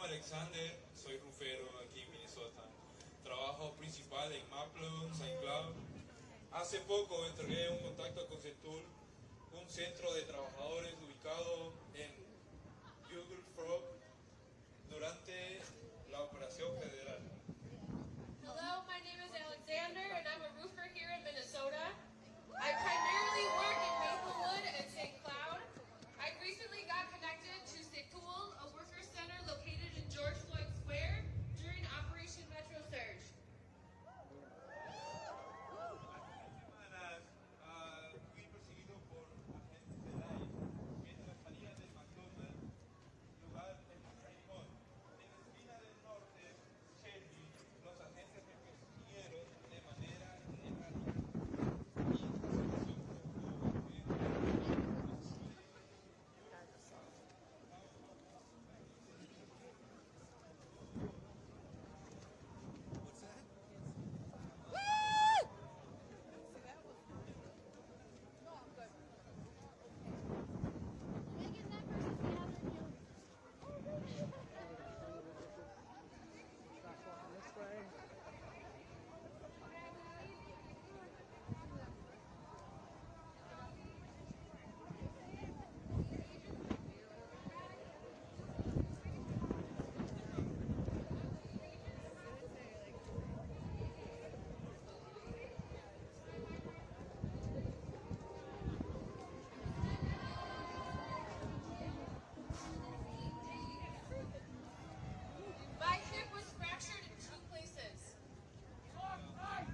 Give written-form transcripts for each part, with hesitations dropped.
Alexander, soy rufero aquí en Minnesota. Trabajo principal en Maplon, St. Cloud. Hace poco entregué un contacto con Sentinel, un centro de trabajadores ubicado en Google Frog durante la operación federal. Hello, my name is Alexander and I'm a roofer here in Minnesota. I primarily work in Maplewood and St. Cloud. I recently got connected to Sentinel, a worker center located in George Floyd Square during Operation Metro Surge. Fui perseguido por agentes de la ICE mientras salía del McDonald's, lugar en Raymond. En la esquina del norte, Shelby, los agentes me persiguieron de manera errática. Y esta situación provocó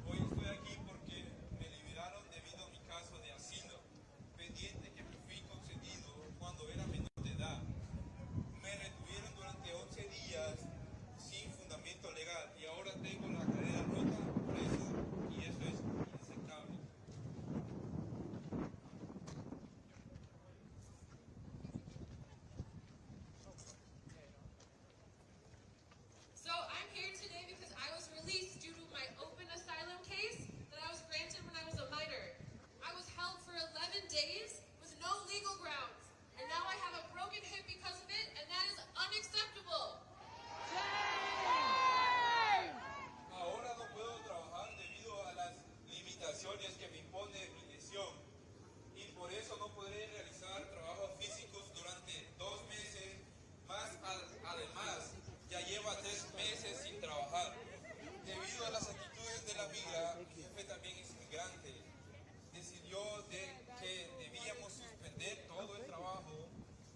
Hoy estoy aquí porque me liberaron debido a mi caso de asilo, pendiente que me fui concedido cuando era menor de edad. Me retuvieron durante 11 días sin fundamento legal y ahora tengo la cadena rota, preso, y eso es inaceptable. So I'm here today because I was released due to my open asylum case that I was granted when I was a minor. I was held for 11 days with no legal grounds, and now I have a broken hip because of it, and that is unacceptable. Ahora no puedo trabajar debido a las limitaciones que me impone mi lesión y por eso no podré realizar trabajos físicos durante 2 meses más. Además, ya lleva 3 meses sin trabajar. Debido a las actitudes de la migra, mi jefe también es migrante. Decidió que debíamos suspender todo el trabajo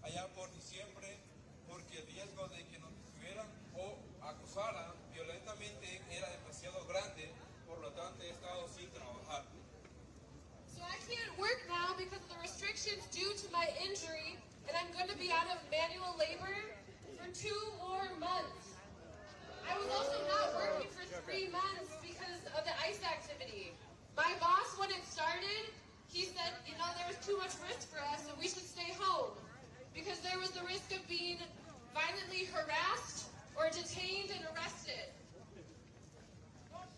allá por diciembre porque el riesgo de que nos detuvieran o acosaran violentamente era demasiado grande, por lo tanto he estado sin trabajar. So I can't work now because of the restrictions due to my injury, and I'm going to be out of manual labor for 2 more months. I was also not working for 3 months because of the ICE activity. My boss, when it started, he said, you know, there was too much risk for us and we should stay home because there was the risk of being violently harassed or detained and arrested.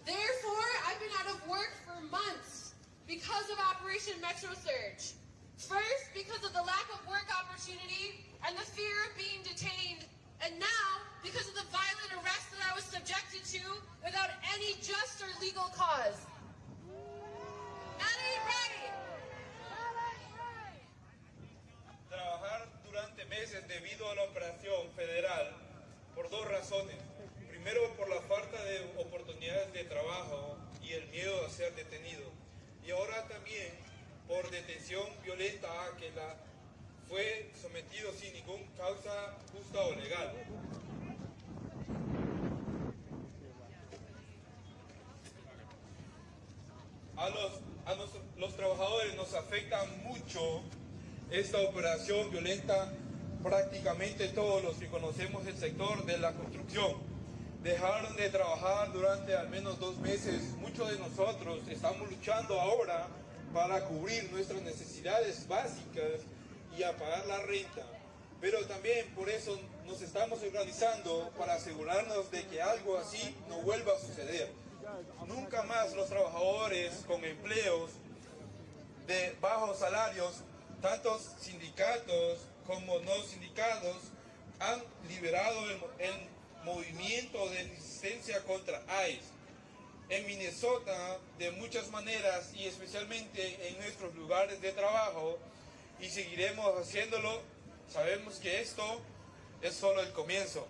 Therefore, I've been out of work for months because of Operation Metro Surge. First, because of the lack of work opportunity and the fear of being detained, and now because of the violent arrest that I was subjected to without any just or legal cause. That ain't right. Trabajar durante meses debido a la operación federal por 2 razones. Primero, por la falta de oportunidades de trabajo y el miedo a ser detenido. Y ahora también por detención violenta a que fue sometido sin ninguna causa justa o legal. A los trabajadores nos afecta mucho esta operación violenta. Prácticamente todos los que conocemos el sector de la construcción dejaron de trabajar durante al menos 2 meses. Muchos de nosotros estamos luchando ahora para cubrir nuestras necesidades básicas y a pagar la renta. Pero también por eso nos estamos organizando para asegurarnos de que algo así no vuelva a suceder. Nunca más los trabajadores con empleos de bajos salarios, tantos sindicatos como no sindicados, han liberado el movimiento de resistencia contra ICE. En Minnesota, de muchas maneras y especialmente en nuestros lugares de trabajo, y seguiremos haciéndolo. Sabemos que esto es solo el comienzo.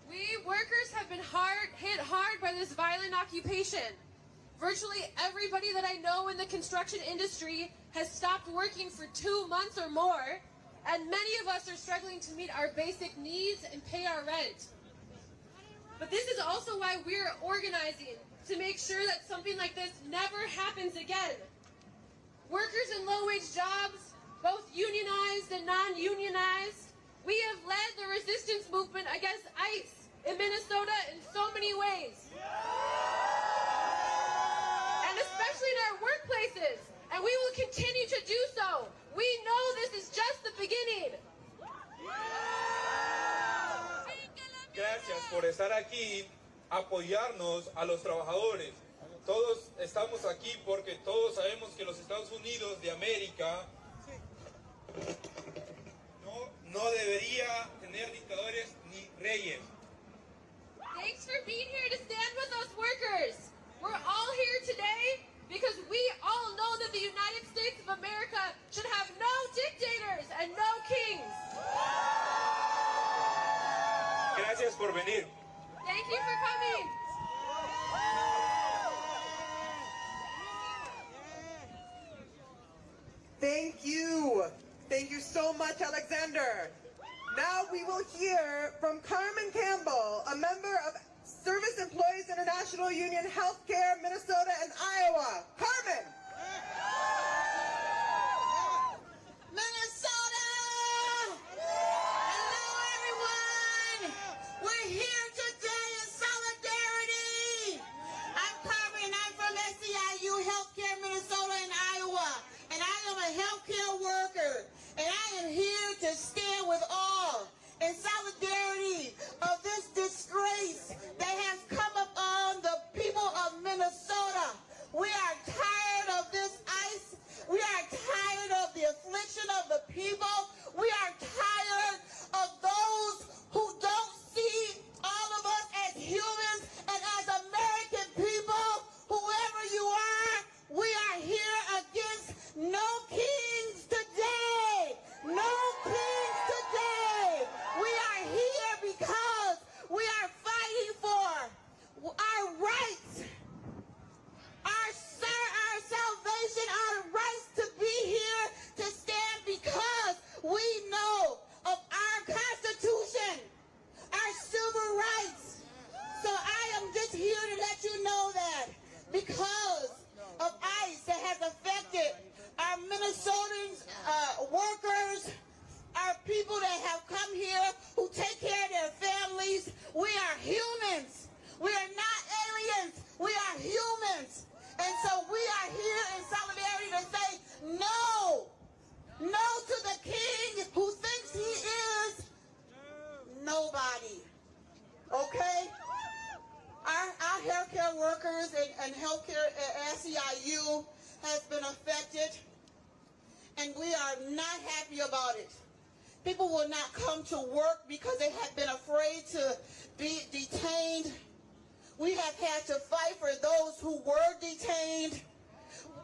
We workers have been hit hard by this violent occupation. Virtually everybody that I know in the construction industry has stopped working for 2 months or more, and many of us are struggling to meet our basic needs and pay our rent. But this is also why we're organizing, to make sure that something like this never happens again. Workers in low-wage jobs, both unionized and non-unionized, we have led the resistance movement against ICE in Minnesota in so many ways. And especially in our workplaces, and we will continue to do so. We know this is just the beginning. Gracias por estar aquí, apoyarnos a los trabajadores. Todos estamos aquí porque todos sabemos que los Estados Unidos de América no debería tener dictadores ni reyes. Thanks for being here to stand with us workers. We're all here today because we all know that the United States of America should have no dictators and no kings. Gracias por venir. Thank you for coming. Thank you. Thank you so much, Alexander. Now we will hear from Carmen Campbell, a member of Service Employees International Union Healthcare, Minnesota and Iowa. Carmen! Minnesota! Hello, everyone! We're here today in solidarity. I'm Carmen. I'm from ACLU Healthcare, Minnesota and Iowa. And I am a healthcare worker. And I am here to stand with all in solidarity of this disgrace that has come upon the people of Minnesota. We are tired of this ICE. We are tired of the affliction of the people. We are tired of those who don't see all of us as humans and as American people. Whoever you are, we are here against no kings today. No kings today. We are here because we are fighting for our rights, our salvation, our rights to be here, to stand because we know of our Constitution, our civil rights. So I am just here to let you know that because of ICE that has affected our Minnesotans, workers, our people that have come here who take care of their families. We are humans. We are not aliens. We are humans. And so we are here in solidarity to say no. No to the king who thinks he is nobody. Okay? Our healthcare workers and healthcare at SEIU has been affected, and we are not happy about it. People will not come to work because they have been afraid to be detained. We have had to fight for those who were detained.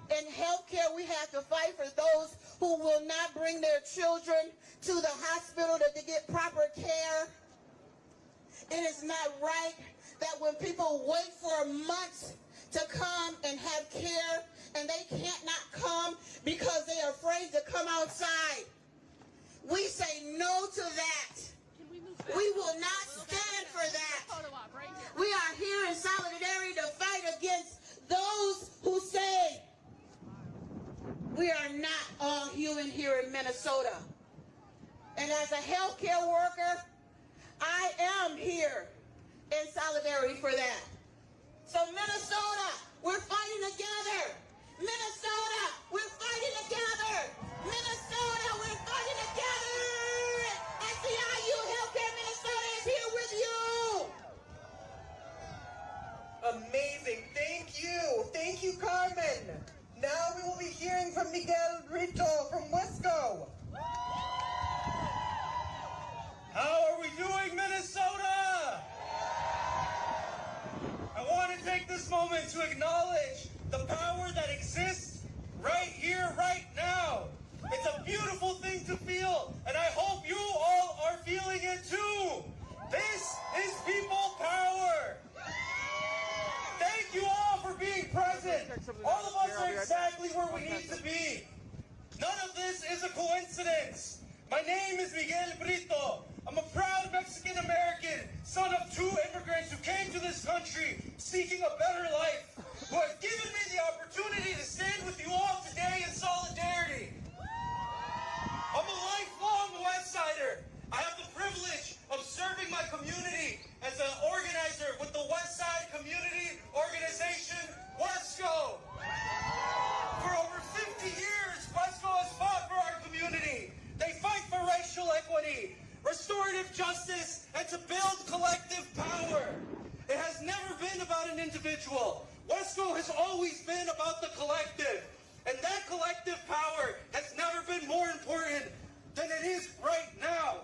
In healthcare, we have to fight for those who will not bring their children to the hospital to get proper care. It is not right that when people wait for months to come and have care and they can't not come because they are afraid to come outside. We say no to that. We will not stand for that. We are here in solidarity to fight against those who say we are not all human here in Minnesota. And as a healthcare worker, I am here in solidarity for that. So Minnesota, we're fighting together. Minnesota, we're fighting together. Minnesota, we're fighting together. SEIU Healthcare Minnesota is here with you. Amazing. Thank you. Thank you, Carmen. Now we will be hearing from Miguel Rito from Wesco. moment to acknowledge the power that exists right here, right now. It's a beautiful thing to feel, and I hope you all are feeling it too. This is people power. Thank you all for being present. All of us are exactly where we need to be. None of this is a coincidence. My name is Miguel Brito. I'm a proud Mexican American, son of 2 immigrants who came to this country seeking a better life, who has given me the opportunity to stand with you all today in solidarity. I'm a lifelong Westsider. I have the privilege of serving my community as an organizer with the Westside Community Organization, WESCO. For over 50 years, WESCO has fought for our community. They fight for racial equity, restorative justice, and to build collective power. It has never been about an individual. WESCO has always been about the collective. And that collective power has never been more important than it is right now.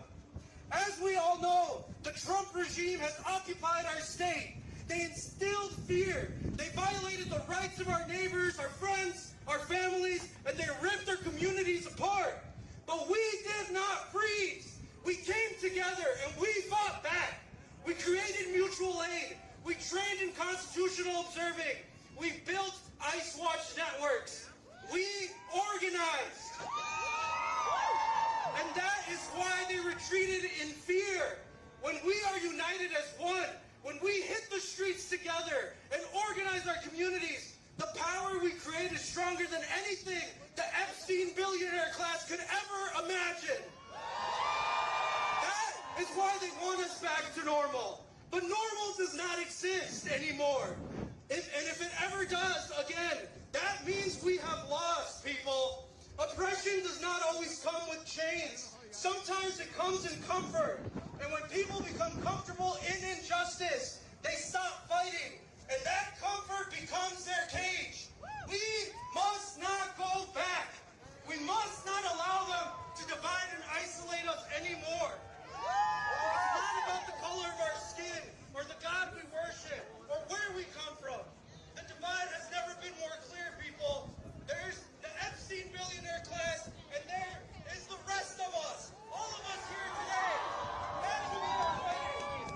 As we all know, the Trump regime has occupied our state. They instilled fear. They violated the rights of our neighbors, our friends, our families, and they ripped our communities apart. But we did not freeze. We came together and we fought back. We created mutual aid. We trained in constitutional observing. We built ICE Watch networks. We organized. And that is why they retreated in fear. When we are united as one, when we hit the streets together and organize our communities, the power we create is stronger than anything the Epstein billionaire class could ever imagine. That is why they want us back to normal. But normal does not exist anymore. And if it ever does again, that means we have lost, people. Oppression does not always come with chains. Sometimes it comes in comfort. And when people become comfortable in injustice, they stop fighting. And that comfort becomes their cage. We must not go back. We must not allow them to divide and isolate us anymore. It's not about the color of our skin or the God we worship or where we come from. The divide has never been more clear, people. There's the Epstein billionaire class, and there is the rest of us. All of us here today. That's who we are fighting.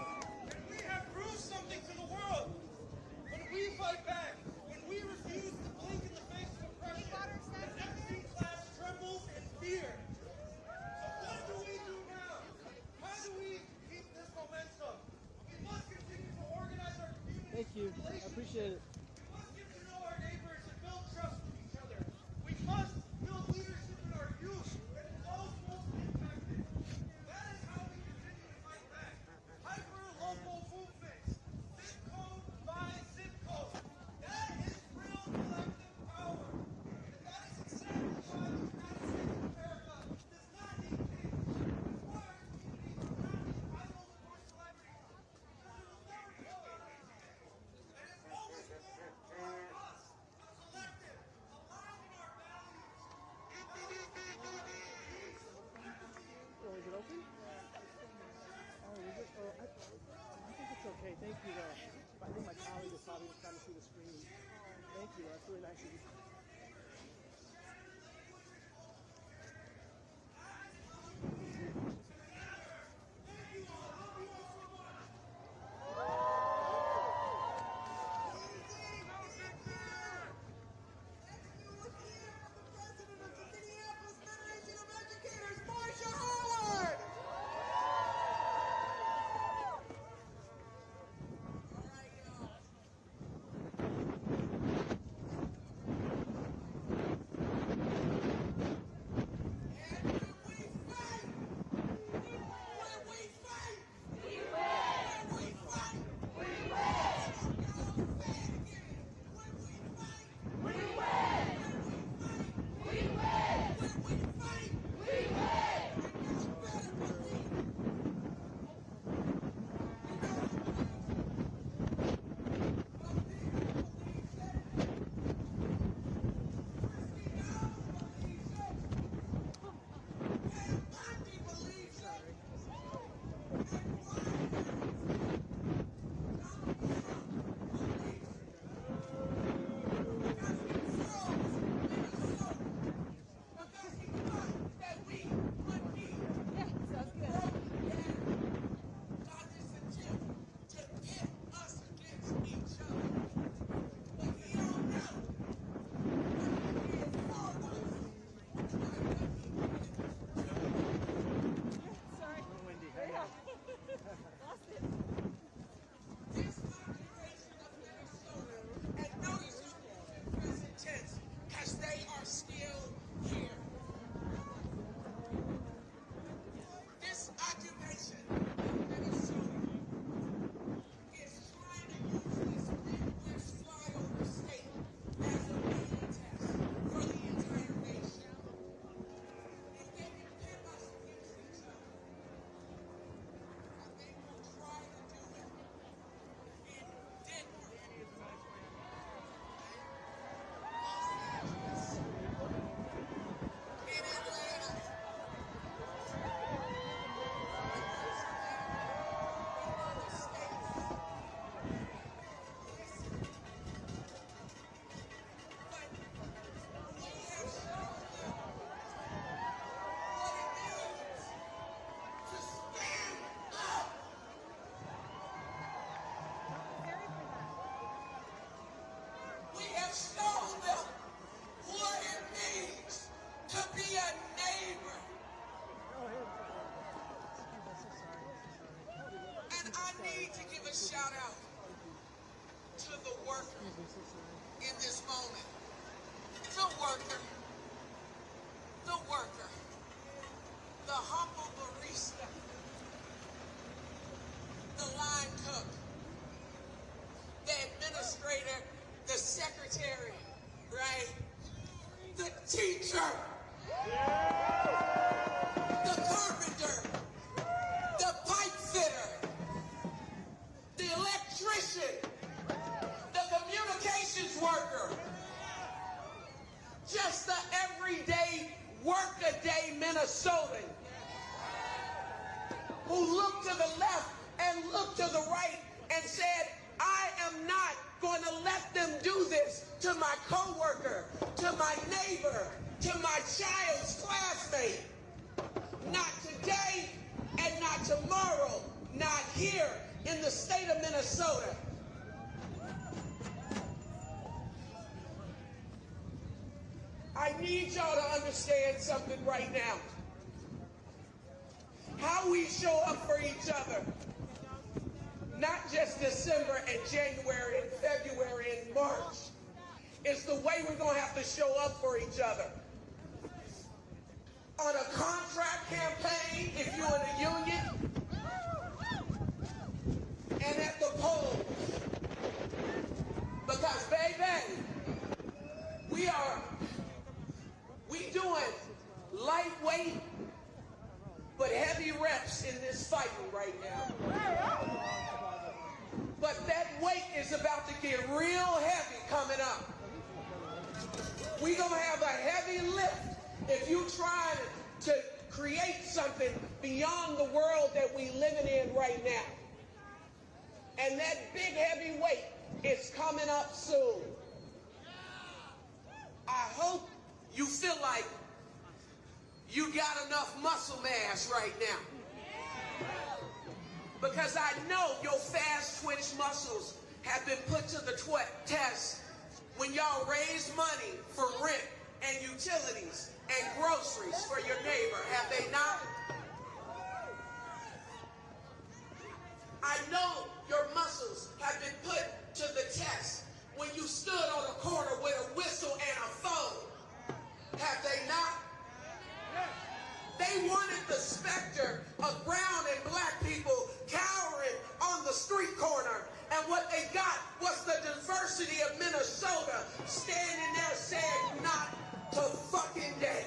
And we have proved something to the world. When we fight back, when we refuse to blink in the face of oppression, the Epstein class trembles in fear. So what do we do now? How do we keep this momentum? We must continue to organize our community. Thank you. I appreciate it. We must get to know our neighbors and build trust with each other. We must build leadership in our youth and in those most impacted. That is how we continue to fight back. Hyper-local movements. Zip code by zip code. That is real collective power. And that is exactly why the United States of America does not need kings. That's why our communities do not need idols or celebrities. Because it will never go that easy. And it's always been for us, a collective, aligned in our values. Oh, is it open? Oh, is it? Oh, I think it's okay. Thank you, though. I think my colleague is probably trying to see the screen. Thank you. That's really nice of you. shout out to the worker in this moment. The worker, the humble barista, the line cook, the administrator, the secretary, right? The teacher, the carpenter, the pipe fitter, the electrician, the communications worker, just the everyday work-a-day Minnesotan who looked to the left and looked to the right and said, I am not going to let them do this to my coworker, to my neighbor, to my child's classmate. Not today and not tomorrow, not here in the state of Minnesota. I need y'all to understand something right now. How we show up for each other, not just December and January and February and March, is the way we're going to have to show up for each other. On a contract campaign, if you're in a union, and at the polls. Because, baby, we doing lightweight but heavy reps in this fighting right now. But that weight is about to get real heavy coming up. We're going to have a heavy lift if you try to create something beyond the world that we're living in right now. And that big heavy weight is coming up soon. I hope you feel like you got enough muscle mass right now. Because I know your fast twitch muscles have been put to the test when y'all raise money for rent and utilities and groceries for your neighbor, have they not? I know your muscles have been put to the test when you stood on a corner with a whistle and a phone, have they not? They wanted the specter of brown and black people cowering on the street corner. And what they got was the diversity of Minnesota standing there saying, not to fucking day.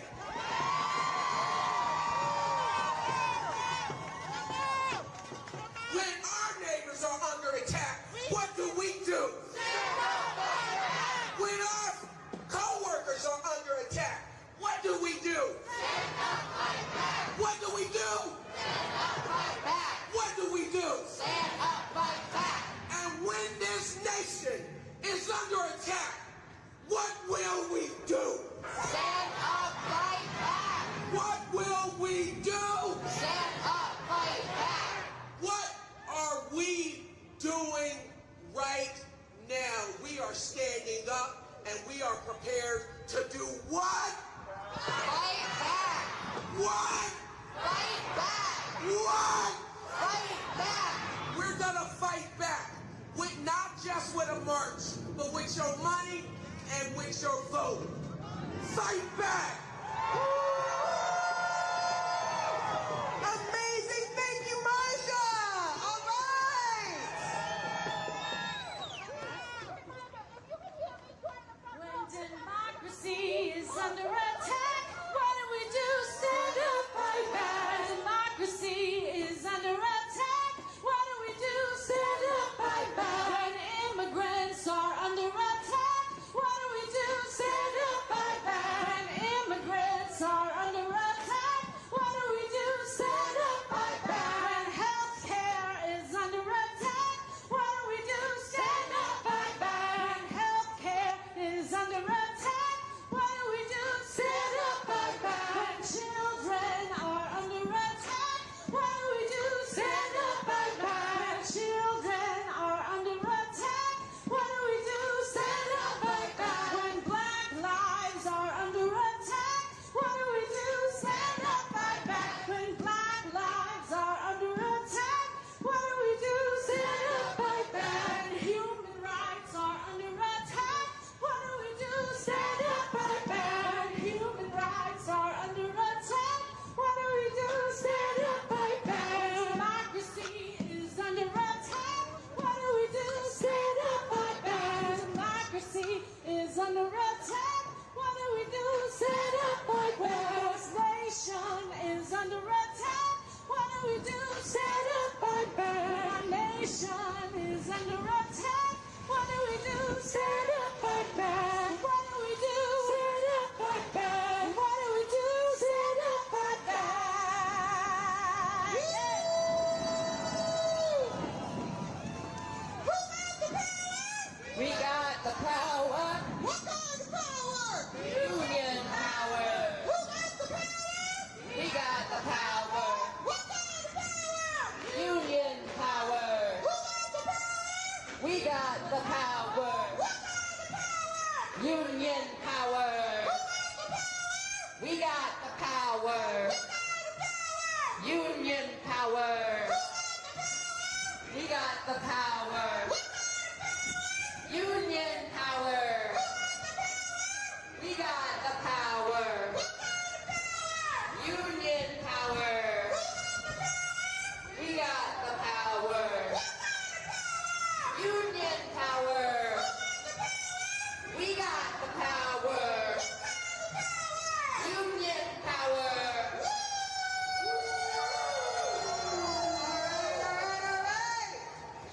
When our neighbors are under attack, what do we do? When our co-workers are under attack, what do we do? What do we do? What do we do? Stand up, fight back. And when this nation is under attack, what will we do? Stand up, fight back. What will we do? Stand up, fight back. What are we doing right now? We are standing up and we are prepared to do what? Fight back. What? Fight back. What? Fight back. We're gonna fight back with not just with a march, but with your money and with your vote. Fight back. Amazing. Thank you, Marsha. All right. When democracy is under attack, what do we do? Stand up, fight back. Democracy is under attack. What do we do? Stand up, fight back. When immigrants are under attack, what do we do? Stand up, fight back. When immigrants are the power? Union power. We got the power. Union power. We got the power. Union power. We got the power. Union power. We got the power. Union power. We got the power. Union power. All right.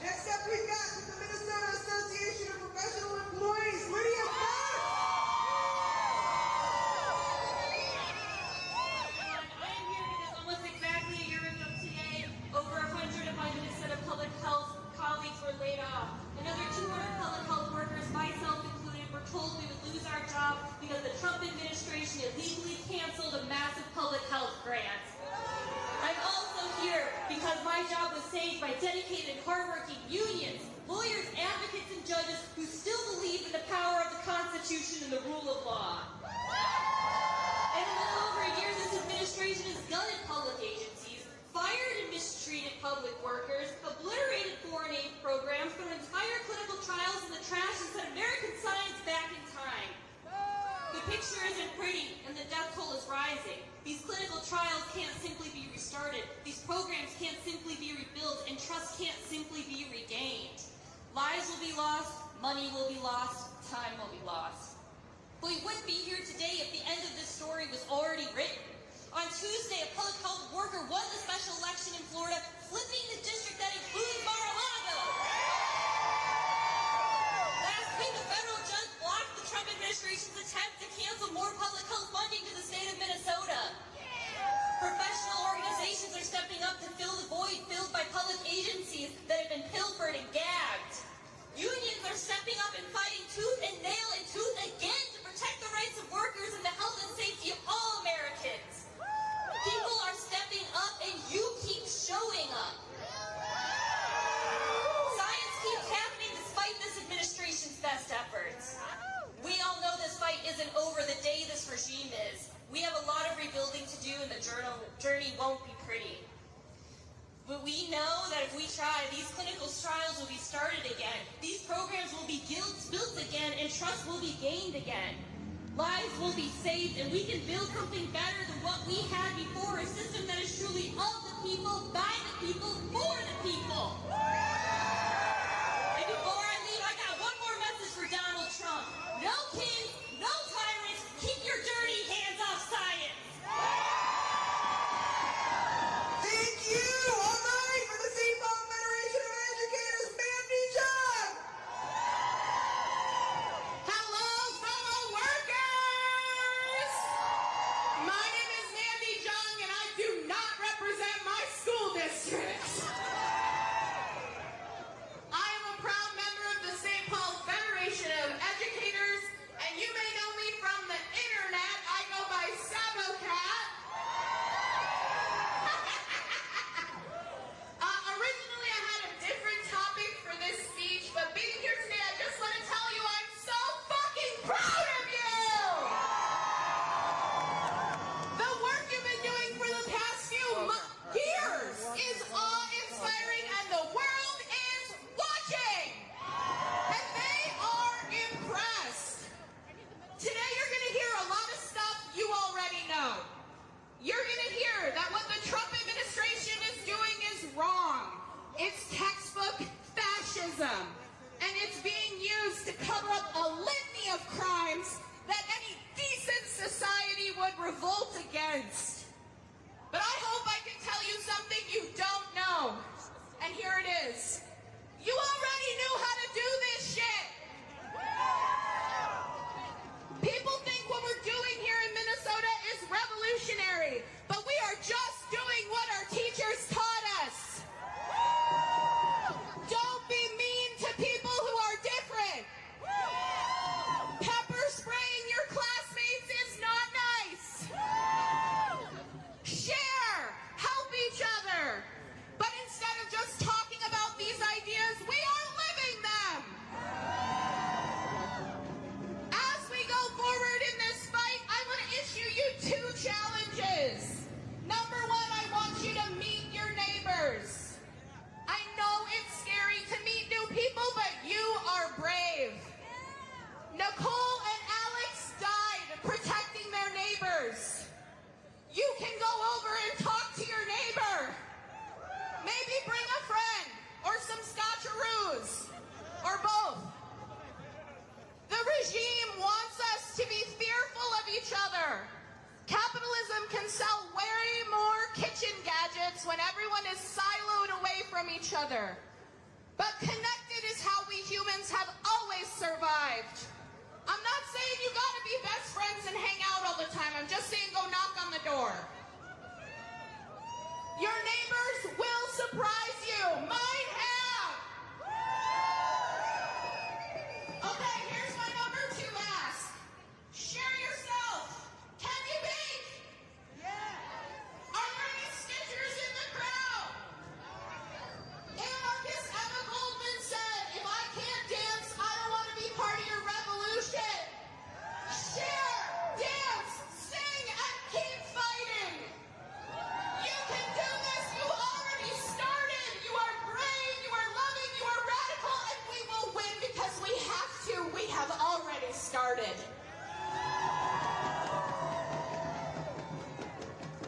Next up, we've got the Minnesota Association of Professional Employees, Lydia Fox. I am here because almost exactly a year ago today, over 100 of my Minnesota public health colleagues were laid off. Another 200 public health workers, myself included, were told we would lose our job because the Trump administration illegally canceled a massive public health grant. I'm also here because my job was saved by dedicated, hardworking unions, lawyers, advocates, and judges who still believe in the power of the Constitution and the rule of law. In a little over a year, this administration has gutted public agencies, fired and mistreated public workers, obliterated foreign aid programs, thrown entire clinical trials in the trash, and set American science back in time. The picture isn't pretty, and the death toll is rising. These clinical trials can't simply be restarted. These programs can't simply be rebuilt, and trust can't simply be regained. Lives will be lost, money will be lost, time will be lost. But we wouldn't be here today if the end of this story was already written. On Tuesday, a public health worker won the special election in Florida, flipping the district that includes Mar-a-Lago. Last week, a federal judge blocked the Trump administration's attempt to cancel more public health funding to the state of Minnesota. Professional organizations are stepping up to fill the void filled by public agencies that have been pilfered and gagged. Unions are stepping up and fighting tooth and nail and tooth again to protect the rights of workers and the health and safety of all Americans. People are stepping up and you keep showing up. Science keeps happening despite this administration's best efforts. We all know this fight isn't over the day this regime is. We have a lot of rebuilding to do and the journey won't be pretty. But we know that if we try, these clinical trials will be started again. These programs will be built again and trust will be gained again. Lives will be saved and we can build something better than what we had before, a system that is truly of the people, by the people, for the people. And before I leave, I got one more message for Donald Trump. No kings, no tyrants, keep your dirty hands off science. Thank you. All right, for the Seafoam Federation of Educators, Mandy Jung. Hello, fellow workers! My name is Mandy Jung, and I do not represent my school district. But connected is how we humans have always survived. I'm not saying you gotta be best friends and hang out all the time. I'm just saying go knock on the door. Your neighbors will surprise you. Mine have. Okay, here's my number 2 ask. Share yourself. Can you bake? Yeah. Are there any stitchers in the crowd? Anarchist Emma Goldman said, if I can't dance, I don't want to be part of your revolution. Share, dance, sing, and keep fighting. You can do this. You already started. You are brave. You are loving. You are radical. And we will win because we have to. We have already started.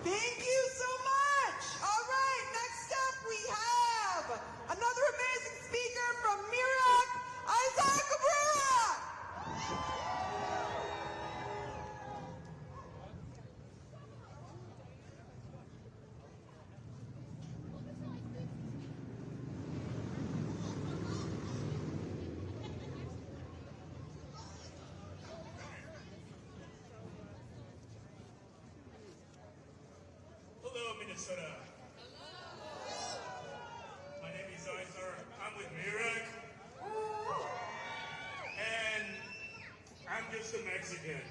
Thank you so much. All right, next up we have another amazing speaker from Mirak, Isaac Cabrera. Hello, Minnesota. My name is Isaac. I'm with Mirak. And I'm just a Mexican.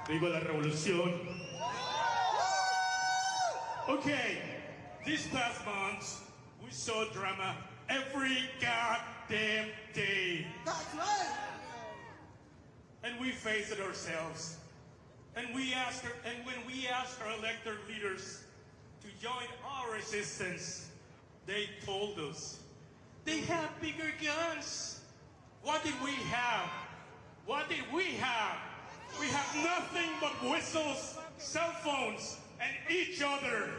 Viva la revolución. Okay, this past month, we saw drama every goddamn day. That's right. And we faced it ourselves. And when we asked our elected leaders to join our resistance, they told us they have bigger guns. What did we have? What did we have? We have nothing but whistles, cell phones, and each other.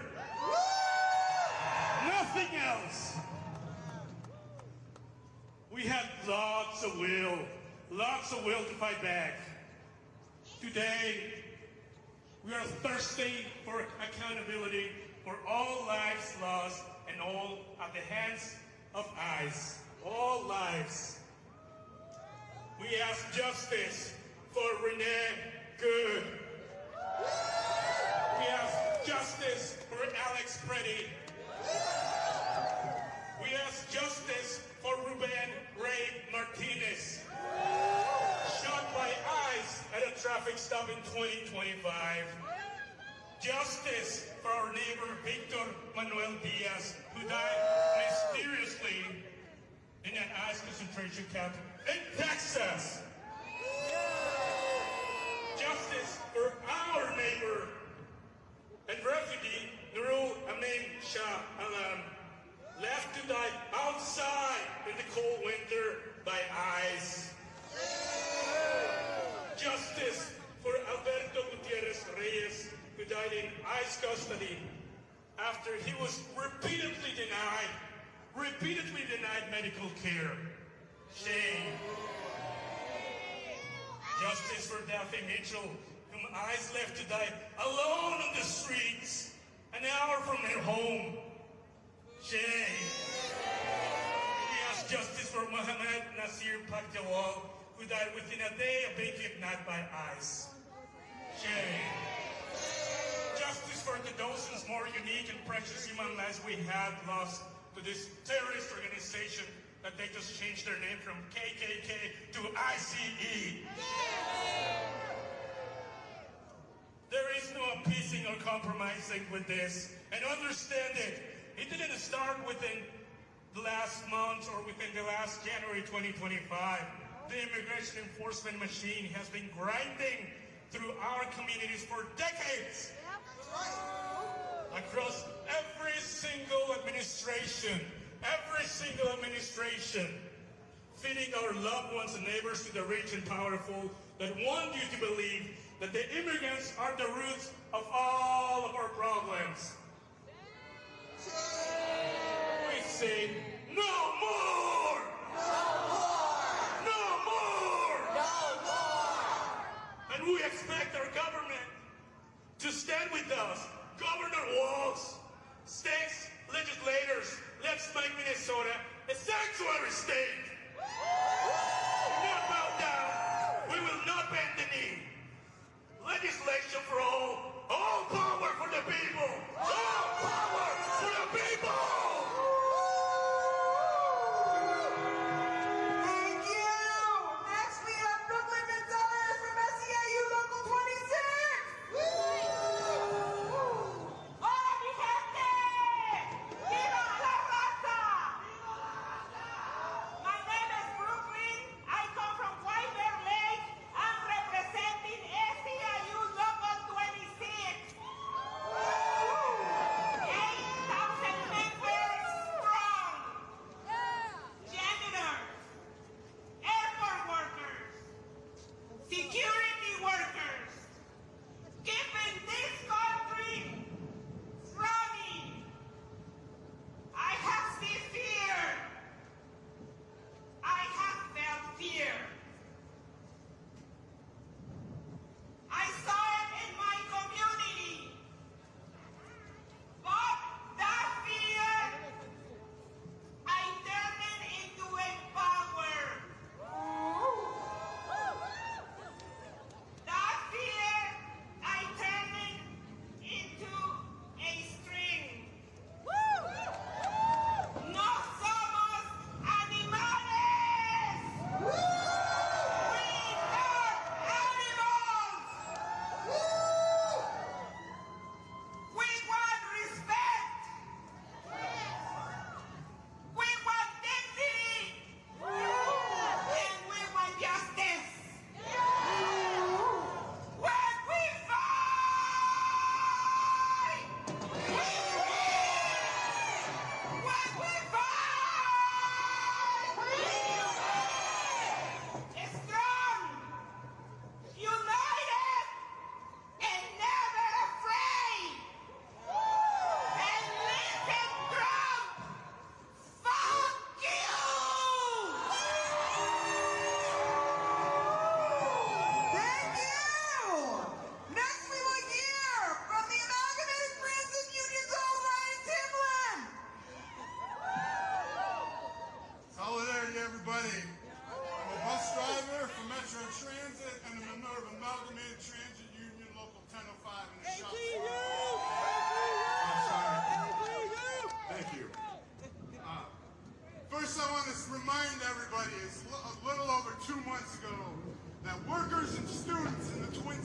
Nothing else. We had lots of will to fight back. Today, we are thirsty for accountability for all lives lost and all at the hands of ICE. All lives. We ask justice for Renee Good. We ask justice for Alex Preddy. We ask justice for Ruben Ray Martinez, shot by ICE at a traffic stop in 2025. Justice for our neighbor Victor Manuel Diaz, who died mysteriously in an ICE concentration camp in Texas. Justice for our neighbor and refugee Nurul Amin Shah Alam, left to die outside in the cold winter by ICE. Justice for Alberto Gutierrez Reyes, who died in ICE custody after he was repeatedly denied medical care. Shame. Justice for Daphne Mitchell, whom ICE left to die alone on the streets, an hour from her home. Shame. We ask justice for Mohammed Nasir Pakdawal, who died within a day of being kidnapped by ICE. Shame. Justice for the dozens more unique and precious human lives we have lost to this terrorist organization that they just changed their name from KKK to ICE. There is no appeasing or compromising with this. And understand it, it didn't start within the last month or within the last January 2025. The immigration enforcement machine has been grinding through our communities for decades. Across every single administration, feeding our loved ones and neighbors to the rich and powerful that want you to believe that the immigrants are the roots of all of our problems. We say, no more! No more! No more! No more! And we expect our government to stand with us. Governor Walz,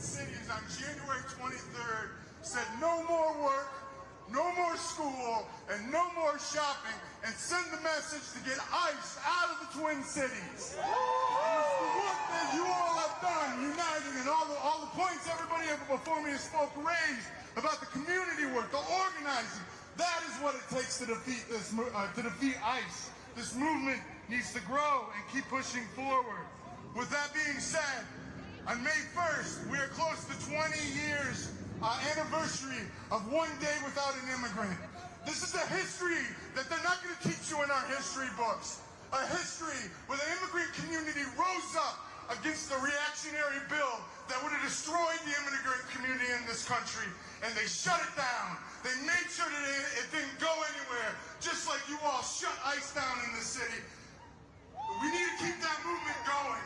Cities on January 23rd said no more work, no more school, and no more shopping, and send the message to get ICE out of the Twin Cities. And it's the work that you all have done, uniting, and all the points everybody before me has spoke raised about the community work, the organizing. That is what it takes to defeat this, to defeat ICE. This movement needs to grow and keep pushing forward. With that being said, on May 1st, we are close to 20 years anniversary of One Day Without an Immigrant. This is a history that they're not going to teach you in our history books. A history where the immigrant community rose up against the reactionary bill that would have destroyed the immigrant community in this country, and they shut it down. They made sure that it didn't go anywhere, just like you all shut ICE down in the city. We need to keep that movement going.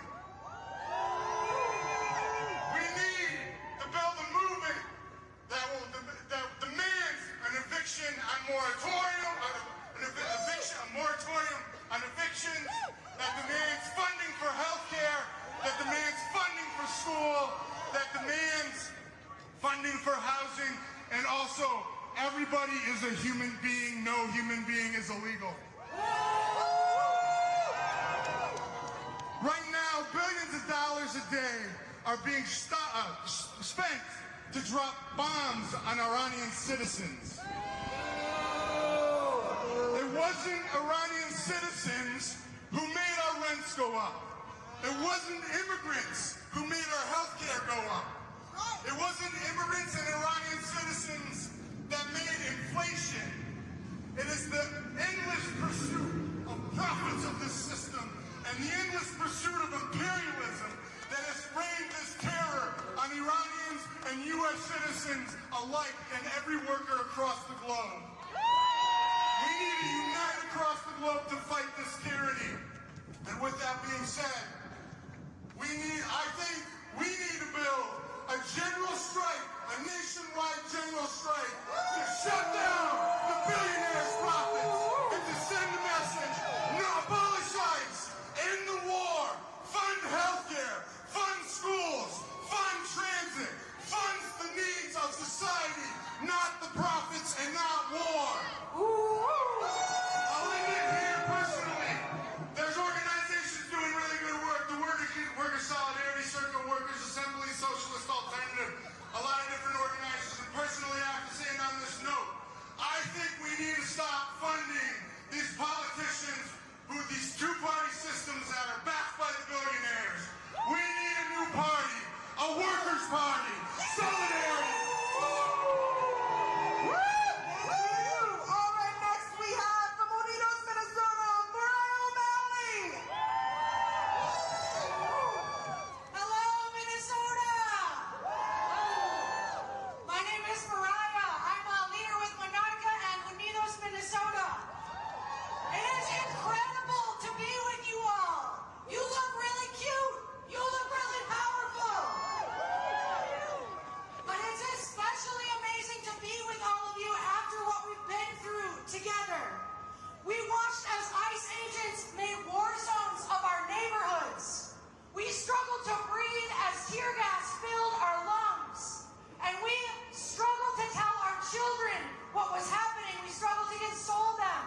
We need to build a movement that demands an eviction on moratorium, a moratorium on evictions, that demands funding for health care, that demands funding for school, that demands funding for housing, and also everybody is a human being. No human being is illegal. Right now, billions of dollars a day are being spent to drop bombs on Iranian citizens. It wasn't Iranian citizens who made our rents go up. It wasn't immigrants who made our health care go up. It wasn't immigrants and Iranian citizens that made inflation. It is the endless pursuit of profits of this system and the endless pursuit of imperialism that has rained this terror on Iranians and U.S. citizens alike and every worker across the globe. We need to unite across the globe to fight this tyranny. And with that being said, I think we need to build a general strike, a nationwide general strike, to shut down the billionaires' profits and to send a message: no, abolish ICE, end the war, fund healthcare, fund schools, fund transit, fund the needs of society, not the profits and not war. I'll end it here personally. There's organizations doing really good work. The Worker Solidarity Circle, Workers Assembly, Socialist Alternative, a lot of different organizations. And personally, I have to say on this note, I think we need to stop funding these politicians who these two-party systems that are backed by the billionaires. We need a new party, a workers' party, solidarity. All right, next we have from Unidos, Minnesota, Mariah O'Malley. Hello, Minnesota! My name is Mariah. I'm a leader with Monarca and Unidos, Minnesota. It is incredible to be with you all. You look really cute. You look really powerful. But it's especially amazing to be with all of you after what we've been through together. We watched as ICE agents made war zones of our neighborhoods. We struggled to breathe as tear gas filled our lungs. And we struggled to tell our children what was happening. We struggled to console them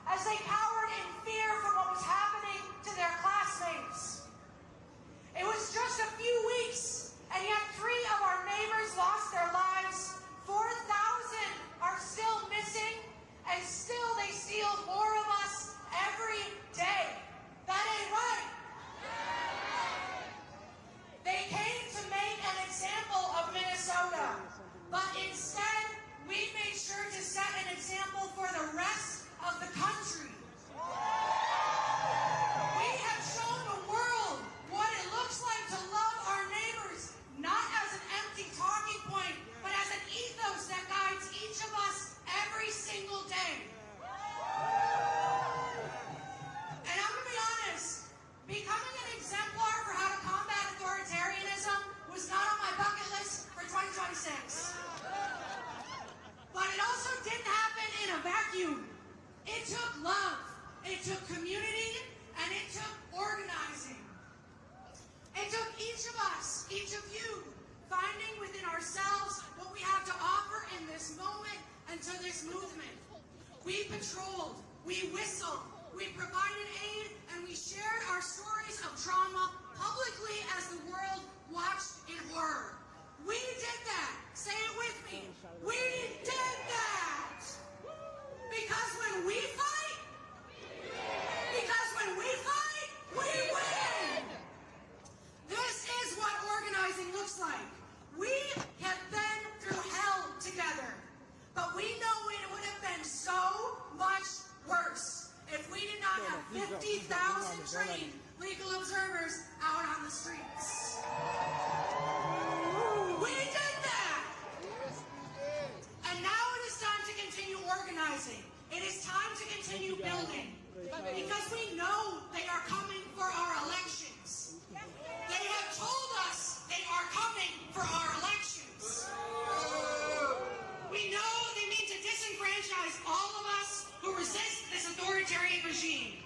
as they cowered in fear from what was happening to their classmates. It was just a few weeks, and yet 3 of our neighbors lost their lives. 4,000 are still missing, and still they steal more of us every day. That ain't right. They came to make an example of Minnesota, but instead we made sure to set an example for the rest of the country. We have shown the world what it looks like to love our neighbors, not as an empty talking point, but as an ethos that guides each of us every single day. And I'm going to be honest, becoming an exemplar for how to combat authoritarianism was not on my bucket list for 2026. But it also didn't happen in a vacuum. It took love, it took community, and it took organizing. It took each of us, each of you, finding within ourselves what we have to offer in this moment and to this movement. We patrolled, we whistled, we provided aid, and we shared our stories of trauma publicly as the world watched in horror. We did that. Say it with me. We did that. Because when we fight, we win. This is what organizing looks like. We have been through hell together, but we know it would have been so much worse if we did not have 50,000 trained legal observers out on the streets. We did that. And now it is time to continue organizing. It is time to continue building. Because we know they are coming for our elections. They have told us they are coming for our elections. We know they mean to disenfranchise all of us who resist this authoritarian regime.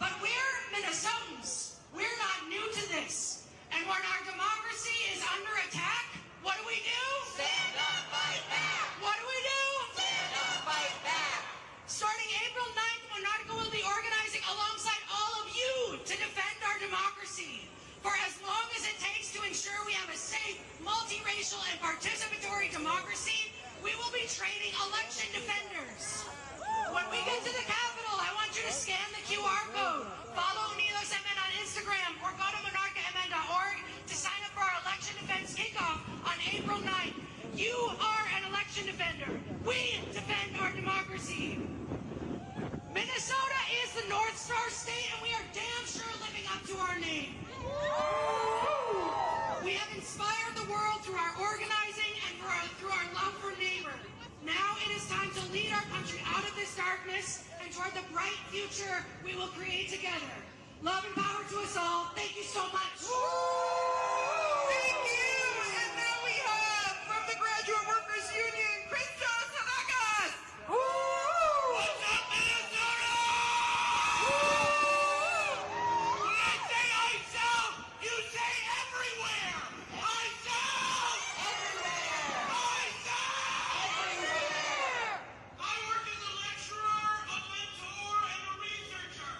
But we're Minnesotans. We're not new to this. And when our democracy is under attack, what do? Stand up, fight back! What do? Stand up, fight back! Starting April 9th, Monarca will be organizing alongside all of you to defend our democracy. For as long as it takes to ensure we have a safe, multiracial, and participatory democracy, we will be training election defenders. When we get to the Capitol, I want you to scan the QR code, follow Unidos MN on Instagram, or go to monarcamn.org to sign up for our election defense kickoff on April 9th. You are an election defender. We defend our democracy. Minnesota is the North Star state, and we are damn sure living up to our name. We have inspired the world through our organizing and through our love for neighbor. Now it is time to lead our country out of this darkness and toward the bright future we will create together. Love and power to us all. Thank you so much. Thank you. And now we have from the Graduate Workers Union, Christos Halakas. What's up, Minnesota? When I say ISO, you say everywhere. ISO! Everywhere. ISO! Everywhere. I work as a lecturer, a mentor, and a researcher.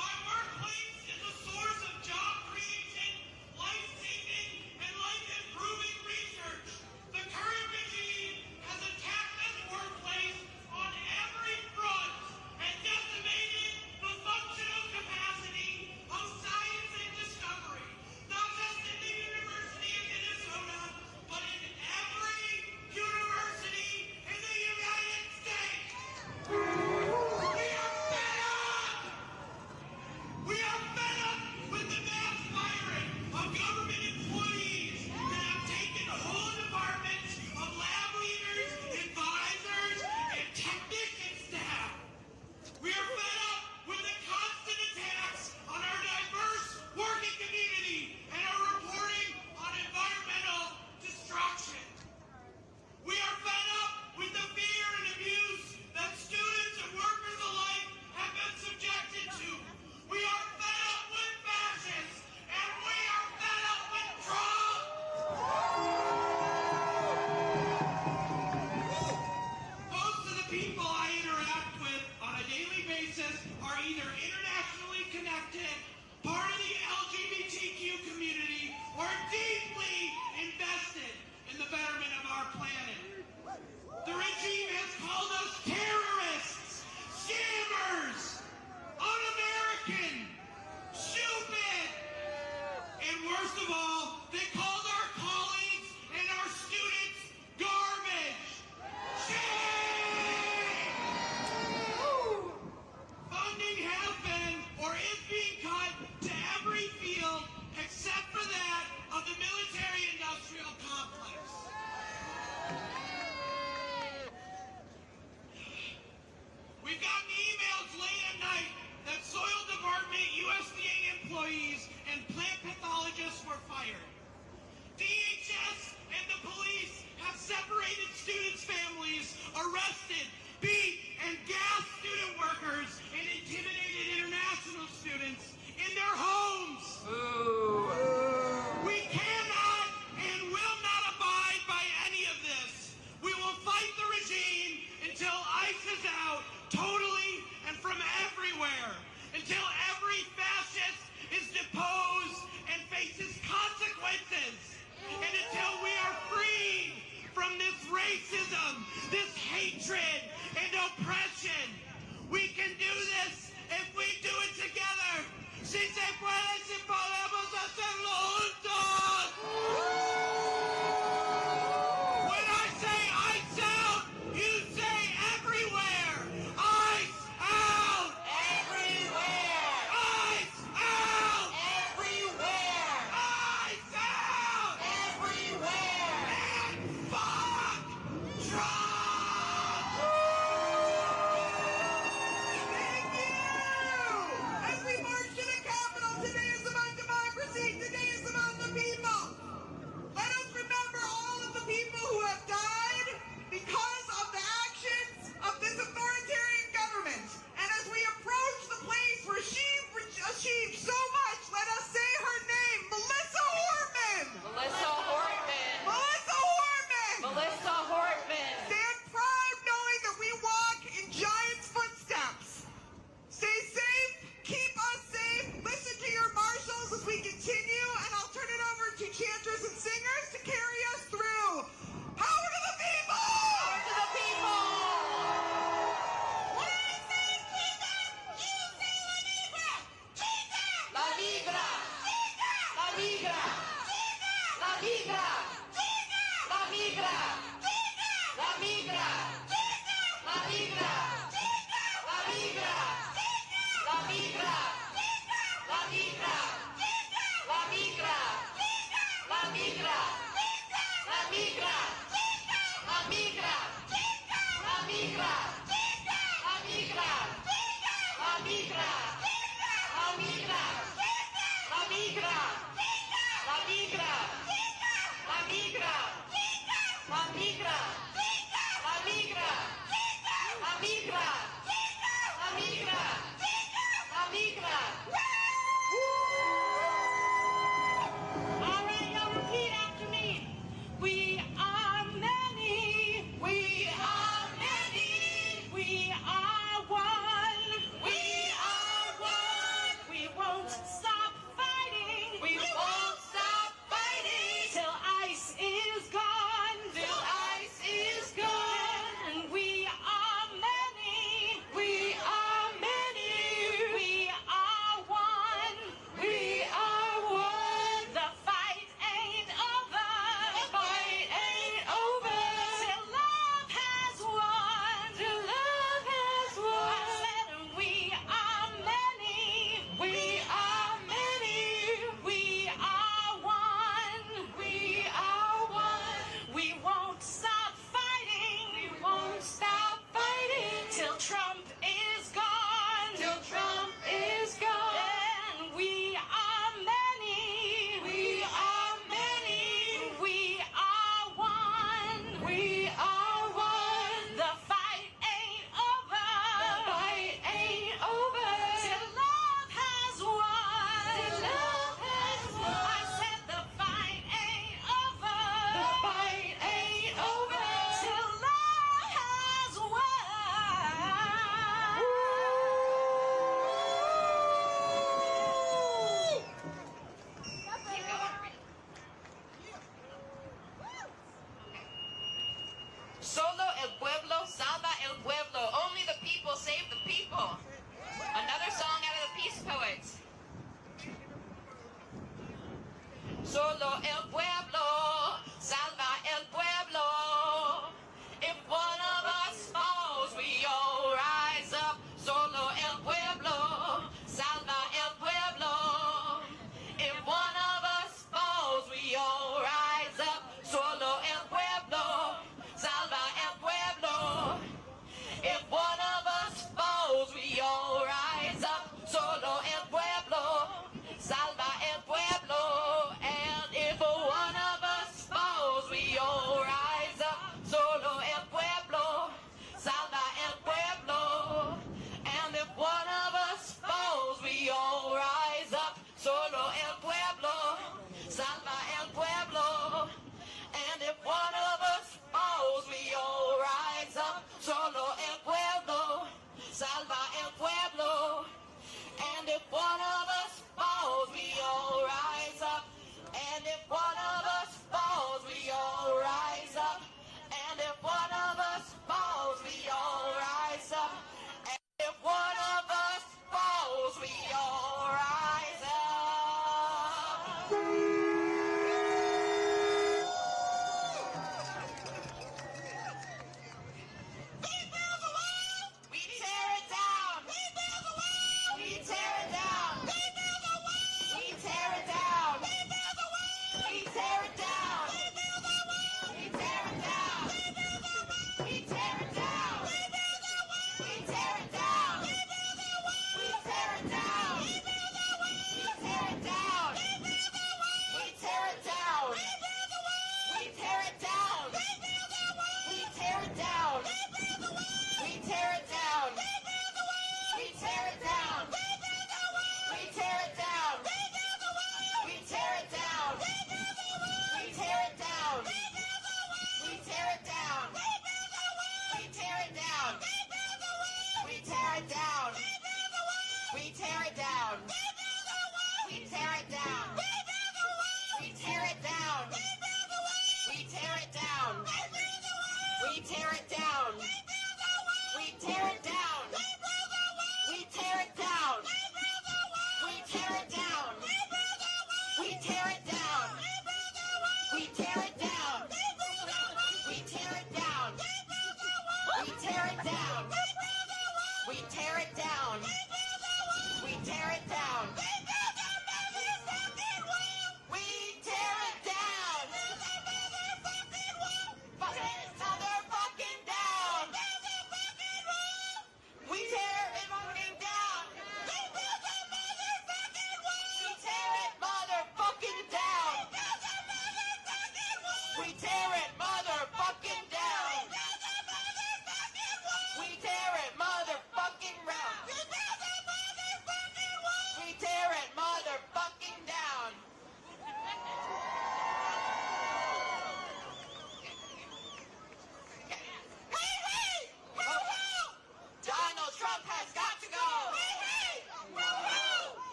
My workplace is a source of job creation, life-saving, and life-improving research. The current regime has attacked this workplace on every front and decimated the functional capacity of science and discovery, not just in the University of Minnesota, but in every university in the United States. We are fed up! We are fed up with the mass firing of government employees that have taken whole departments of lab leaders, advisors, and technician staff. We are fed up with the constant attacks on our diverse working community and our reporting on environmental destruction. We are fed up with the fear and abuse that students and workers alike have been subjected to. We are fed up with fascists, and we are fed up with Trump. Most of the people I interact with on a daily basis are either internationally connected, part of the LGBTQ community, or deeply invested in the betterment of our planet. The regime has called us terrorists, scammers, un-American, stupid, and worst of all, they called our colleagues and our students garbage. Shame! Funding has been or is being cut to every field except for that of the military-industrial complex. until every fascist is deposed and faces consequences, and until we are freed from this racism, this hatred, and oppression. We can do this if we do it together. Si se puede, si podemos hacerlo juntos. When I say ice out, you say everywhere. Ice out. Everywhere. Ice out. Everywhere. Ice out. Everywhere. And fuck Trump.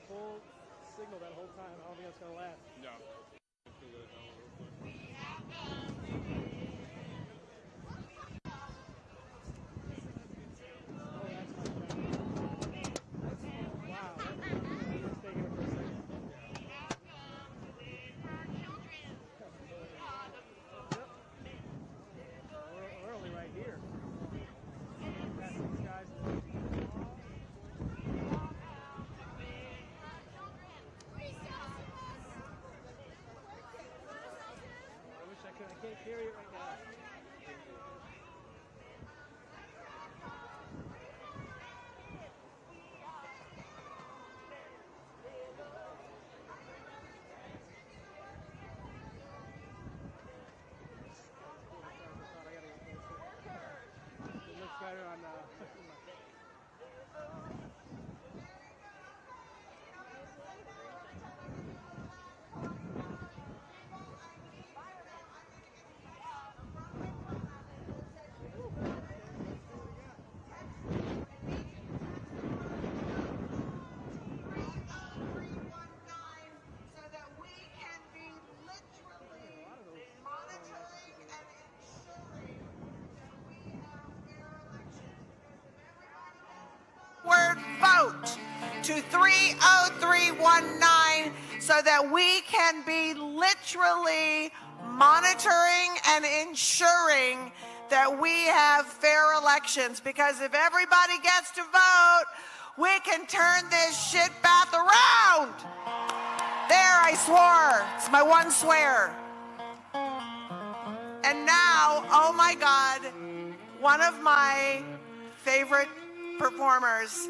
Full signal that whole time. I don't think that's going to last. No. Carry it right now. It looks better on vote to 30319 so that we can be literally monitoring and ensuring that we have fair elections. Because if everybody gets to vote, we can turn this shit back around. I swore. It's my one swear. And now, oh my God, one of my favorite performers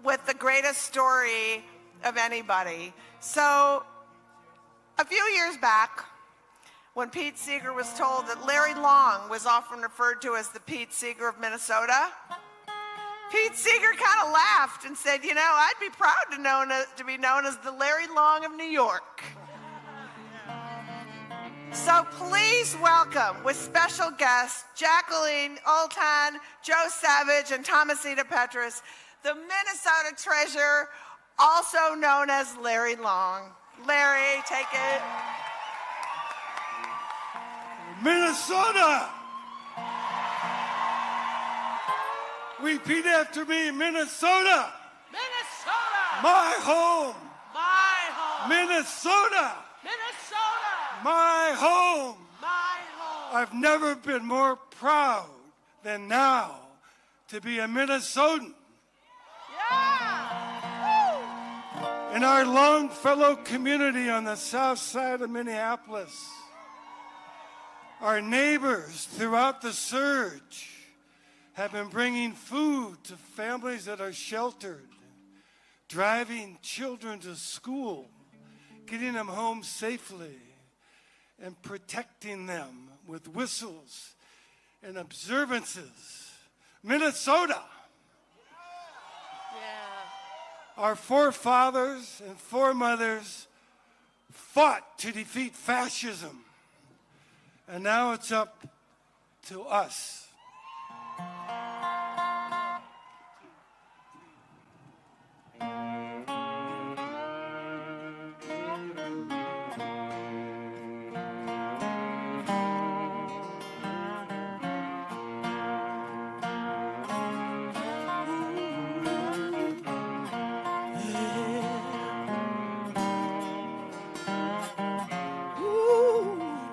with the greatest story of anybody. So, a few years back, when Pete Seeger was told that Larry Long was often referred to as the Pete Seeger of Minnesota, Pete Seeger kind of laughed and said, you know, I'd be proud to be known as the Larry Long of New York. So please welcome, with special guests, Jacqueline Oltan, Joe Savage, and Thomasita Petrus, the Minnesota treasure, also known as Larry Long. Larry, take it. Minnesota! Repeat after me, Minnesota! Minnesota! My home! My home! Minnesota! Minnesota! My home! My home! I've never been more proud than now to be a Minnesotan. Yeah! In our Longfellow community on the south side of Minneapolis, our neighbors throughout the surge have been bringing food to families that are sheltered, driving children to school, getting them home safely, and protecting them with whistles and observances. Minnesota. Yeah. Our forefathers and foremothers fought to defeat fascism, and now it's up to us.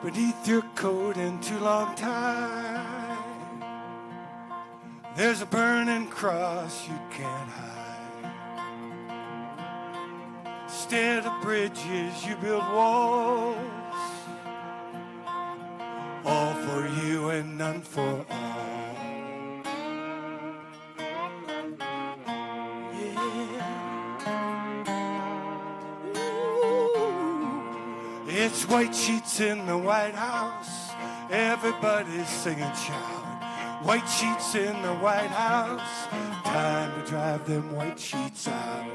Beneath your coat in too long time, there's a burning cross you can't hide. Instead of bridges, you build walls, all for you and none for all. It's white sheets in the White House, everybody's singing shout. White sheets in the White House, time to drive them white sheets out.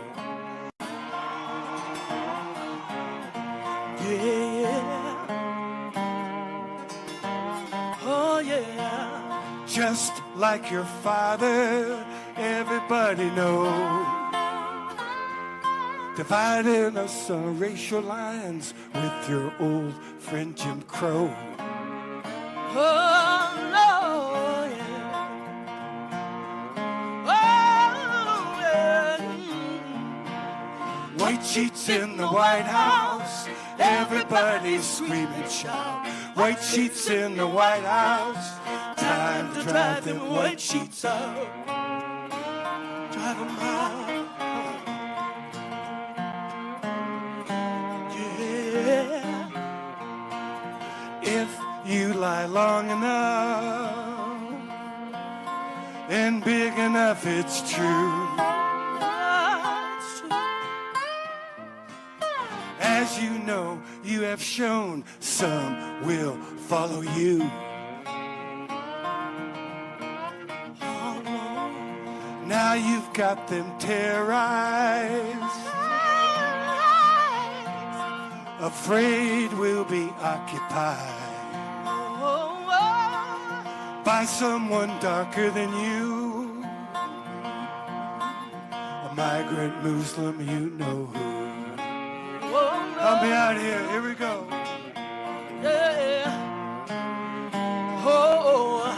Yeah, oh yeah. Just like your father, everybody knows. Dividing us on racial lines with your old friend Jim Crow. Oh, no, yeah. Oh, yeah. White sheets in the White House, everybody scream and shout. White sheets in the White House, time to drive them white sheets out. Drive them out. If you lie long enough and big enough, it's true. As you know, you have shown some will follow you. Now you've got them terrorized, afraid we'll be occupied by someone darker than you, a migrant Muslim, you know who. Help me out here, here we go. Yeah. Oh.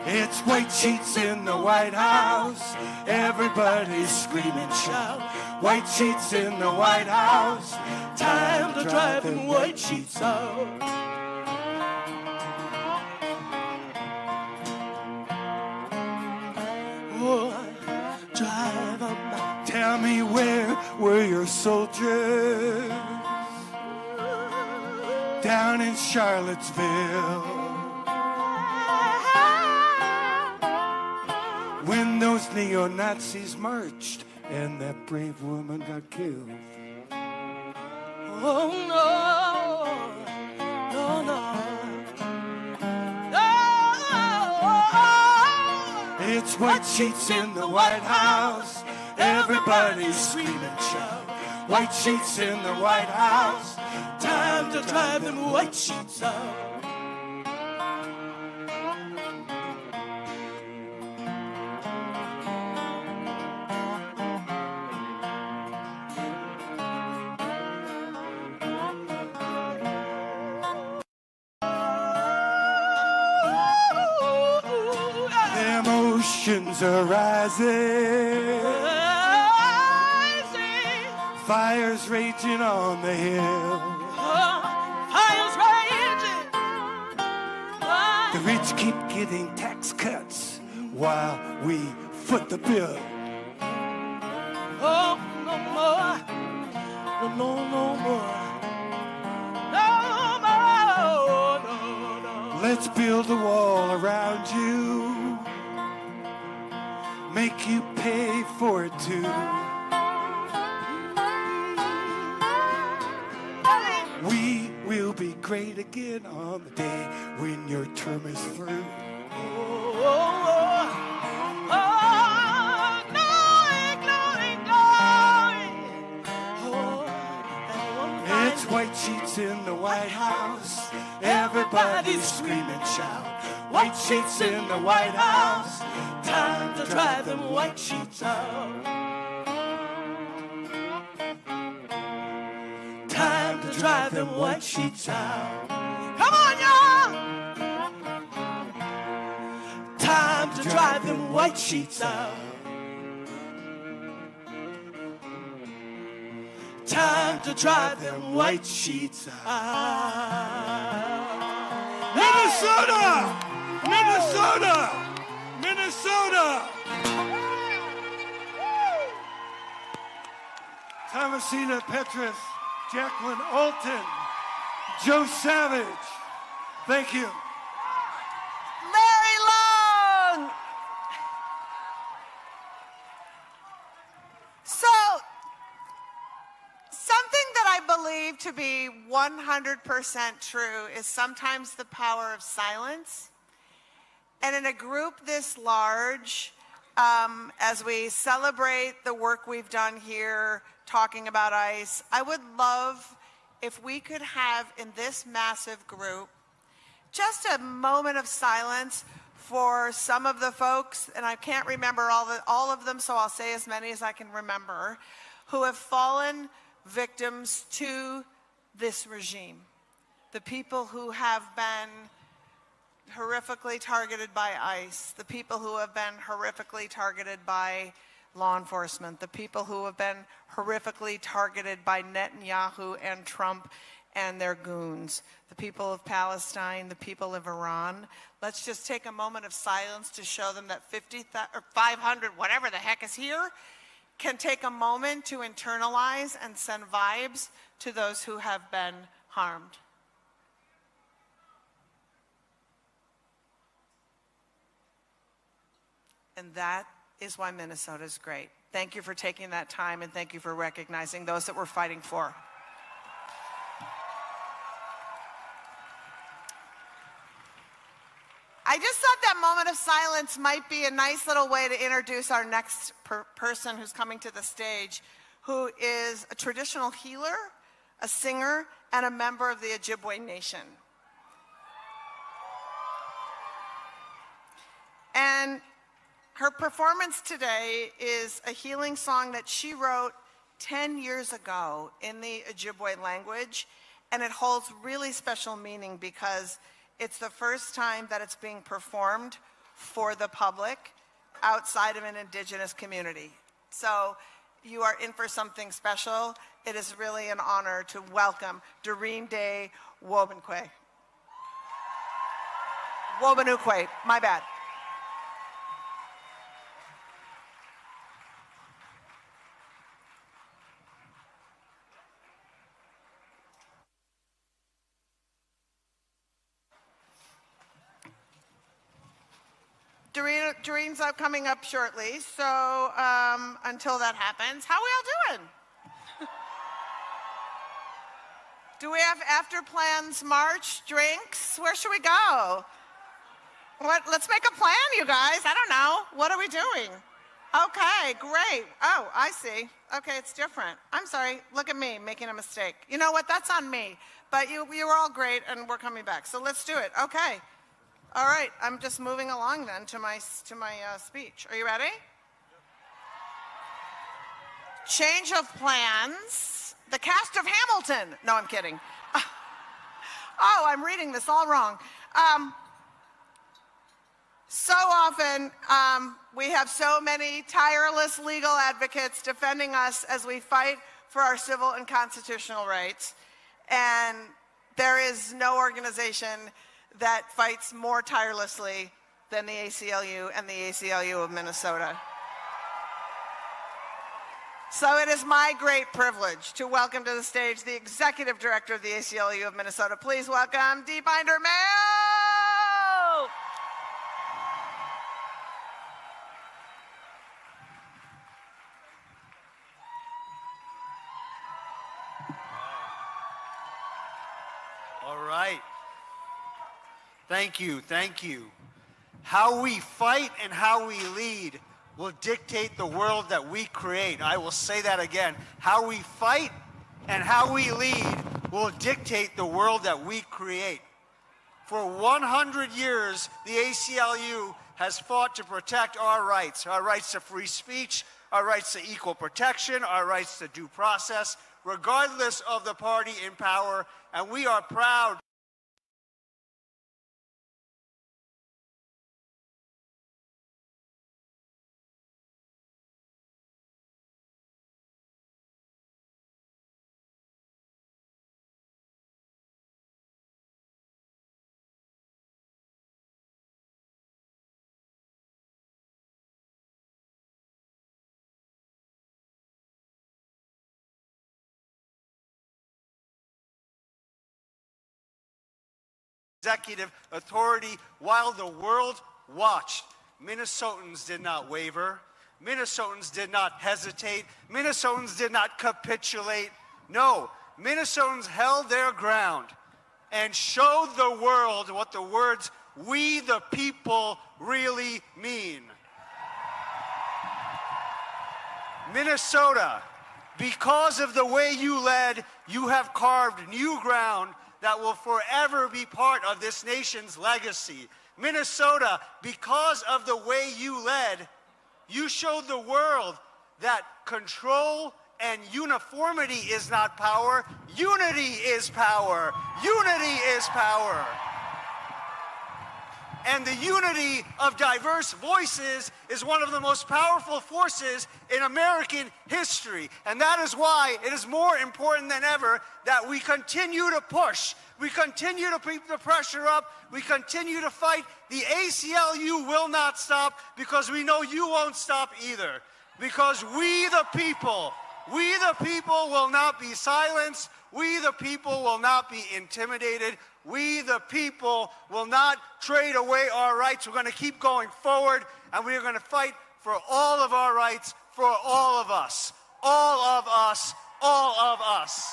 It's white sheets in the White House, everybody scream and shout. White sheets in the White House, time to drive them white sheets out. Oh, drive them out. Tell me where were your soldiers down in Charlottesville. When those neo-Nazis marched and that brave woman got killed. Oh no, no, no. It's white sheets in the White House. Everybody's screaming, shout. White sheets in the White House. Time to drive them white sheets out. Emotions are rising. Fires raging on the hill. Fires raging. The rich keep getting tax cuts while we foot the bill. Oh, no more. No, no, no more. No more. No, no. Let's build a wall around you. Make you pay for it too. We will be great again on the day when your term is through. Oh, oh, oh, glory, glory, glory. Oh, it's white sheets in the White House. Everybody's screaming, shout. White sheets in the White House. Time to drive them white sheets out. Time to drive them white sheets out. Come on, y'all! Time to drive them white sheets out. Time to drive them white sheets out. Minnesota! Minnesota! Minnesota! Thomasina Petrus, Jacqueline Alton, Joe Savage. Thank you. Larry Long. So, something that I believe to be 100% true is sometimes the power of silence. And in a group this large, as we celebrate the work we've done here talking about ICE, I would love if we could have in this massive group just a moment of silence for some of the folks, and I can't remember all of them, so I'll say as many as I can remember, who have fallen victims to this regime. The people who have been horrifically targeted by ICE, the people who have been horrifically targeted by law enforcement, the people who have been horrifically targeted by Netanyahu and Trump and their goons, the people of Palestine, the people of Iran. Let's just take a moment of silence to show them that 500, whatever the heck is here, can take a moment to internalize and send vibes to those who have been harmed. And that is why Minnesota is great. Thank you for taking that time, and thank you for recognizing those that we're fighting for. I just thought that moment of silence might be a nice little way to introduce our next person who's coming to the stage, who is a traditional healer, a singer, and a member of the Ojibwe Nation. And her performance today is a healing song that she wrote 10 years ago in the Ojibwe language, and it holds really special meaning because it's the first time that it's being performed for the public outside of an indigenous community. So you are in for something special. It is really an honor to welcome Doreen Day Wobanukwe. Wobanukwe, my bad. Doreen's coming up shortly, so until that happens, how are we all doing? Do we have after plans, march, drinks? Where should we go? What? Let's make a plan, you guys. I don't know. What are we doing? Okay, great. Oh, I see. Okay, it's different. I'm sorry. Look at me making a mistake. You know what? That's on me. But you were all great, and we're coming back. So let's do it. Okay. All right. I'm just moving along then to my speech. Are you ready? Change of plans. The cast of Hamilton. No, I'm kidding. Oh, I'm reading this all wrong. So often, we have so many tireless legal advocates defending us as we fight for our civil and constitutional rights. And there is no organization that fights more tirelessly than the ACLU and the ACLU of Minnesota. So it is my great privilege to welcome to the stage the Executive Director of the ACLU of Minnesota. Please welcome Dee Binder-Mayo! All right. Thank you, thank you. How we fight and how we lead will dictate the world that we create. I will say that again. How we fight and how we lead will dictate the world that we create. For 100 years, the ACLU has fought to protect our rights to free speech, our rights to equal protection, our rights to due process, regardless of the party in power, and we are proud executive authority while the world watched. Minnesotans did not waver. Minnesotans did not hesitate. Minnesotans did not capitulate. No, Minnesotans held their ground and showed the world what the words "we the people" really mean. Minnesota, because of the way you led, you have carved new ground that will forever be part of this nation's legacy. Minnesota, because of the way you led, you showed the world that control and uniformity is not power. Unity is power. Unity is power. And the unity of diverse voices is one of the most powerful forces in American history. And that is why it is more important than ever that we continue to push. We continue to keep the pressure up. We continue to fight. The ACLU will not stop because we know you won't stop either. Because we the people will not be silenced. We the people will not be intimidated. We the people will not trade away our rights. We're going to keep going forward, and we are going to fight for all of our rights, for all of us. All of us. All of us.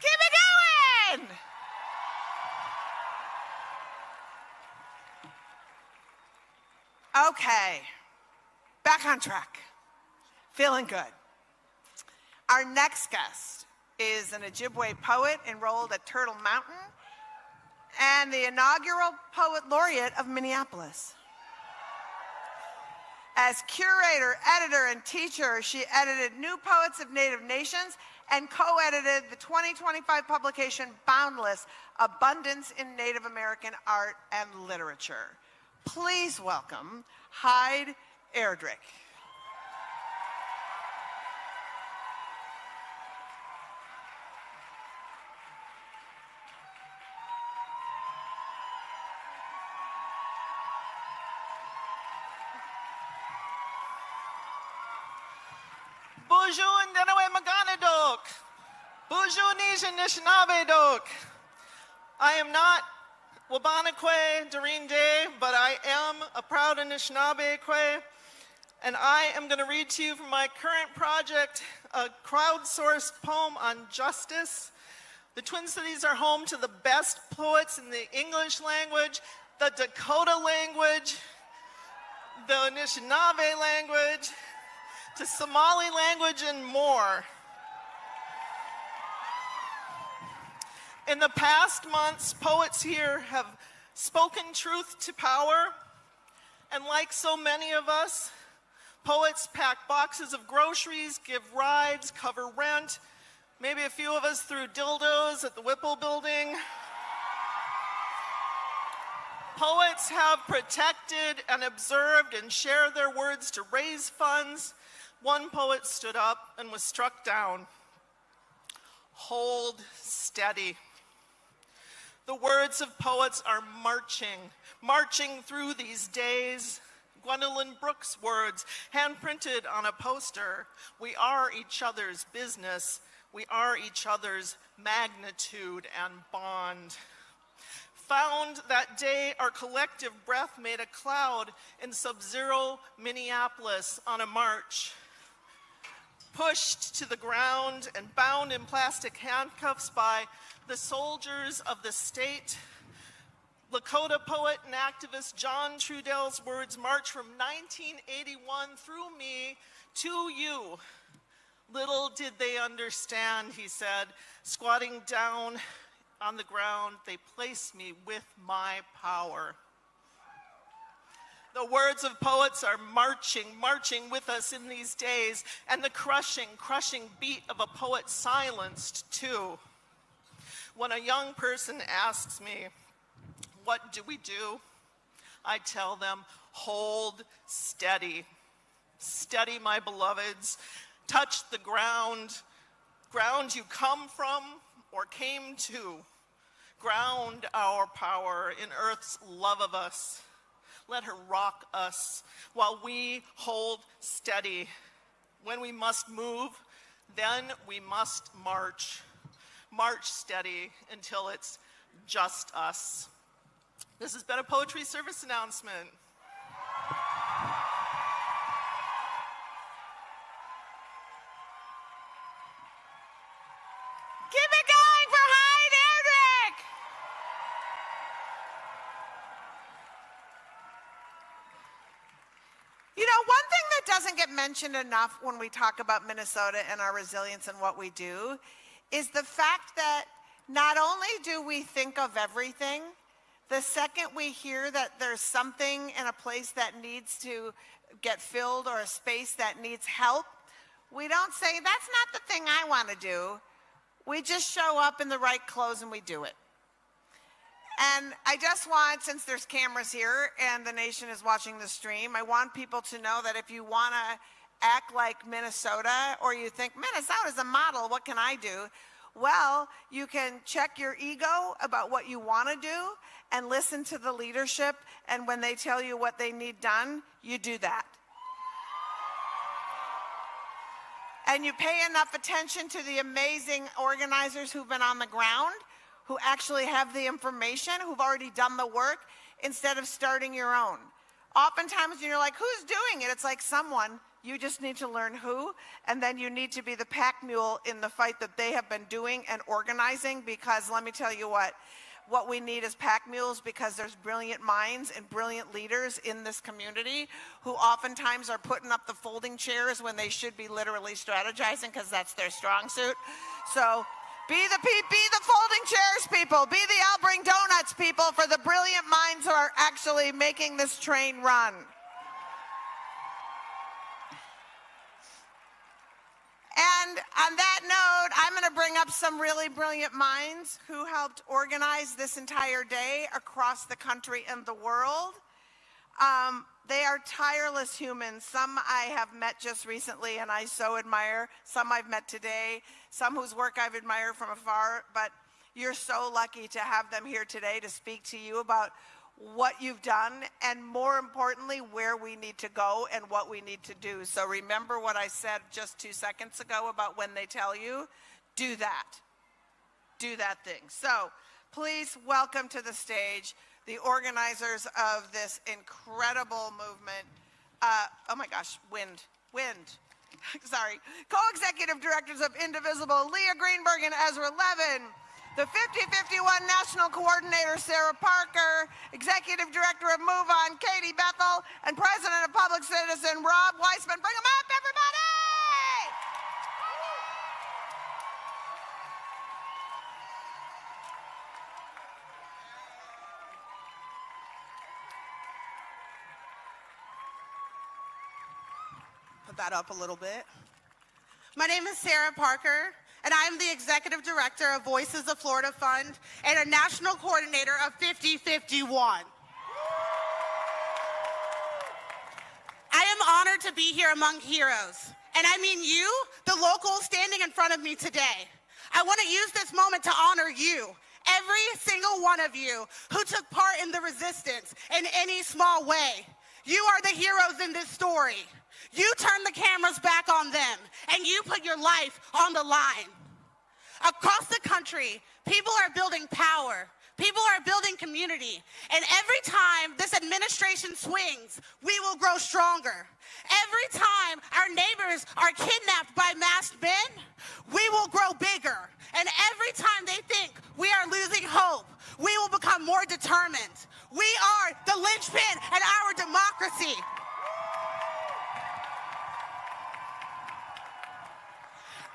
Keep it going! Okay, back on track. Feeling good. Our next guest is an Ojibwe poet enrolled at Turtle Mountain and the inaugural Poet Laureate of Minneapolis. As curator, editor, and teacher, she edited New Poets of Native Nations and co-edited the 2025 publication Boundless: Abundance in Native American Art and Literature. Please welcome Hyde Erdrich. Bonjour and Danawe Maganadok. Bujunisha Nishnabedok. I am not Wabanakwe Darinde, but I am a proud Anishinaabe-kwe, and I am going to read to you from my current project, a crowdsourced poem on justice. The Twin Cities are home to the best poets in the English language, the Dakota language, the Anishinaabe language, to Somali language, and more. In the past months, poets here have spoken truth to power, and like so many of us, poets pack boxes of groceries, give rides, cover rent. Maybe a few of us threw dildos at the Whipple building. Poets have protected and observed and shared their words to raise funds. One poet stood up and was struck down. Hold steady. The words of poets are marching through these days. Gwendolyn Brooks' words, hand-printed on a poster. We are each other's business. We are each other's magnitude and bond. Found that day, our collective breath made a cloud in sub-zero Minneapolis on a march. Pushed to the ground and bound in plastic handcuffs by the soldiers of the state, Lakota poet and activist John Trudell's words march from 1981 through me to you. Little did they understand, he said, squatting down on the ground, they placed me with my power. The words of poets are marching with us in these days, and the crushing beat of a poet silenced too. When a young person asks me, what do we do? I tell them, hold steady. Steady, my beloveds. Touch the ground you come from or came to. Ground our power in Earth's love of us. Let her rock us while we hold steady. When we must move, then we must march. March steady until it's just us. This has been a poetry service announcement. Keep it going for Hyde Erdrich! You know, one thing that doesn't get mentioned enough when we talk about Minnesota and our resilience and what we do is the fact that not only do we think of everything, the second we hear that there's something in a place that needs to get filled or a space that needs help, we don't say, that's not the thing I want to do. We just show up in the right clothes and we do it. And I just want, since there's cameras here and the nation is watching the stream, I want people to know that if you want to act like Minnesota, or you think, Minnesota's a model, what can I do? Well, you can check your ego about what you want to do and listen to the leadership, and when they tell you what they need done, you do that. And you pay enough attention to the amazing organizers who've been on the ground, who actually have the information, who've already done the work, instead of starting your own. Oftentimes when you're like, who's doing it? It's like someone. You just need to learn who, and then you need to be the pack mule in the fight that they have been doing and organizing, because let me tell you what we need is pack mules, because there's brilliant minds and brilliant leaders in this community who oftentimes are putting up the folding chairs when they should be literally strategizing, because that's their strong suit. So be the folding chairs people, be the I'll bring donuts people for the brilliant minds who are actually making this train run. And on that note, I'm going to bring up some really brilliant minds who helped organize this entire day across the country and the world. They are tireless humans. Some I have met just recently and I so admire. Some I've met today. Some whose work I've admired from afar. But you're so lucky to have them here today to speak to you about what you've done, and more importantly, where we need to go and what we need to do. So remember what I said just 2 seconds ago about when they tell you, do that. Do that thing. So please welcome to the stage the organizers of this incredible movement. Oh my gosh, wind. Sorry. Co-executive directors of Indivisible, Leah Greenberg and Ezra Levin. The 5051 National Coordinator, Sarah Parker. Executive Director of Move On, Katie Bethel. And President of Public Citizen, Rob Weissman. Bring them up, everybody! Put that up a little bit. My name is Sarah Parker, and I am the Executive Director of Voices of Florida Fund and a National Coordinator of 5051. I am honored to be here among heroes, and I mean you, the locals standing in front of me today. I want to use this moment to honor you, every single one of you who took part in the resistance in any small way. You are the heroes in this story. You turned the cameras back on them, and you put your life on the line. Across the country, people are building power. People are building community. And every time this administration swings, we will grow stronger. Every time our neighbors are kidnapped by masked men, we will grow bigger. And every time they think we are losing hope, we will become more determined. We are the linchpin in our democracy.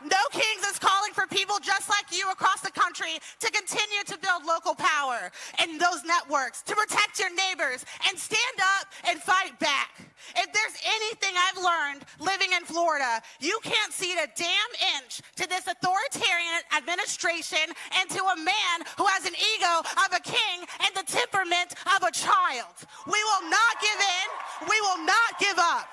No Kings is calling for people just like you across the country to continue to build local power and those networks, to protect your neighbors and stand up and fight back. If there's anything I've learned living in Florida, you can't cede a damn inch to this authoritarian administration and to a man who has an ego of a king and the temperament of a child. We will not give in. We will not give up.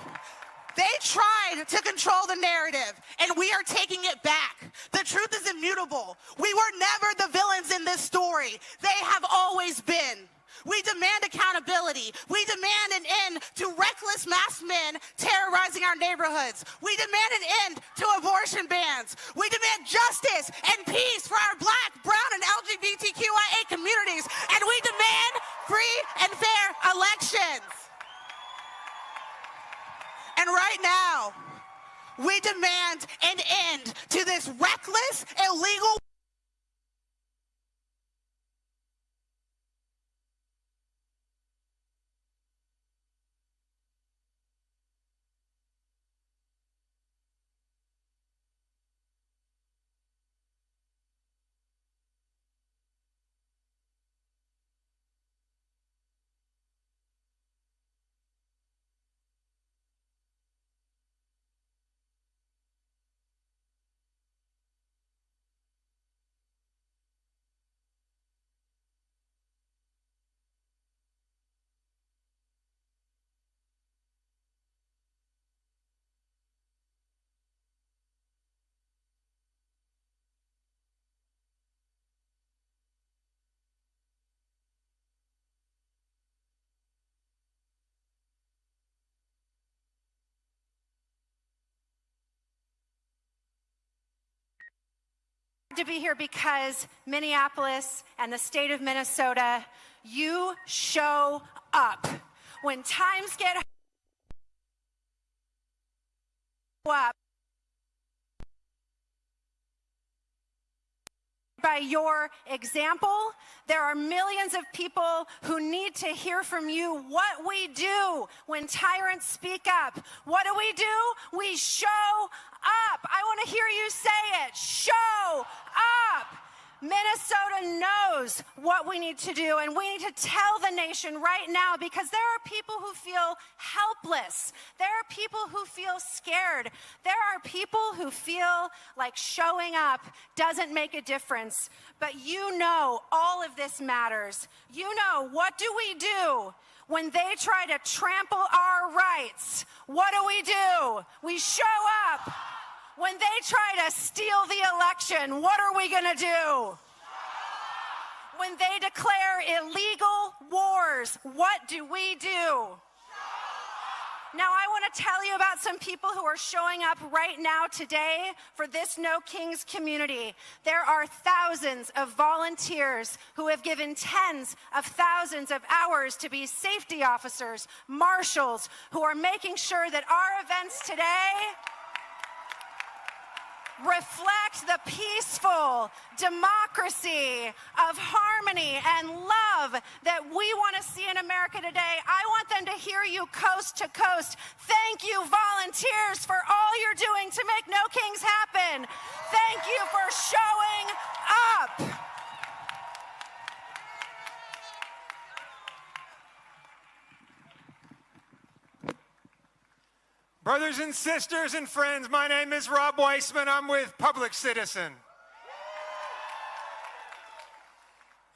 They tried to control the narrative, and we are taking it back. The truth is immutable. We were never the villains in this story. They have always been. We demand accountability. We demand an end to reckless masked men terrorizing our neighborhoods. We demand an end to abortion bans. We demand justice and peace for our Black, brown, and LGBTQIA communities. And we demand free and fair elections. And right now, we demand an end to this reckless, illegal to be here because Minneapolis and the state of Minnesota, you show up. When times get up, by your example, there are millions of people who need to hear from you what we do when tyrants speak up. What do? We show up. I want to hear you say it. Show up. Minnesota knows what we need to do, and we need to tell the nation right now, because there are people who feel helpless. There are people who feel scared. There are people who feel like showing up doesn't make a difference. But you know all of this matters. You know, what do we do when they try to trample our rights? What do? We show up. When they try to steal the election, what are we going to do? When they declare illegal wars, what do? Now, I want to tell you about some people who are showing up right now today for this No Kings community. There are thousands of volunteers who have given tens of thousands of hours to be safety officers, marshals, who are making sure that our events today reflect the peaceful democracy of harmony and love that we want to see in America today. I want them to hear you coast to coast. Thank you, volunteers, for all you're doing to make No Kings happen. Thank you for showing up. Brothers and sisters and friends, my name is Rob Weissman. I'm with Public Citizen.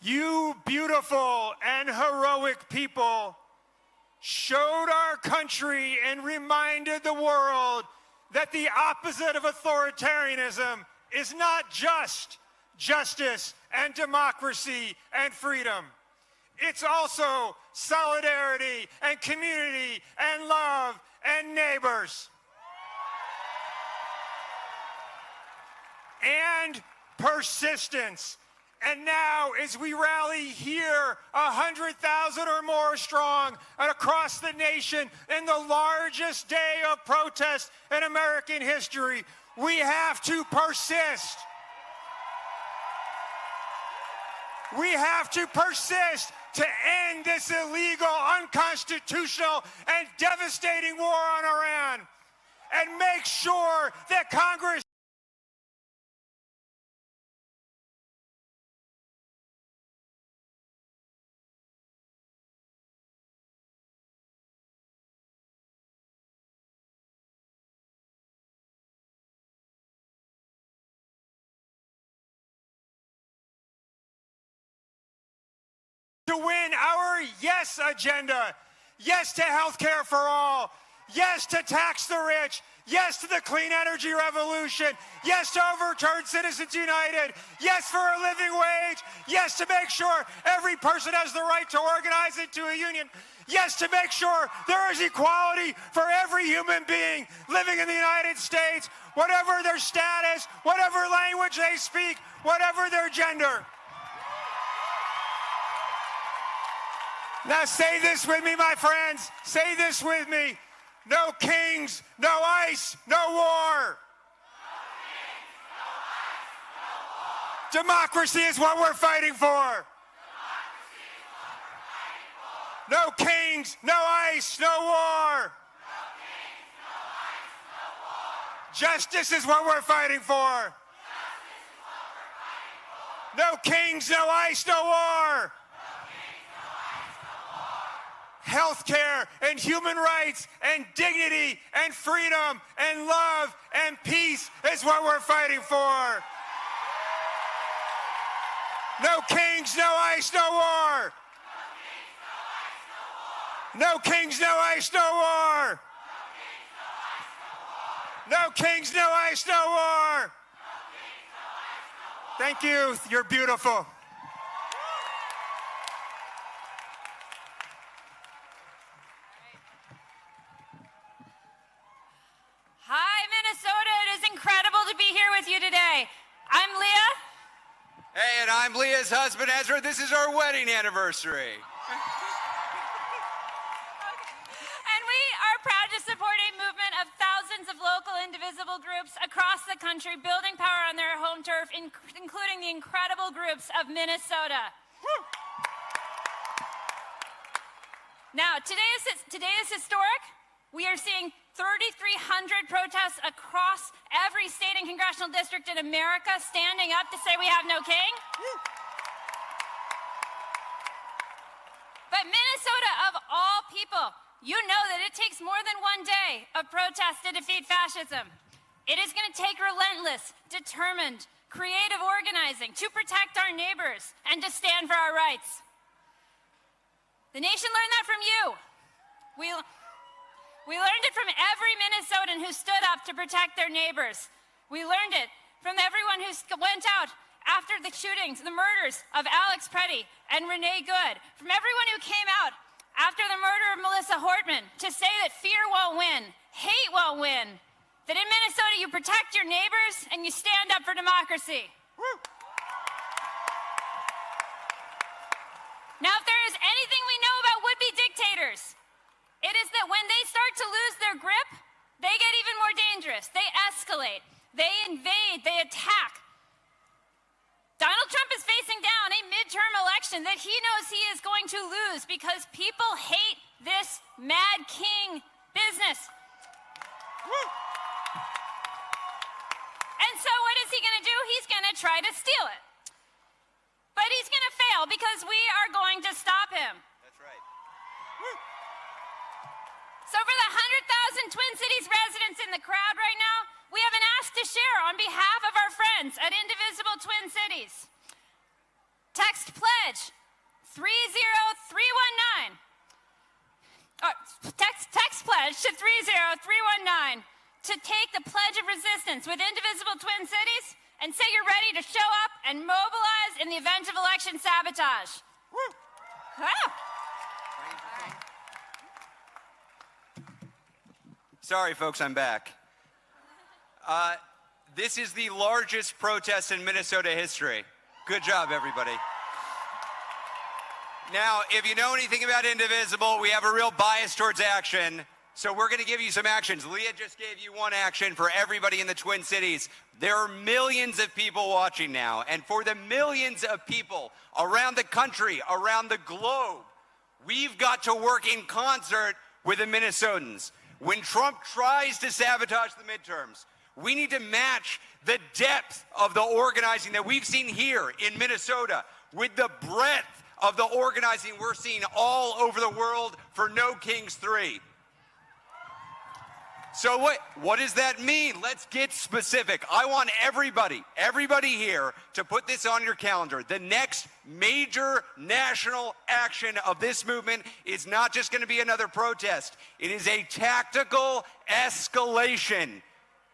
You beautiful and heroic people showed our country and reminded the world that the opposite of authoritarianism is not just justice and democracy and freedom. It's also solidarity and community and love and neighbors. And persistence. And now, as we rally here, 100,000 or more strong and across the nation in the largest day of protest in American history, we have to persist. We have to persist to end this illegal, unconstitutional, and devastating war on Iran, and make sure that Congress to win our yes agenda. Yes to health care for all. Yes to tax the rich. Yes to the clean energy revolution. Yes to overturn Citizens United. Yes for a living wage. Yes to make sure every person has the right to organize into a union. Yes to make sure there is equality for every human being living in the United States, whatever their status, whatever language they speak, whatever their gender. Now say this with me, my friends. Say this with me. No kings, no ice, no war. Democracy is what we're fighting for. No kings, no ice, no war. Justice is what we're fighting for. No kings, no ice, no war. Health care and human rights and dignity and freedom and love and peace is what we're fighting for. No kings, no ice, no war. No kings, no ice, no war. No kings, no ice, no war. Thank you. You're beautiful. Hi, Minnesota. It is incredible to be here with you today. I'm Leah. Hey, and I'm Leah's husband, Ezra. This is our wedding anniversary. And we are proud to support a movement of thousands of local indivisible groups across the country building power on their home turf, including the incredible groups of Minnesota. Now, today is historic. We are seeing 3,300 protests across every state and congressional district in America standing up to say we have no king. But Minnesota, of all people, you know that it takes more than one day of protest to defeat fascism. It is going to take relentless, determined, creative organizing to protect our neighbors and to stand for our rights. The nation learned that from you. We learned it from every Minnesotan who stood up to protect their neighbors. We learned it from everyone who went out after the shootings, the murders of Alex Petty and Renee Good, from everyone who came out after the murder Melissa Hortman to say that fear won't win, hate won't win, that in Minnesota you protect your neighbors and you stand up for democracy. Woo. Now, if there is anything we know about would-be dictators, it is that when they start to lose their grip, they get even more dangerous. They escalate, they invade, they attack. Donald Trump is facing down a midterm election that he knows he is going to lose because people hate this mad king business. Woo. And so what is he going to do? He's going to try to steal it. But he's going to fail because we are going to stop him. That's right. Woo. So for the 100,000 Twin Cities residents in the crowd right now, we have an ask to share on behalf of our friends at Indivisible Twin Cities. Text pledge 30319. Text pledge to 30319 to take the Pledge of Resistance with Indivisible Twin Cities and say you're ready to show up and mobilize in the event of election sabotage. Woo. Ah. Sorry, folks, I'm back. This is the largest protest in Minnesota history. Good job, everybody. Now, if you know anything about Indivisible, we have a real bias towards action. So we're going to give you some actions. Leah just gave you one action for everybody in the Twin Cities. There are millions of people watching now. And for the millions of people around the country, around the globe, we've got to work in concert with the Minnesotans. When Trump tries to sabotage the midterms, we need to match the depth of the organizing that we've seen here in Minnesota with the breadth of the organizing we're seeing all over the world for No Kings 3. So what does that mean? Let's get specific. I want everybody here to put this on your calendar. The next major national action of this movement is not just going to be another protest. It is a tactical escalation.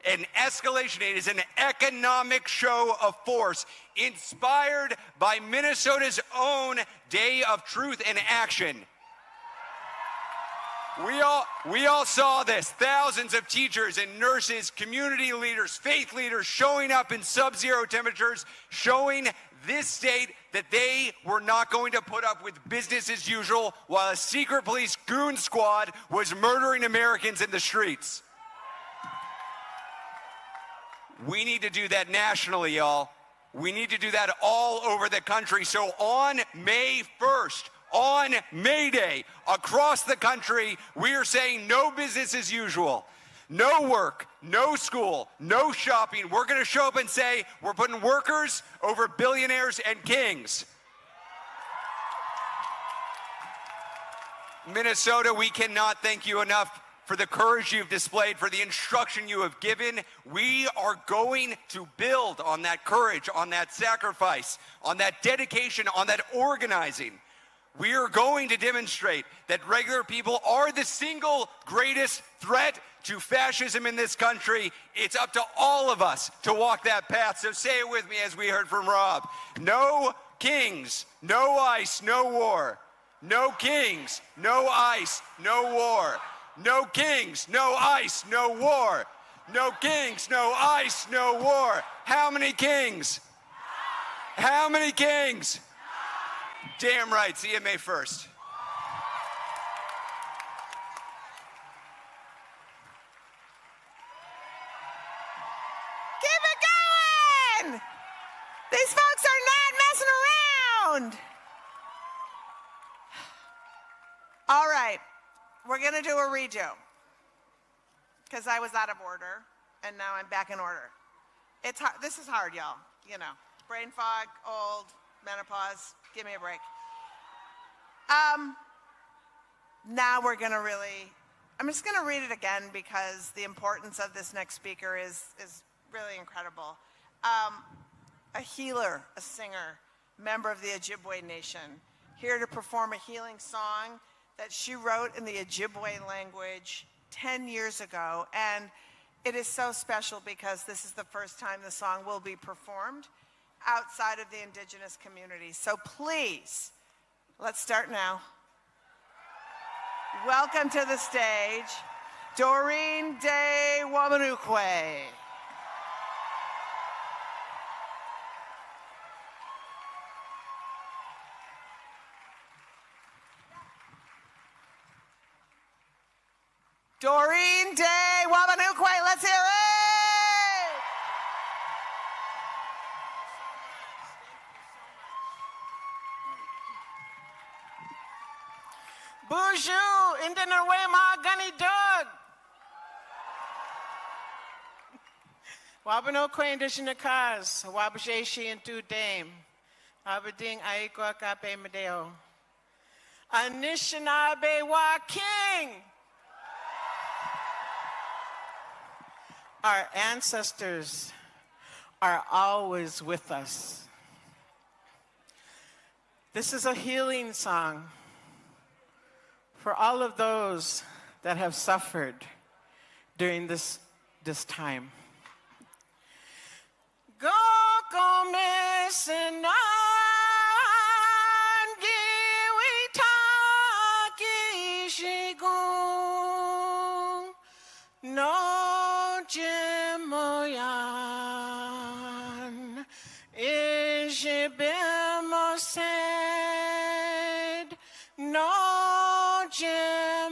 An escalation. It is an economic show of force inspired by Minnesota's own Day of Truth and Action. We all saw this. Thousands of teachers and nurses, community leaders, faith leaders showing up in sub-zero temperatures, showing this state that they were not going to put up with business as usual while a secret police goon squad was murdering Americans in the streets. We need to do that nationally, y'all. We need to do that all over the country. So on May 1st, on May Day, across the country, we are saying no business as usual. No work, no school, no shopping. We're going to show up and say we're putting workers over billionaires and kings. Minnesota, we cannot thank you enough for the courage you've displayed, for the instruction you have given. We are going to build on that courage, on that sacrifice, on that dedication, on that organizing. We are going to demonstrate that regular people are the single greatest threat to fascism in this country. It's up to all of us to walk that path. So say it with me as we heard from Rob. No kings, no ice, no war. No kings, no ice, no war. No kings, no ice, no war. No kings, no ice, no war. How many kings? How many kings? Damn right. See you May 1st. Keep it going! These folks are not messing around. All right. We're going to do a redo because I was out of order and now I'm back in order. It's hard. This is hard, y'all. You know, brain fog, old, menopause. Give me a break. Now we're going to I'm just going to read it again because the importance of this next speaker is really incredible. A healer, a singer, member of the Ojibwe Nation, here to perform a healing song that she wrote in the Ojibwe language 10 years ago. And it is so special because this is the first time the song will be performed outside of the indigenous community. So please, let's start now. welcome to the stage, Doreen De Wamanukwe. Doreen De Wamanukwe, let's hear it! Bonjour, Indenerwema Gunny Dog. Wabano Queen Dishinakas, Wabajeshi and Tu Dame, Aberdeen Aikwa Kape Medeo. Anishinaabe Wa King. Our ancestors are always with us. This is a healing song for all of those that have suffered during this time. Go come sinan giwi taki shigung no jimoyan ijibimo said no jimoyan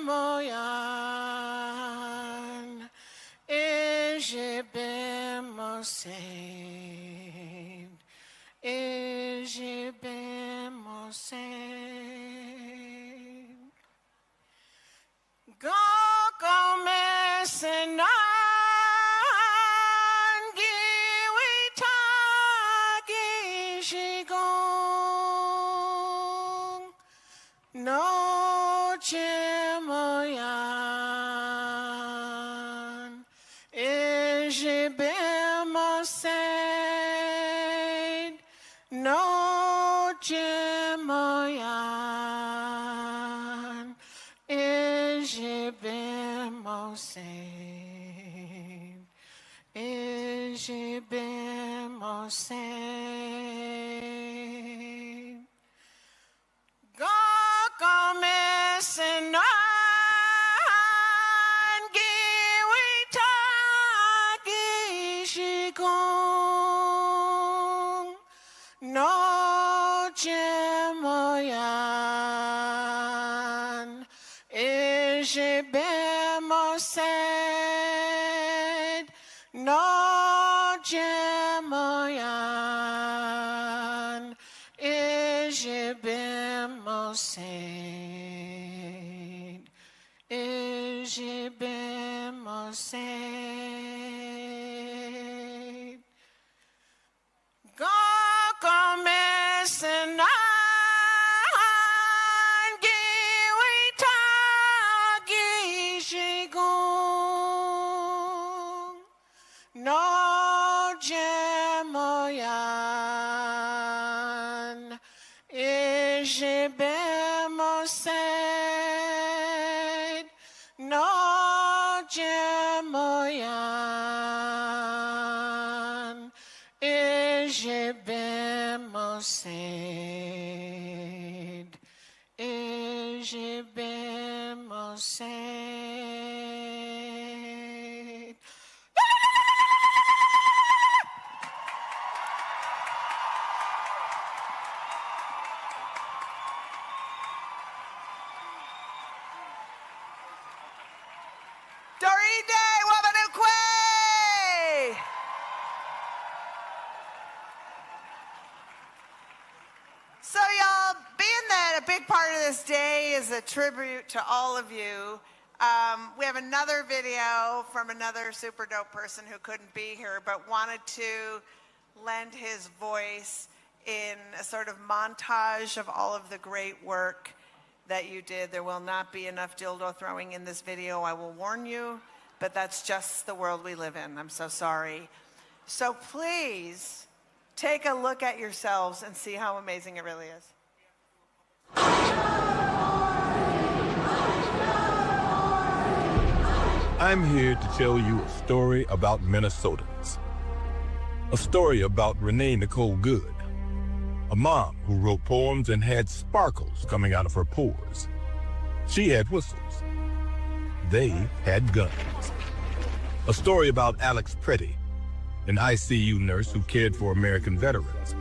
ijibimo said ijibimo said go come sinan no jimoyan ijibimo said no jimoyan ijibimo said ijibimo said go come sinan giwi taki shigung no jimoyan ijibimo said no jimoyan ijibimo said ijibimo said go come sinan giwi taki shigung no jimoyan ijibimo said no jimoyan ijibimo said ijibimo said Doreen De Wamanukwe! So y'all, being that a big part of this day is a tribute to all of you, we have another video from another super dope person who couldn't be here but wanted to lend his voice in a sort of montage of all of the great work that you did. There will not be enough dildo throwing in this video, I will warn you, but that's just the world we live in. I'm so sorry. So please take a look at yourselves and see how amazing it really is. I'm here to tell you a story about Minnesotans. A story about Renee Nicole Good, a mom who wrote poems and had sparkles coming out of her pores. She had whistles. They had guns. A story about Alex Pretty, an ICU nurse who cared for American veterans.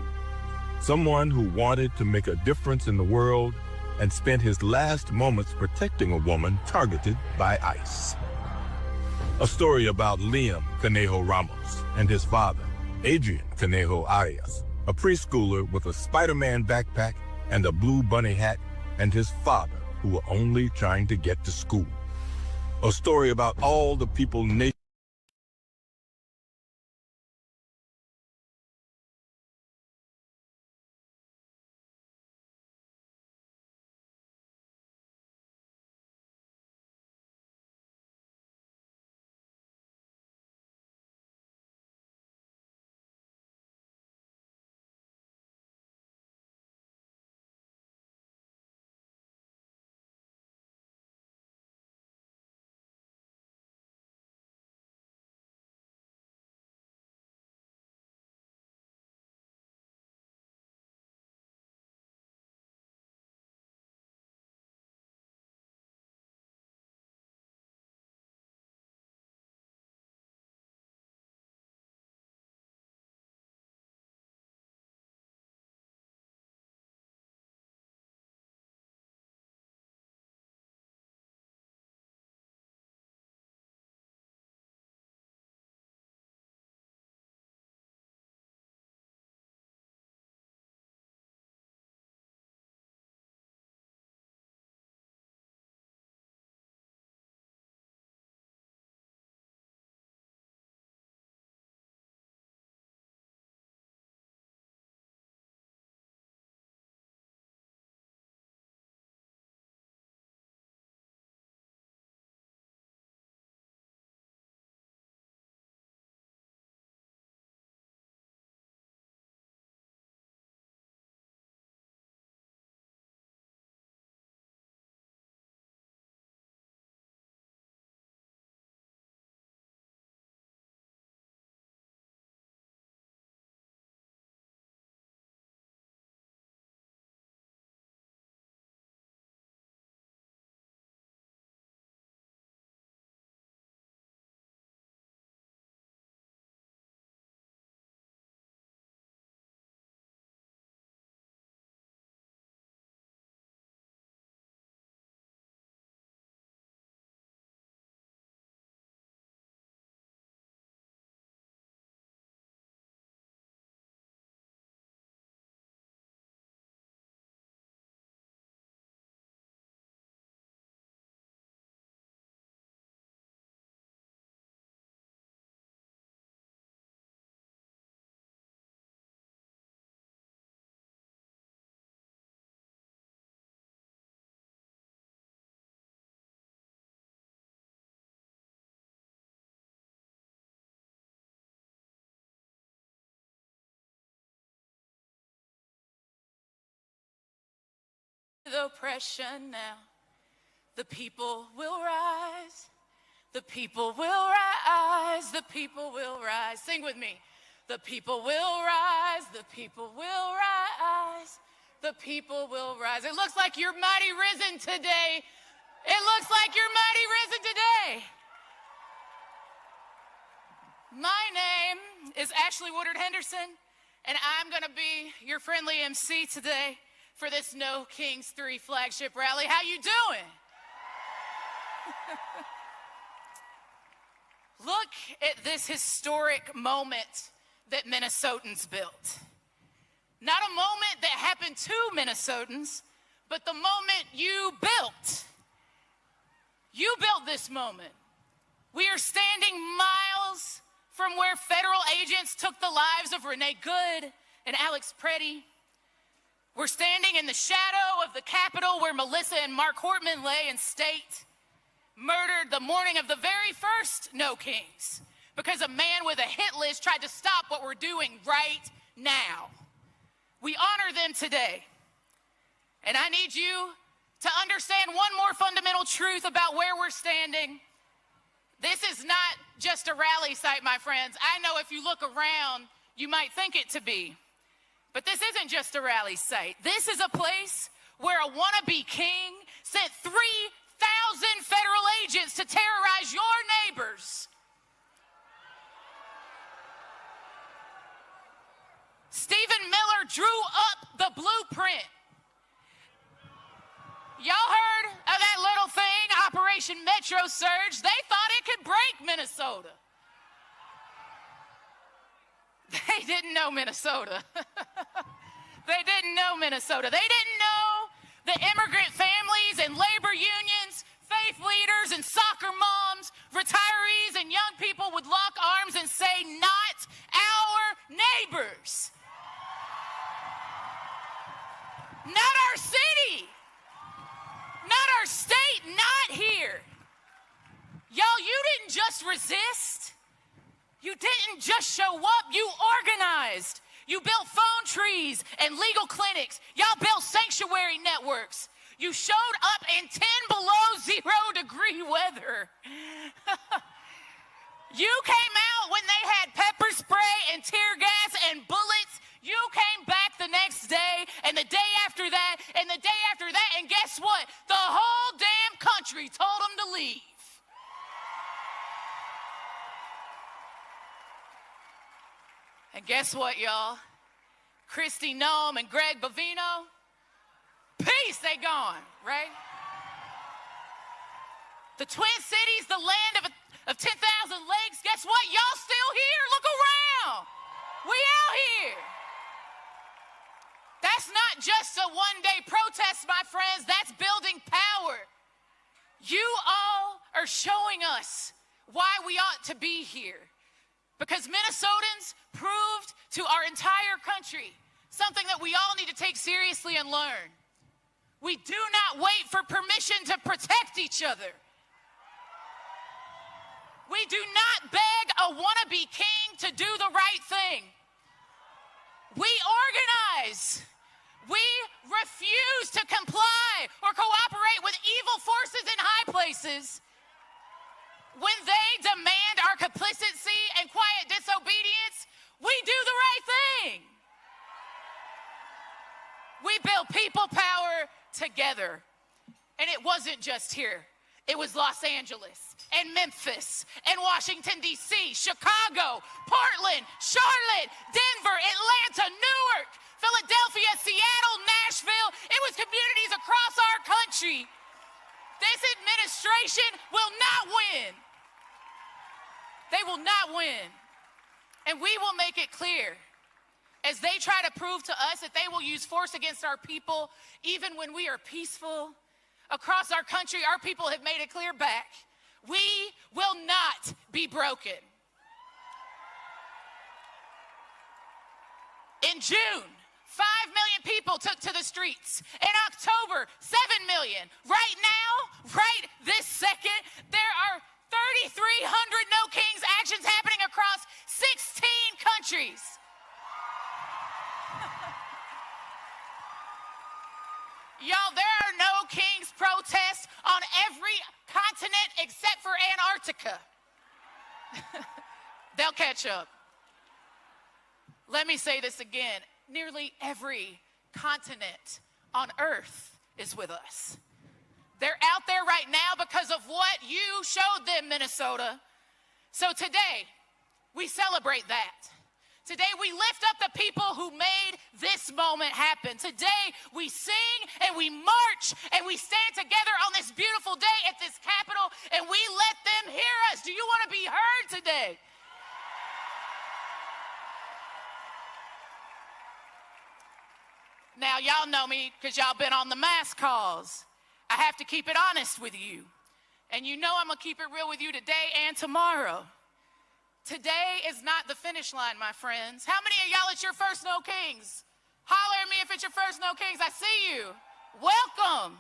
Someone who wanted to make a difference in the world and spent his last moments protecting a woman targeted by ICE. A story about Liam Conejo Ramos and his father, Adrian Conejo Arias, a preschooler with a Spider-Man backpack and a blue bunny hat, and his father, who were only trying to get to school. A story about all the people The oppression now, the people will rise, the people will rise, the people will rise. Sing with me. The people will rise, the people will rise, the people will rise. It looks like you're mighty risen today. It looks like you're mighty risen today. My name is Ashley Woodard Henderson, and I'm going to be your friendly MC today for this No Kings 3 flagship rally. How you doing? Look at this historic moment that Minnesotans built. Not a moment that happened to Minnesotans, but the moment you built. You built this moment. We are standing miles from where federal agents took the lives of Renee Good and Alex Pretty. We're standing in the shadow of the Capitol where Melissa and Mark Hortman lay in state, murdered the morning of the very first No Kings, because a man with a hit list tried to stop what we're doing right now. We honor them today. And I need you to understand one more fundamental truth about where we're standing. This is not just a rally site, my friends. I know if you look around, you might think it to be. But this isn't just a rally site. This is a place where a wannabe king sent 3,000 federal agents to terrorize your neighbors. Stephen Miller drew up the blueprint. Y'all heard of that little thing, Operation Metro Surge? They thought it could break Minnesota. They didn't know Minnesota. They didn't know Minnesota. They didn't know the immigrant families and labor unions, faith leaders and soccer moms, retirees and young people would lock arms and say, not our neighbors. Not our city. Not our state. Not here. Y'all, you didn't just resist. You didn't just show up. You organized. You built phone trees and legal clinics. Y'all built sanctuary networks. You showed up in 10 below 0 degree weather. You came out when they had pepper spray and tear gas and bullets. You came back the next day and the day after that and the day after that, and guess what? The whole damn country told them to leave. And guess what, y'all? Kristi Noem and Greg Bovino, peace, they gone, right? The Twin Cities, the land of 10,000 lakes, guess what? Y'all still here. Look around. We out here. That's not just a one-day protest, my friends. That's building power. You all are showing us why we ought to be here. Because Minnesotans proved to our entire country something that we all need to take seriously and learn. We do not wait for permission to protect each other. We do not beg a wannabe king to do the right thing. We organize. We refuse to comply or cooperate with evil forces in high places. When they demand our complicity and quiet disobedience, we do the right thing. We build people power together. And it wasn't just here. It was Los Angeles and Memphis and Washington, D.C., Chicago, Portland, Charlotte, Denver, Atlanta, Newark, Philadelphia, Seattle, Nashville. It was communities across our country. This administration will not win. They will not win. And we will make it clear as they try to prove to us that they will use force against our people, even when we are peaceful. Across our country, our people have made it clear back. We will not be broken. In June, 5 million people took to the streets. In October, 7 million. Right now, right this second, there are 3,300 No Kings actions happening across 16 countries. Y'all, there are No Kings protests on every continent except for Antarctica. They'll catch up. Let me say this again. Nearly every continent on earth is with us. They're out there right now because of what you showed them, Minnesota. So today, we celebrate that. Today, we lift up the people who made this moment happen. Today, we sing and we march and we stand together on this beautiful day at this Capitol and we let them hear us. Do you want to be heard today? Now, y'all know me because y'all been on the mass calls. I have to keep it honest with you. And you know I'm going to keep it real with you today and tomorrow. Today is not the finish line, my friends. How many of y'all it's your first No Kings? Holler at me if it's your first No Kings. I see you. Welcome.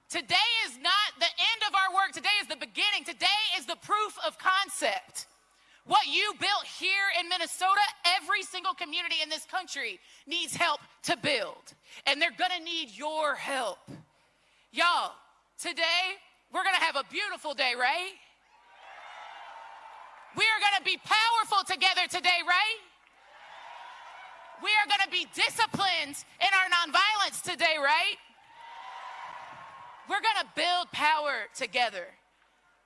Today is not the end of our work. Today is the beginning. Today is the proof of concept. What you built here in Minnesota, every single community in this country needs help to build. And they're going to need your help. Y'all, today we're going to have a beautiful day, right? We are going to be powerful together today, right? We are going to be disciplined in our nonviolence today, right? We're going to build power together.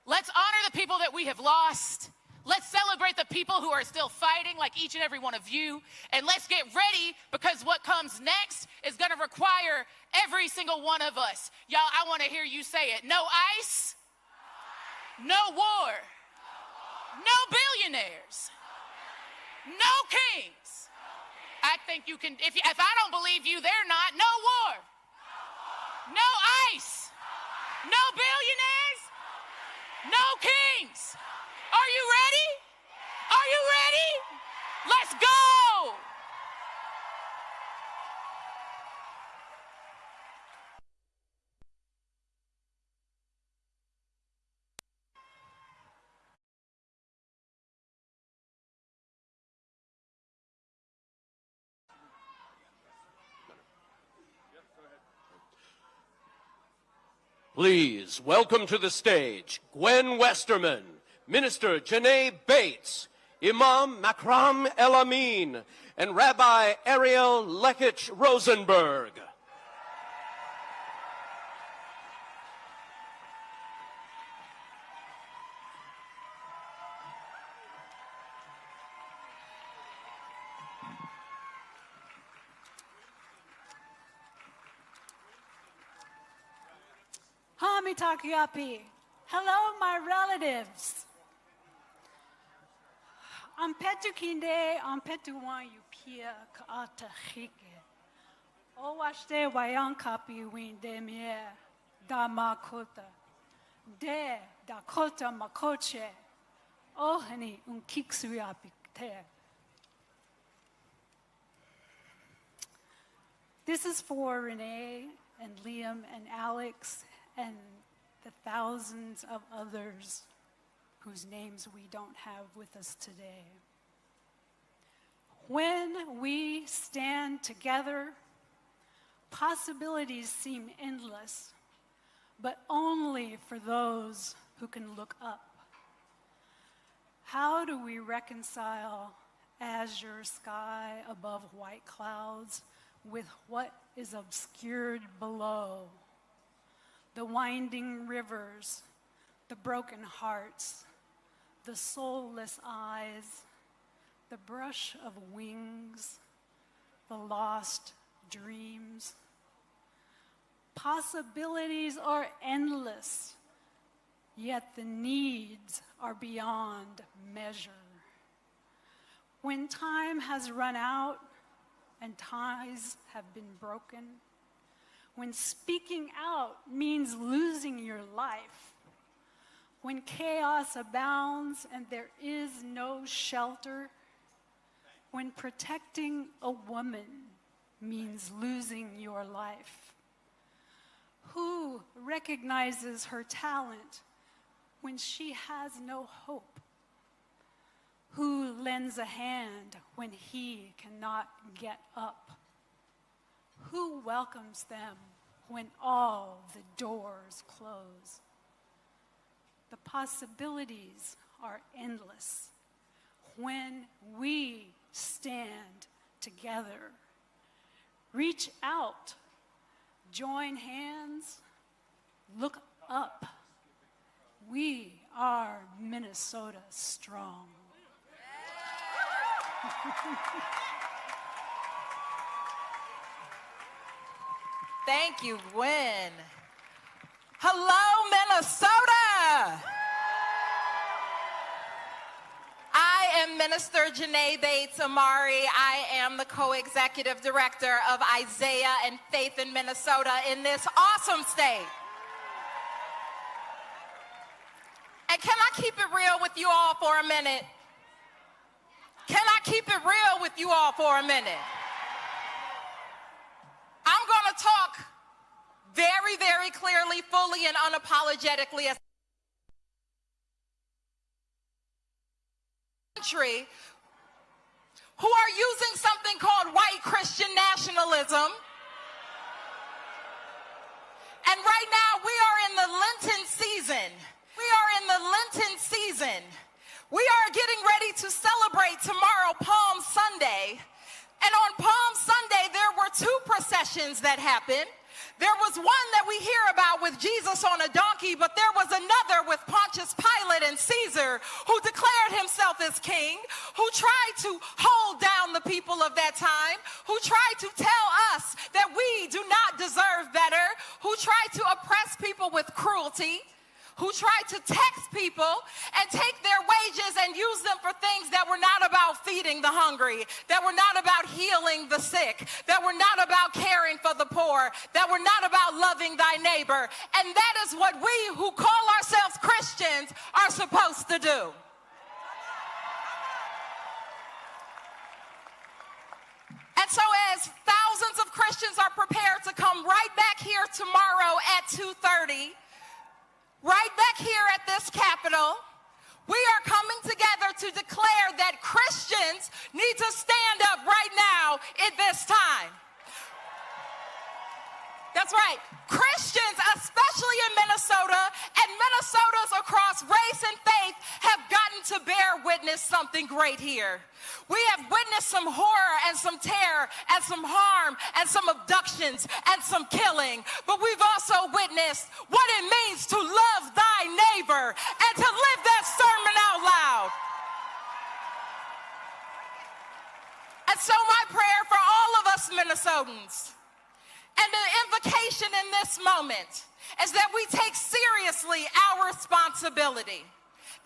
Let's honor the people that we have lost. Let's celebrate the people who are still fighting, like each and every one of you. And let's get ready, because what comes next is going to require every single one of us. Y'all, I want to hear you say it. No ICE, no war, no billionaires, no kings. I think you can, if I don't believe you, they're not. No war, no ICE, no billionaires, no kings. Are you ready? Are you ready? Let's go! Please welcome to the stage Gwen Westerman, Minister Janae Bates, Imam Makram El-Amin, and Rabbi Ariel Lekich Rosenberg. Hamitakiapi. Hello, my relatives. Ampetukinde, ampetuwan yupia kaata hike. Owashte wayankapi winde mie da makota. De dakota makoche. Ohani unkiksuapikte. This is for Renee and Liam and Alex and the thousands of others whose names we don't have with us today. When we stand together, possibilities seem endless, but only for those who can look up. How do we reconcile azure sky above white clouds with what is obscured below? The winding rivers, the broken hearts, the soulless eyes, the brush of wings, the lost dreams. Possibilities are endless, yet the needs are beyond measure. When time has run out and ties have been broken, when speaking out means losing your life, when chaos abounds and there is no shelter, when protecting a woman means losing your life. Who recognizes her talent when she has no hope? Who lends a hand when he cannot get up? Who welcomes them when all the doors close? The possibilities are endless when we stand together. Reach out, join hands, look up. We are Minnesota strong. Thank you, Gwen. Hello, Minnesota. I am Minister Janae Bates Amari. I am the co-executive director of Isaiah and Faith in Minnesota in this awesome state. And can I keep it real with you all for a minute? Can I keep it real with you all for a minute? I'm going to talk very, very clearly, fully, and unapologetically as a country who are using something called white Christian nationalism. And right now we are in the Lenten season. We are in the Lenten season. We are getting ready to celebrate tomorrow, Palm Sunday. And on Palm Sunday, there were two processions that happened. There was one that we hear about with Jesus on a donkey, but there was another with Pontius Pilate and Caesar who declared himself as king, who tried to hold down the people of that time, who tried to tell us that we do not deserve better, who tried to oppress people with cruelty, who tried to tax people and take their wages and use them for things that were not about feeding the hungry, that were not about healing the sick, that were not about caring for the poor, that were not about loving thy neighbor. And that is what we who call ourselves Christians are supposed to do. And so as thousands of Christians are prepared to come right back here tomorrow at 2:30, right back here at this Capitol, we are coming together to declare that Christians need to stand up right now at this time. That's right. Christians, especially in Minnesota, and Minnesotans across race and faith, have gotten to bear witness something great here. We have witnessed some horror and some terror and some harm and some abductions and some killing. But we've also witnessed what it means to love thy neighbor and to live that sermon out loud. And so my prayer for all of us Minnesotans, and the invocation in this moment, is that we take seriously our responsibility,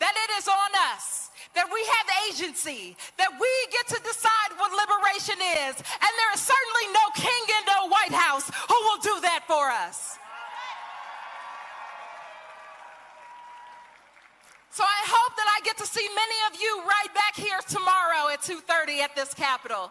that it is on us, that we have agency, that we get to decide what liberation is, and there is certainly no king in no White House who will do that for us. So I hope that I get to see many of you right back here tomorrow at 2:30 at this Capitol.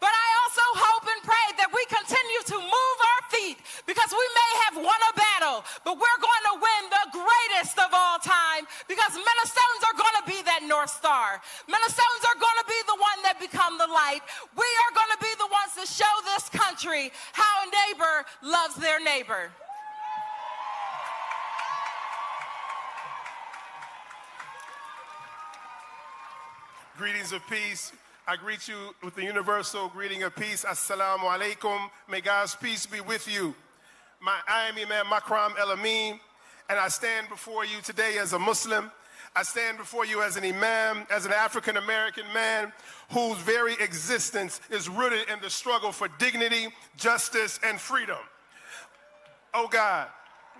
But I also hope and pray that we continue to move our feet, because we may have won a battle, but we're going to win the greatest of all time, because Minnesotans are going to be that North Star. Minnesotans are going to be the one that become the light. We are going to be the ones to show this country how a neighbor loves their neighbor. Greetings of peace. I greet you with the universal greeting of peace. Assalamu alaikum. May God's peace be with you. I am Imam Makram El-Amin, and I stand before you today as a Muslim. I stand before you as an imam, as an African-American man whose very existence is rooted in the struggle for dignity, justice, and freedom. Oh God,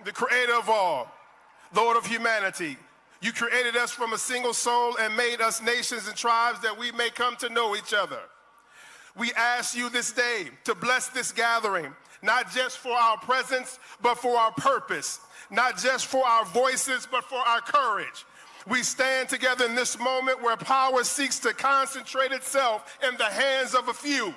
the creator of all, Lord of humanity, you created us from a single soul and made us nations and tribes that we may come to know each other. We ask you this day to bless this gathering, not just for our presence, but for our purpose, not just for our voices, but for our courage. We stand together in this moment where power seeks to concentrate itself in the hands of a few.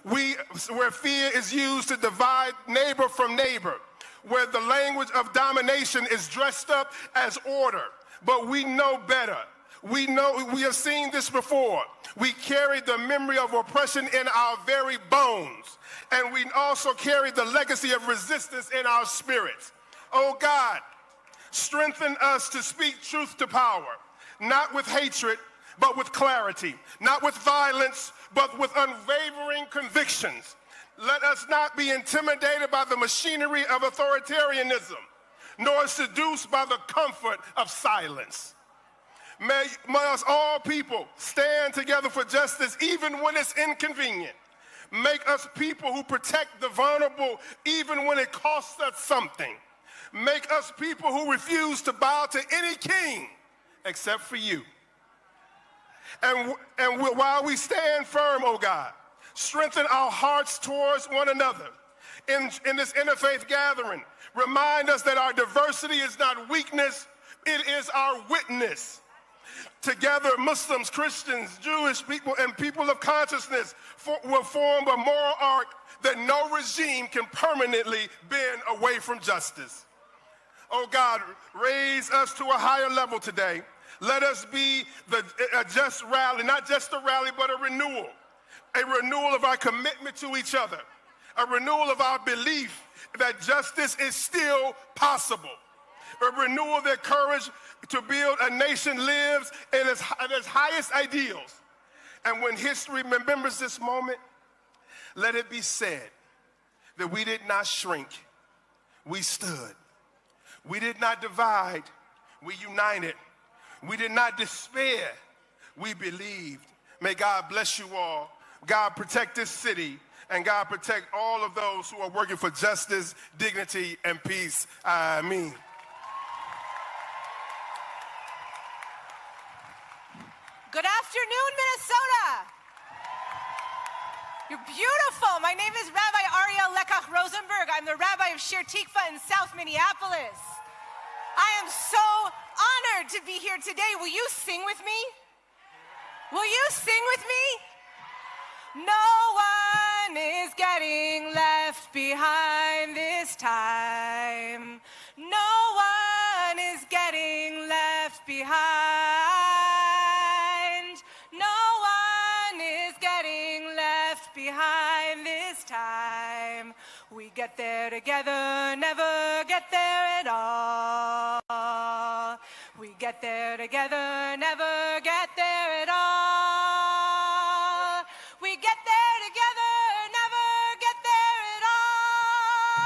Where fear is used to divide neighbor from neighbor, where the language of domination is dressed up as order. But we know better. We have seen this before. We carry the memory of oppression in our very bones. And we also carry the legacy of resistance in our spirits. Oh God, strengthen us to speak truth to power, not with hatred, but with clarity, not with violence, but with unwavering convictions. Let us not be intimidated by the machinery of authoritarianism, nor seduced by the comfort of silence. May us all people stand together for justice even when it's inconvenient. Make us people who protect the vulnerable even when it costs us something. Make us people who refuse to bow to any king except for you. And while we stand firm, oh God, strengthen our hearts towards one another. In this interfaith gathering, remind us that our diversity is not weakness, it is our witness. Together, Muslims, Christians, Jewish people, and people of consciousness will form a moral arc that no regime can permanently bend away from justice. Oh God, raise us to a higher level today. Let us be a just rally, not just a rally, but a renewal of our commitment to each other, a renewal of our belief that justice is still possible, a renewal of their courage to build a nation lives in its highest ideals. And when history remembers this moment, let it be said that we did not shrink, we stood. We did not divide, we united. We did not despair, we believed. May God bless you all. God protect this city, and God protect all of those who are working for justice, dignity, and peace. Amen. Good afternoon, Minnesota. You're beautiful. My name is Rabbi Ariel Lekach Rosenberg. I'm the rabbi of Sher Tikva in South Minneapolis. I am so honored to be here today. Will you sing with me? Will you sing with me? No one is getting left behind this time. No one is getting left behind. No one is getting left behind this time. We get there together, never get there at all. We get there together, never get there at all. We get there together, never get there at all.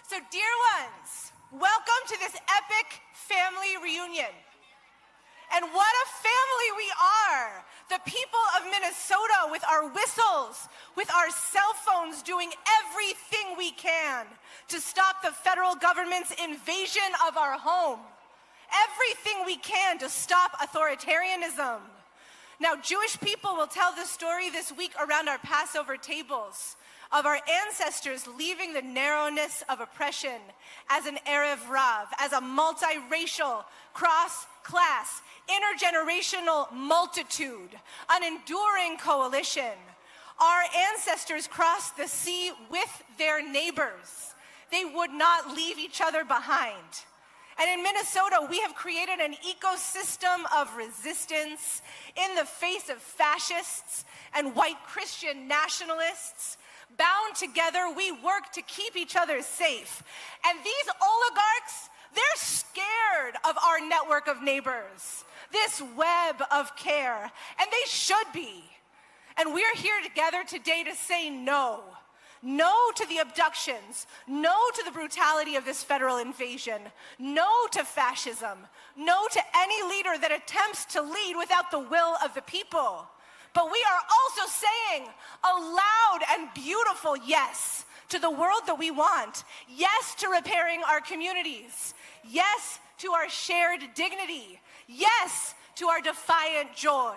So, dear ones, welcome to this epic family reunion. And what a family we are. The people of Minnesota, with our whistles, with our cell phones, doing everything we can to stop the federal government's invasion of our home. Everything we can to stop authoritarianism. Now, Jewish people will tell the story this week around our Passover tables of our ancestors leaving the narrowness of oppression as an Erev Rav, as a multiracial, cross-class, intergenerational multitude, an enduring coalition. Our ancestors crossed the sea with their neighbors. They would not leave each other behind. And in Minnesota, we have created an ecosystem of resistance in the face of fascists and white Christian nationalists. Bound together, we work to keep each other safe. And these oligarchs, they're scared of our network of neighbors, this web of care, and they should be. And we're here together today to say no. No to the abductions, no to the brutality of this federal invasion, no to fascism, no to any leader that attempts to lead without the will of the people. But we are also saying a loud and beautiful yes to the world that we want, yes to repairing our communities, yes to our shared dignity, yes to our defiant joy.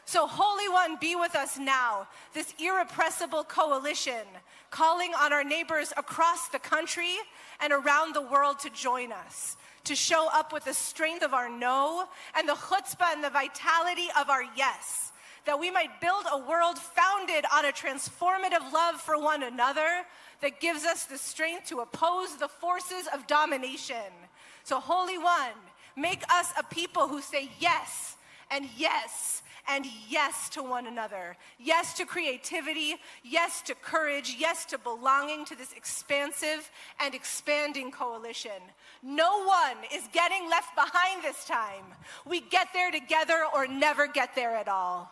So, Holy One, be with us now, this irrepressible coalition, calling on our neighbors across the country and around the world to join us, to show up with the strength of our no and the chutzpah and the vitality of our yes, that we might build a world founded on a transformative love for one another that gives us the strength to oppose the forces of domination. So, Holy One, make us a people who say yes and yes and yes to one another. Yes to creativity, yes to courage, yes to belonging to this expansive and expanding coalition. No one is getting left behind this time. We get there together or never get there at all.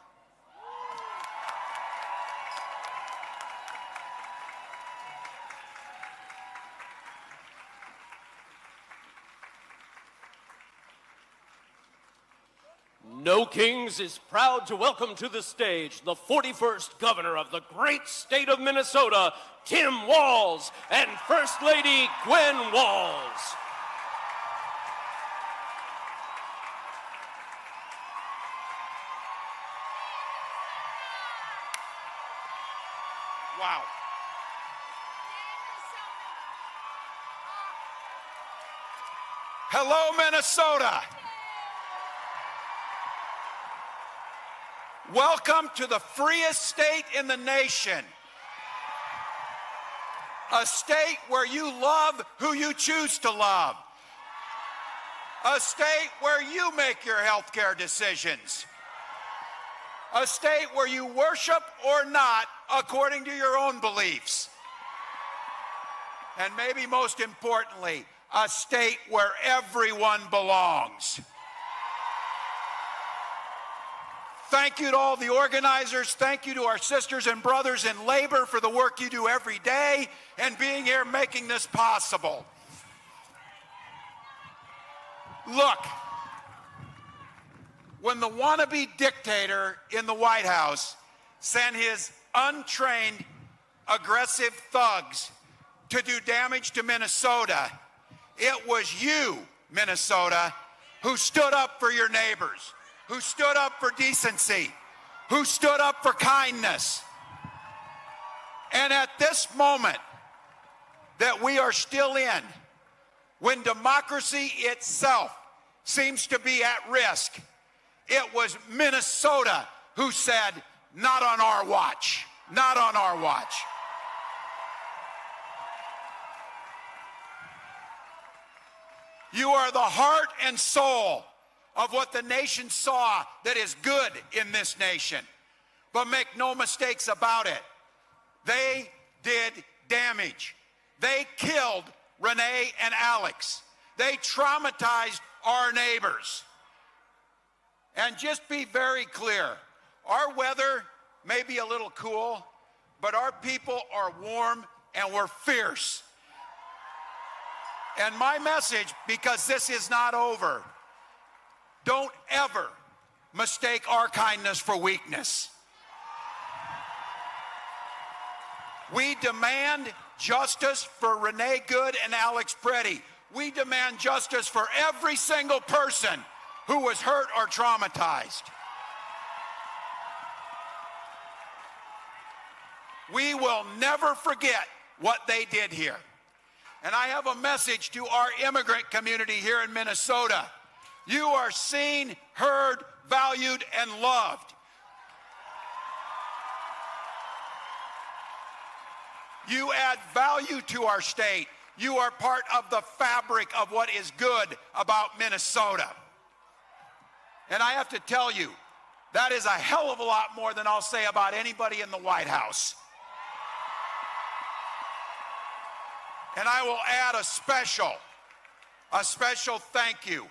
No Kings is proud to welcome to the stage the 41st governor of the great state of Minnesota, Tim Walz, and First Lady Gwen Walz. Wow. Hello, Minnesota. Welcome to the freest state in the nation. A state where you love who you choose to love. A state where you make your health care decisions. A state where you worship or not according to your own beliefs. And maybe most importantly, a state where everyone belongs. Thank you to all the organizers. Thank you to our sisters and brothers in labor for the work you do every day and being here making this possible. Look, when the wannabe dictator in the White House sent his untrained, aggressive thugs to do damage to Minnesota, it was you, Minnesota, who stood up for your neighbors, who stood up for decency, who stood up for kindness. And at this moment that we are still in, when democracy itself seems to be at risk, it was Minnesota who said, not on our watch, not on our watch. You are the heart and soul of what the nation saw that is good in this nation. But make no mistakes about it. They did damage. They killed Renee and Alex. They traumatized our neighbors. And just be very clear, our weather may be a little cool, but our people are warm and we're fierce. And my message, because this is not over, don't ever mistake our kindness for weakness. We demand justice for Renee Good and Alex Pretty. We demand justice for every single person who was hurt or traumatized. We will never forget what they did here. And I have a message to our immigrant community here in Minnesota. You are seen, heard, valued, and loved. You add value to our state. You are part of the fabric of what is good about Minnesota. And I have to tell you, that is a hell of a lot more than I'll say about anybody in the White House. And I will add a special thank you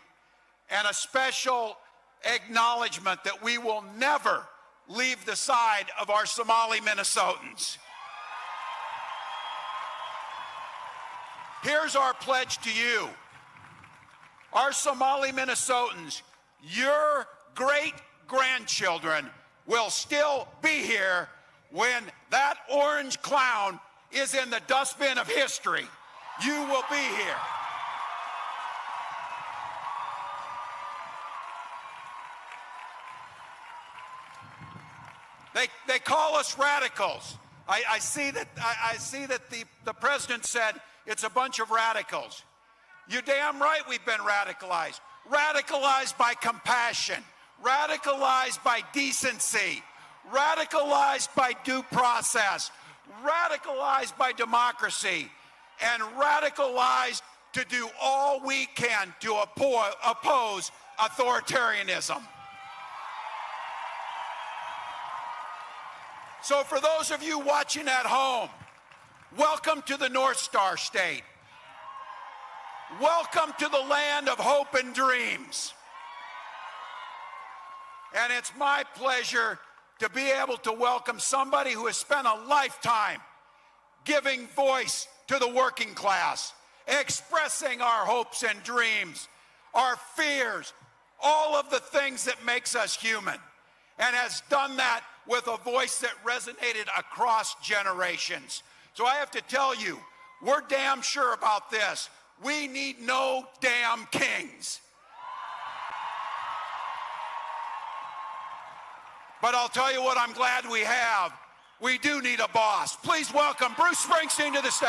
and a special acknowledgement that we will never leave the side of our Somali Minnesotans. Here's our pledge to you. Our Somali Minnesotans, your great-grandchildren will still be here when that orange clown is in the dustbin of history. You will be here. They call us radicals. I see that the president said it's a bunch of radicals. You're damn right we've been radicalized. Radicalized by compassion, radicalized by decency, radicalized by due process, radicalized by democracy, and radicalized to do all we can to oppose authoritarianism. So for those of you watching at home, welcome to the North Star State. Welcome to the land of hope and dreams. And it's my pleasure to be able to welcome somebody who has spent a lifetime giving voice to the working class, expressing our hopes and dreams, our fears, all of the things that makes us human, and has done that with a voice that resonated across generations. So I have to tell you, we're damn sure about this. We need no damn kings. But I'll tell you what I'm glad we have. We do need a boss. Please welcome Bruce Springsteen to the stage.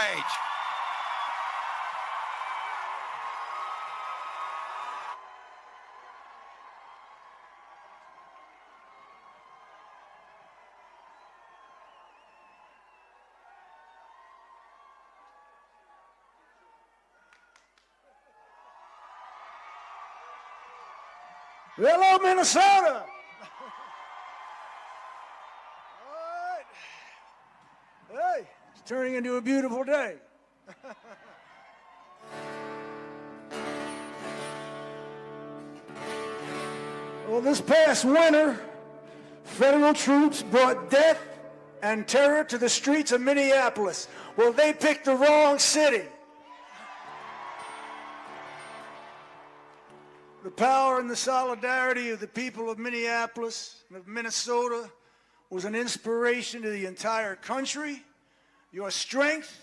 Hello, Minnesota. Hey, it's turning into a beautiful day. Well, this past winter, Federal troops brought death and terror to the streets of Minneapolis. Well, they picked the wrong city. The power and the solidarity of the people of Minneapolis and of Minnesota was an inspiration to the entire country. Your strength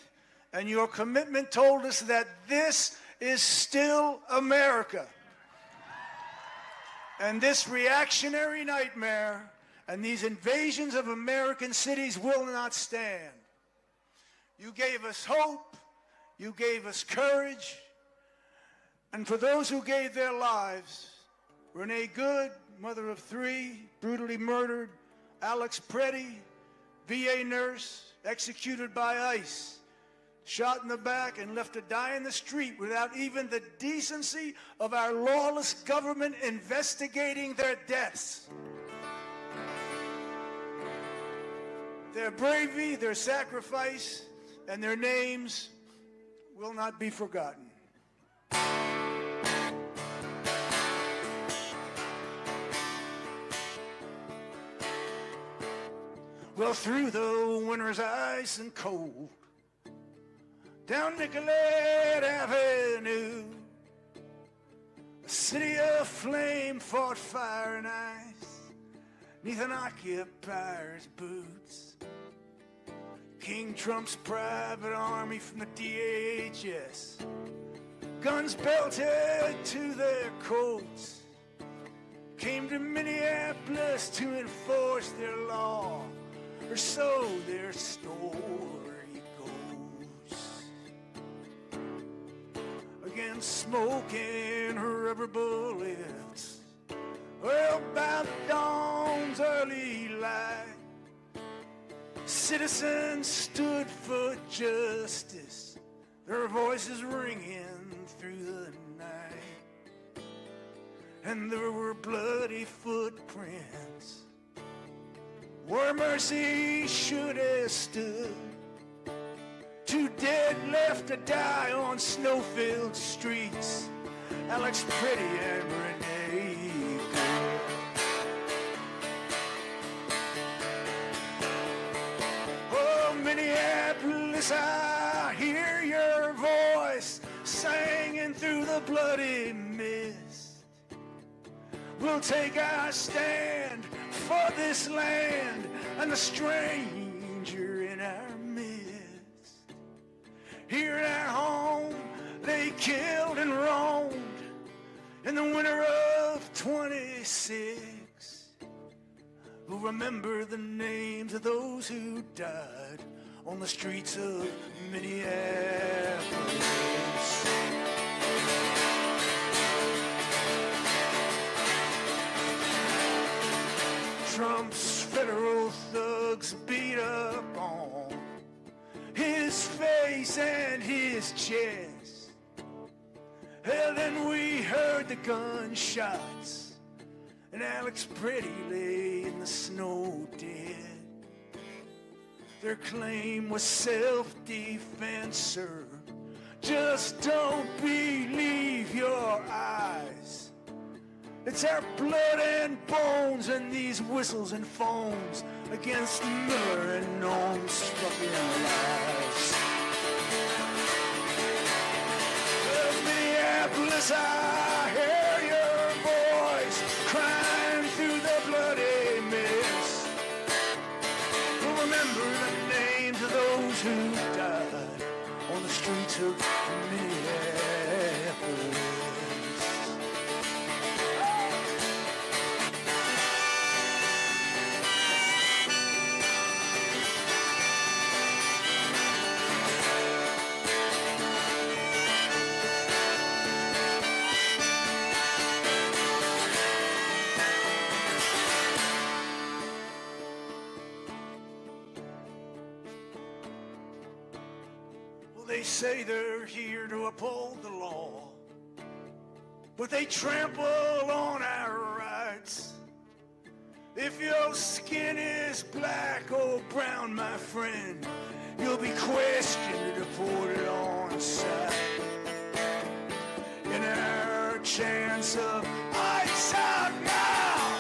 and your commitment told us that this is still America. And this reactionary nightmare and these invasions of American cities will not stand. You gave us hope, you gave us courage, and for those who gave their lives, Renee Good, mother of 3, brutally murdered, Alex Preddy, VA nurse, executed by ICE, shot in the back and left to die in the street without even the decency of our lawless government investigating their deaths. Their bravery, their sacrifice, and their names will not be forgotten. Well, through the winter's ice and cold, down Nicollet Avenue, a city of flame fought fire and ice, 'neath an occupier's boots. King Trump's private army from the DHS, guns belted to their coats, came to Minneapolis to enforce their law, or so their story goes. Against smoke and rubber bullets, well, by the dawn's early light, citizens stood for justice, their voices ringing through the night. And there were bloody footprints where mercy should have stood. 2 dead left to die on snow-filled streets, Alex Preddy and Renee Good. Oh, Minneapolis, I hear your voice singing through the bloody mist. We'll take our stand for this land and the stranger in our midst. Here in our home, they killed and roamed in the winter of 26. We'll remember the names of those who died on the streets of Minneapolis. Trump's federal thugs beat up on his face and his chest. And then we heard the gunshots, and Alex Preddy lay in the snow dead. Their claim was self-defense, sir. Just don't believe your eyes. It's our blood and bones and these whistles and foams against Miller and Noam's fucking lies. Minneapolis, I hear your voice crying through the bloody mist. We'll remember the names of those who died on the streets of Minneapolis. They say they're here to uphold the law, but they trample on our rights. If your skin is black or brown, my friend, you'll be questioned, deported on sight. In our chance of lights out now,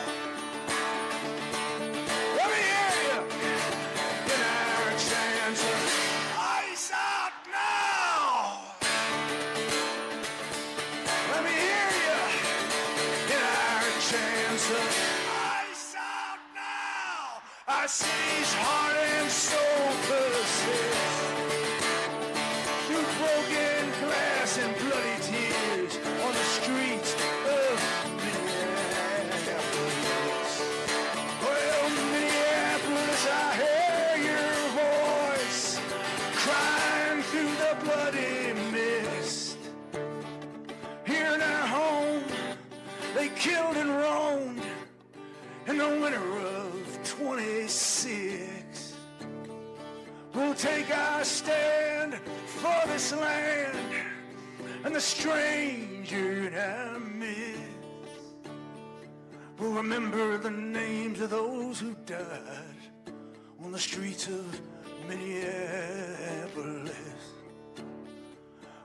so ice out now. Our city's heart and soul persist through broken glass and bloody tears on the streets of Minneapolis. Well, Minneapolis, I hear your voice crying through the bloody mist. Here in our home, they killed and roamed in the winter of 26. We'll take our stand for this land and the stranger in our midst. We'll remember the names of those who died on the streets of Minneapolis.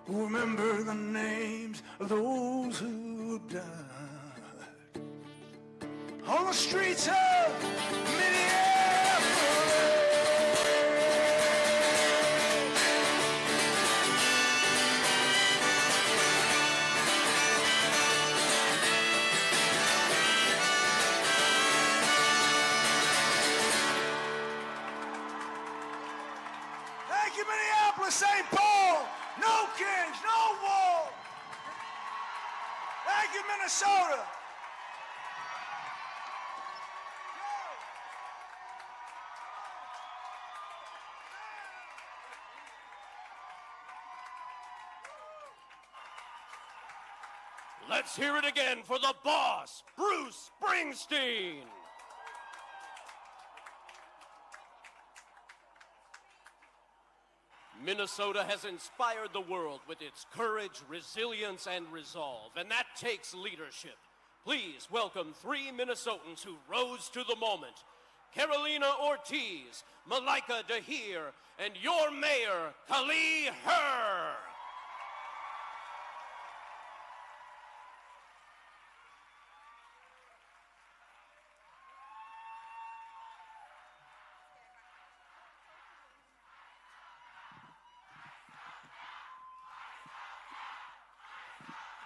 We'll remember the names of those who died on the streets of Minneapolis. Thank you, Minneapolis, St. Paul. No kings, no war. Thank you, Minnesota. Let's hear it again for the boss, Bruce Springsteen. Minnesota has inspired the world with its courage, resilience, and resolve, and that takes leadership. Please welcome 3 Minnesotans who rose to the moment. Carolina Ortiz, Malika Dahir, and your mayor, Kali Herr.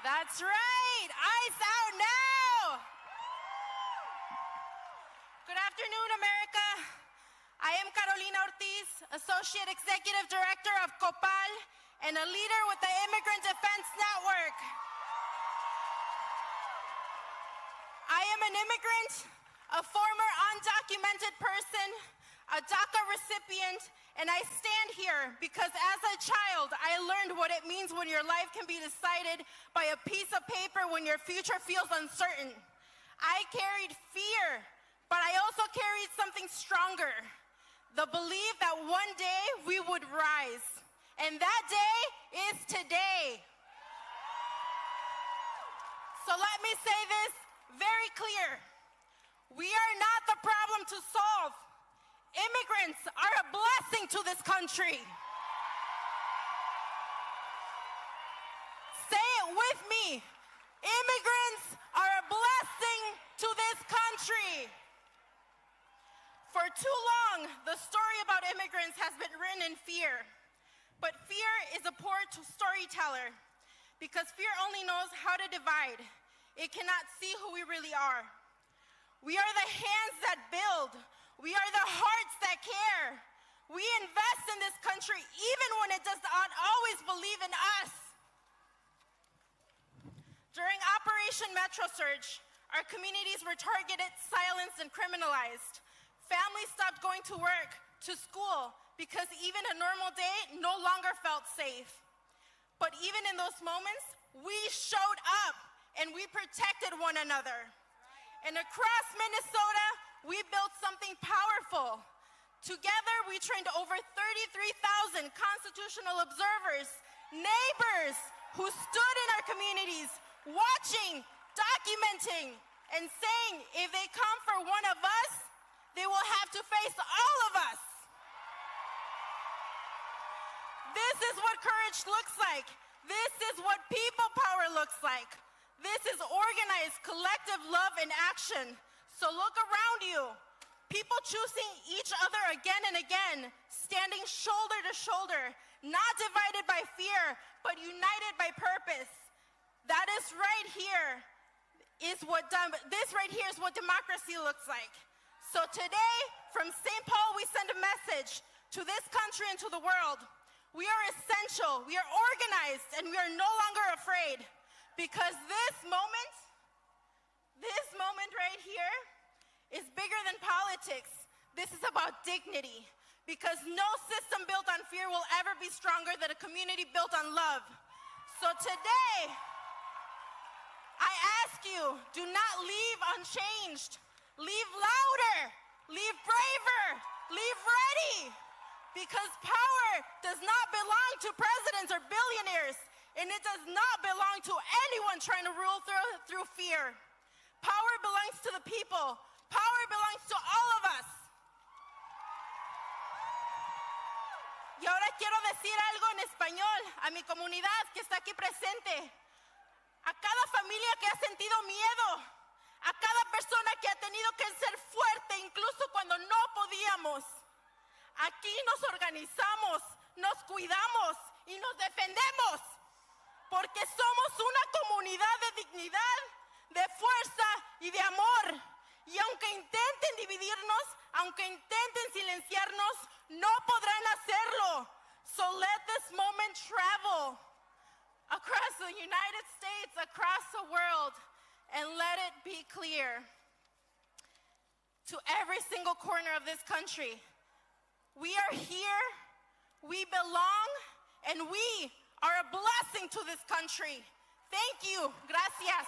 That's right. Ice out now. Good afternoon, America. I am Carolina Ortiz, Associate Executive Director of COPAL and a leader with the Immigrant Defense Network. I am an immigrant, a former undocumented person, a DACA recipient, and I stand here because as a child, I learned what it means when your life can be decided by a piece of paper when your future feels uncertain. I carried fear, but I also carried something stronger, the belief that one day we would rise, and that day is today. So let me say this very clear. We are not the problem to solve. Immigrants are a blessing to this country. Say it with me. Immigrants are a blessing to this country. For too long, the story about immigrants has been written in fear. But fear is a poor storyteller because fear only knows how to divide. It cannot see who we really are. We are the hands that build. We are the hearts that care. We invest in this country even when it does not always believe in us. During Operation Metro Surge, our communities were targeted, silenced, and criminalized. Families stopped going to work, to school, because even a normal day no longer felt safe. But even in those moments, we showed up and we protected one another. And across Minnesota, we built something powerful. Together, we trained over 33,000 constitutional observers, neighbors who stood in our communities, watching, documenting, and saying if they come for one of us, they will have to face all of us. This is what courage looks like. This is what people power looks like. This is organized, collective love in action. So look around you. People choosing each other again and again, standing shoulder to shoulder, not divided by fear, but united by purpose. That is right here. this right here is what democracy looks like. So today, from St. Paul, we send a message to this country and to the world. We are essential, we are organized, and we are no longer afraid. Because this moment right here is bigger than politics. This is about dignity. Because no system built on fear will ever be stronger than a community built on love. So today, I ask you, do not leave unchanged. Leave louder, leave braver, leave ready. Because power does not belong to presidents or billionaires, and it does not belong to anyone trying to rule through fear. Power belongs to the people. Power belongs to all of us. Y ahora quiero decir algo en español a mi comunidad que está aquí presente. A cada familia que ha sentido miedo, a cada persona que ha tenido que ser fuerte incluso cuando no podíamos. Aquí nos organizamos, nos cuidamos y nos defendemos porque somos una comunidad de dignidad, de fuerza y de amor. Y aunque intenten dividirnos, aunque intenten silenciarnos, no podrán hacerlo. So let this moment travel across the United States, across the world, and let it be clear to every single corner of this country. We are here, we belong, and we are a blessing to this country. Thank you. Gracias.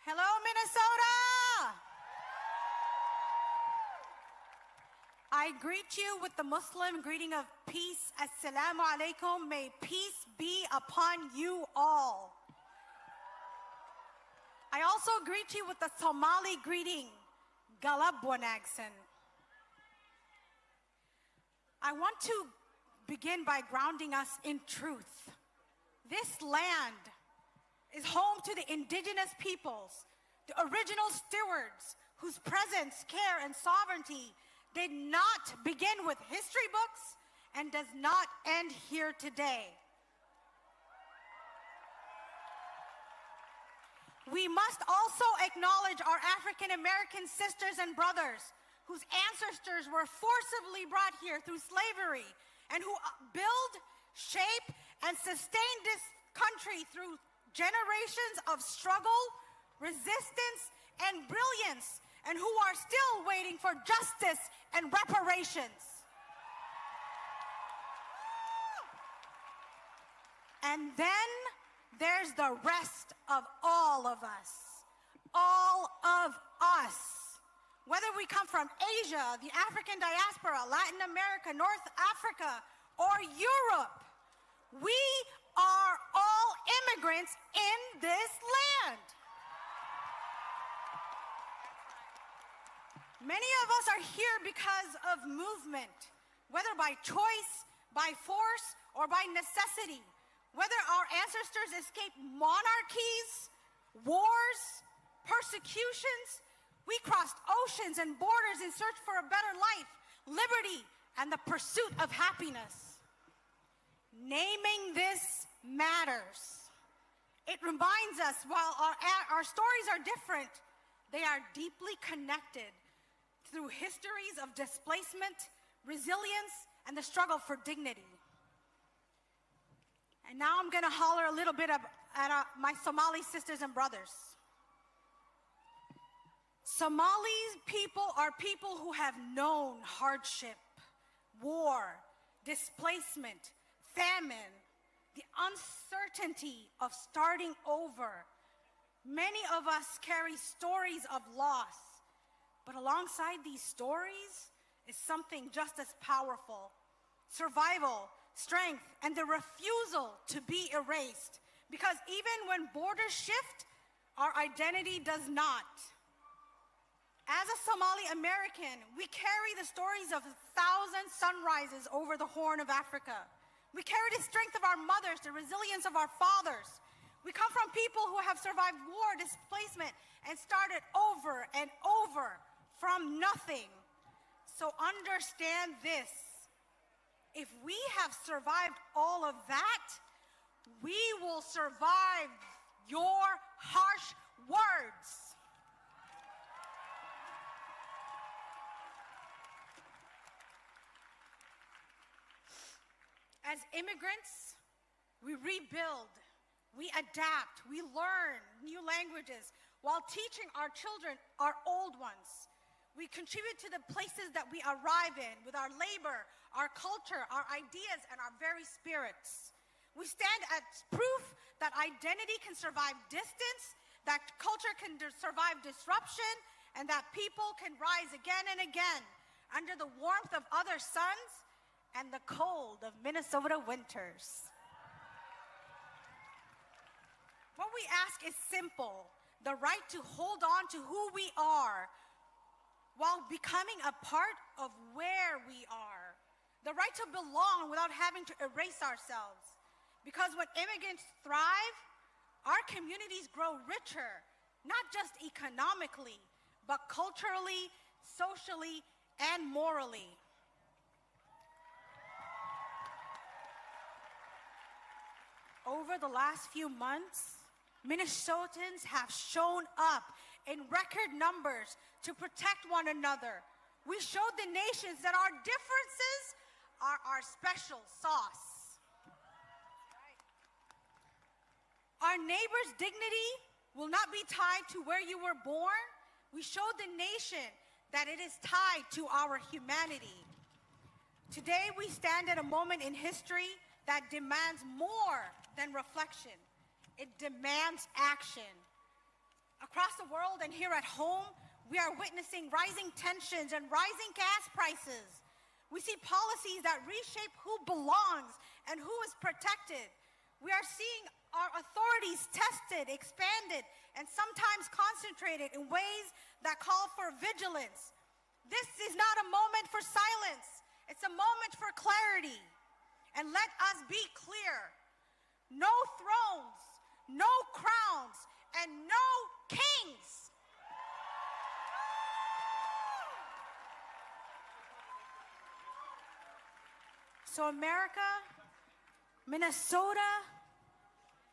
Hello, Minnesota! I greet you with the Muslim greeting of peace. Assalamu alaikum. May peace be upon you all. I also greet you with the Somali greeting, Galab Wanagsan. I want to begin by grounding us in truth. This land is home to the indigenous peoples, the original stewards whose presence, care, and sovereignty did not begin with history books and does not end here today. We must also acknowledge our African American sisters and brothers whose ancestors were forcibly brought here through slavery and who build, shape, and sustain this country through generations of struggle, resistance, and brilliance, and who are still waiting for justice and reparations. And then there's the rest of all of us. All of us. Whether we come from Asia, the African diaspora, Latin America, North Africa, or Europe, we are all immigrants in this land. Many of us are here because of movement, whether by choice, by force, or by necessity. Whether our ancestors escaped monarchies, wars, persecutions, we crossed oceans and borders in search for a better life, liberty, and the pursuit of happiness. Naming this matters. It reminds us while our stories are different, they are deeply connected through histories of displacement, resilience, and the struggle for dignity. And now I'm going to holler a little bit at my Somali sisters and brothers. Somali people are people who have known hardship, war, displacement, famine, the uncertainty of starting over. Many of us carry stories of loss, but alongside these stories is something just as powerful: survival, strength, and the refusal to be erased. Because even when borders shift, our identity does not. As a Somali American, we carry the stories of 1,000 sunrises over the Horn of Africa. We carry the strength of our mothers, the resilience of our fathers. We come from people who have survived war, displacement, and started over and over from nothing. So understand this. If we have survived all of that, we will survive your harsh words. As immigrants, we rebuild, we adapt, we learn new languages while teaching our children our old ones. We contribute to the places that we arrive in with our labor, our culture, our ideas, and our very spirits. We stand as proof that identity can survive distance, that culture can survive disruption, and that people can rise again and again under the warmth of other suns and the cold of Minnesota winters. What we ask is simple: the right to hold on to who we are while becoming a part of where we are. The right to belong without having to erase ourselves. Because when immigrants thrive, our communities grow richer, not just economically, but culturally, socially, and morally. Over the last few months, Minnesotans have shown up in record numbers to protect one another. We showed the nations that our differences are our special sauce. Our neighbor's dignity will not be tied to where you were born. We showed the nation that it is tied to our humanity. Today, we stand at a moment in history that demands more than reflection. It demands action. Across the world and here at home, we are witnessing rising tensions and rising gas prices. We see policies that reshape who belongs and who is protected. We are seeing our authorities tested, expanded, and sometimes concentrated in ways that call for vigilance. This is not a moment for silence. It's a moment for clarity. And let us be clear: no thrones, no crowns, and no kings. So America, Minnesota,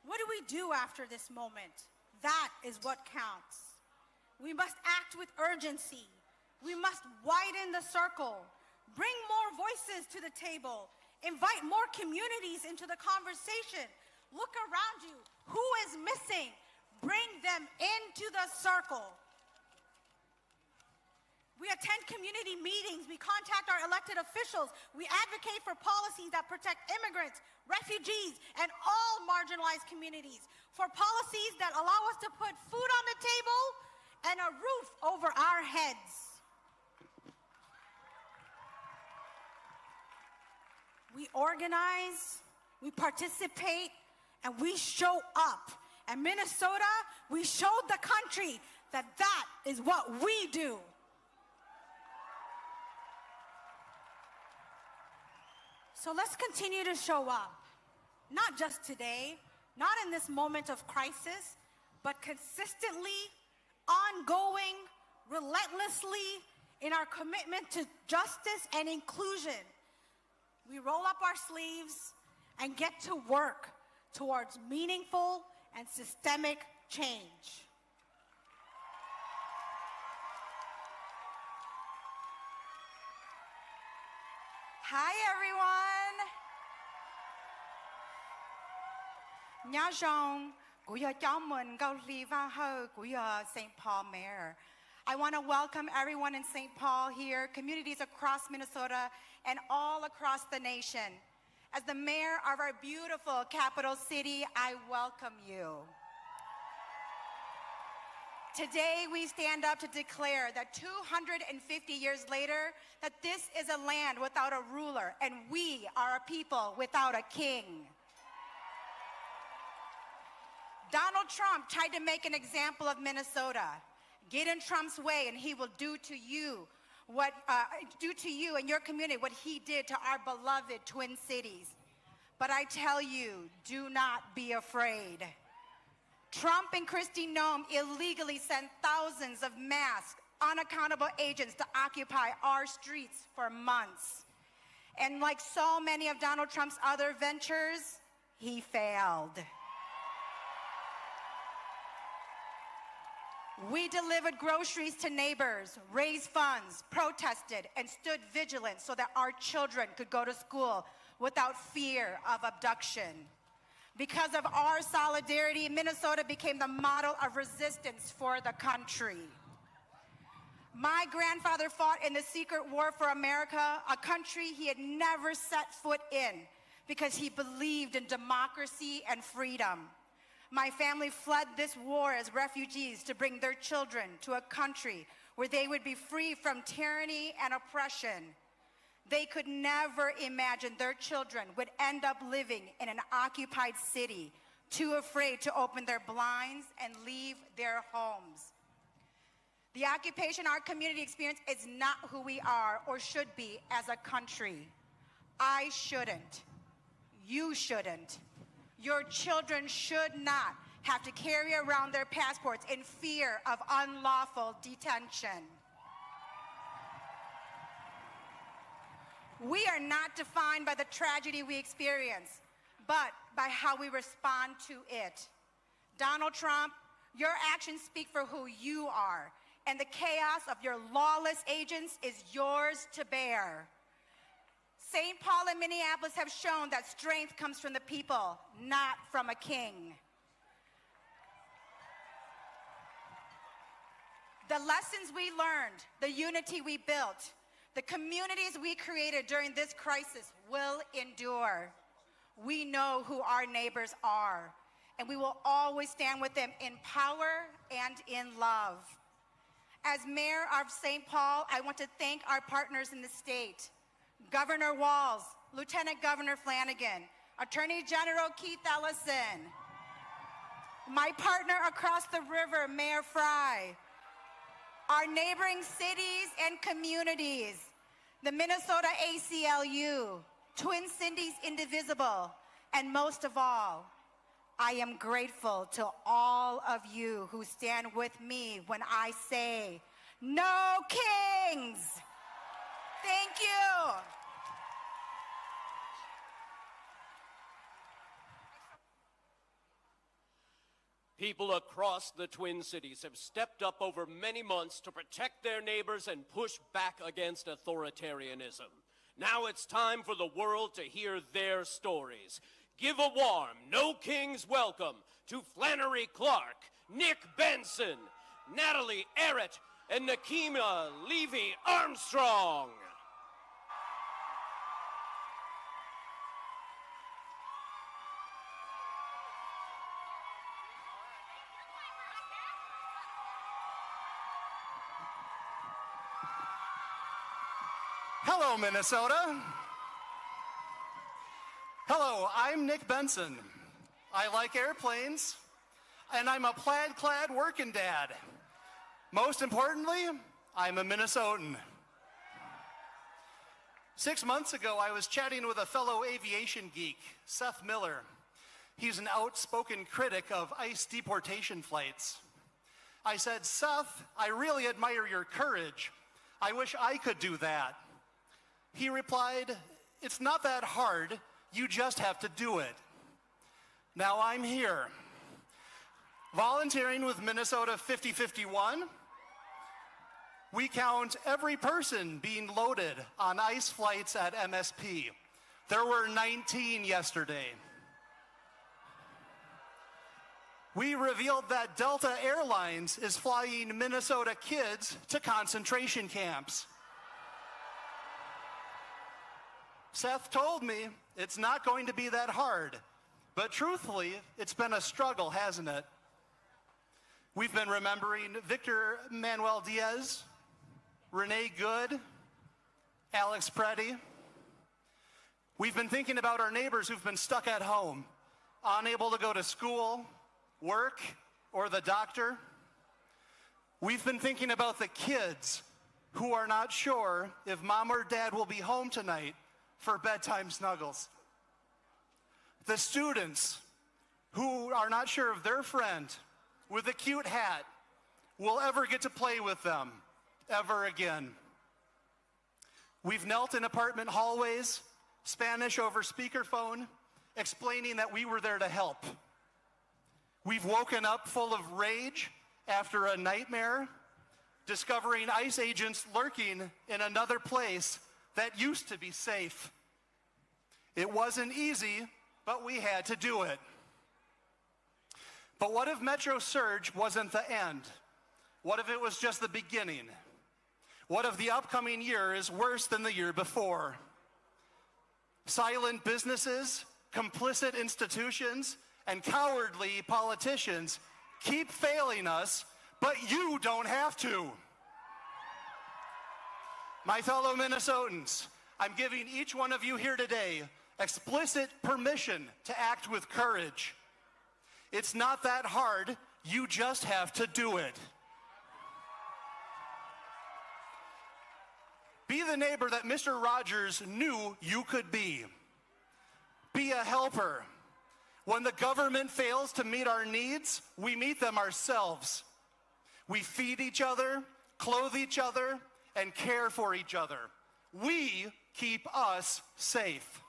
what do we do after this moment? That is what counts. We must act with urgency. We must widen the circle, bring more voices to the table, invite more communities into the conversation. Look around you. Who is missing? Bring them into the circle. We attend community meetings. We contact our elected officials. We advocate for policies that protect immigrants, refugees, and all marginalized communities. For policies that allow us to put food on the table and a roof over our heads. We organize, we participate, and we show up. And Minnesota, we showed the country that that is what we do. So let's continue to show up, not just today, not in this moment of crisis, but consistently, ongoing, relentlessly in our commitment to justice and inclusion. We roll up our sleeves and get to work towards meaningful and systemic change. Hi, everyone. Nhớ rằng của cháu mình câu li va hơ của St. Paul Mayor. I want to welcome everyone in St. Paul here, communities across Minnesota, and all across the nation. As the mayor of our beautiful capital city, I welcome you. Today, we stand up to declare that 250 years later, that this is a land without a ruler, and we are a people without a king. Donald Trump tried to make an example of Minnesota. Get in Trump's way, and he will do to you and your community what he did to our beloved Twin Cities. But I tell you, do not be afraid. Trump and Kristi Noem illegally sent thousands of masks, unaccountable agents to occupy our streets for months. And like so many of Donald Trump's other ventures, he failed. We delivered groceries to neighbors, raised funds, protested, and stood vigilant so that our children could go to school without fear of abduction. Because of our solidarity, Minnesota became the model of resistance for the country. My grandfather fought in the secret war for America, a country he had never set foot in, because he believed in democracy and freedom. My family fled this war as refugees to bring their children to a country where they would be free from tyranny and oppression. They could never imagine their children would end up living in an occupied city, too afraid to open their blinds and leave their homes. The occupation our community experienced is not who we are or should be as a country. I shouldn't. You shouldn't. Your children should not have to carry around their passports in fear of unlawful detention. We are not defined by the tragedy we experience, but by how we respond to it. Donald Trump, your actions speak for who you are, and the chaos of your lawless agents is yours to bear. St. Paul and Minneapolis have shown that strength comes from the people, not from a king. The lessons we learned, the unity we built, the communities we created during this crisis will endure. We know who our neighbors are, and we will always stand with them in power and in love. As mayor of St. Paul, I want to thank our partners in the state, Governor Walz, Lieutenant Governor Flanagan, Attorney General Keith Ellison, my partner across the river, Mayor Fry, our neighboring cities and communities, the Minnesota ACLU, Twin Cities Indivisible, and most of all, I am grateful to all of you who stand with me when I say, no kings! Thank you. People across the Twin Cities have stepped up over many months to protect their neighbors and push back against authoritarianism. Now it's time for the world to hear their stories. Give a warm, no kings welcome to Flannery Clark, Nick Benson, Natalie Errett, and Nakima Levy Armstrong. Hello, Minnesota. Hello, I'm Nick Benson. I like airplanes, and I'm a plaid-clad working dad. Most importantly, I'm a Minnesotan. 6 months ago, I was chatting with a fellow aviation geek, Seth Miller. He's an outspoken critic of ICE deportation flights. I said, Seth, I really admire your courage. I wish I could do that. He replied, it's not that hard, you just have to do it. Now I'm here, volunteering with Minnesota 5051. We count every person being loaded on ICE flights at MSP. There were 19 yesterday. We revealed that Delta Airlines is flying Minnesota kids to concentration camps. Seth told me it's not going to be that hard, but truthfully, it's been a struggle, hasn't it? We've been remembering Victor Manuel Diaz, Renee Good, Alex Preddy. We've been thinking about our neighbors who've been stuck at home, unable to go to school, work, or the doctor. We've been thinking about the kids who are not sure if mom or dad will be home tonight for bedtime snuggles. The students who are not sure if their friend with a cute hat will ever get to play with them ever again. We've knelt in apartment hallways, Spanish over speakerphone, explaining that we were there to help. We've woken up full of rage after a nightmare, discovering ICE agents lurking in another place that used to be safe. It wasn't easy, but we had to do it. But what if Metro Surge wasn't the end? What if it was just the beginning? What if the upcoming year is worse than the year before? Silent businesses, complicit institutions, and cowardly politicians keep failing us, but you don't have to. My fellow Minnesotans, I'm giving each one of you here today explicit permission to act with courage. It's not that hard, you just have to do it. Be the neighbor that Mr. Rogers knew you could be. Be a helper. When the government fails to meet our needs, we meet them ourselves. We feed each other, clothe each other, and care for each other. We keep us safe.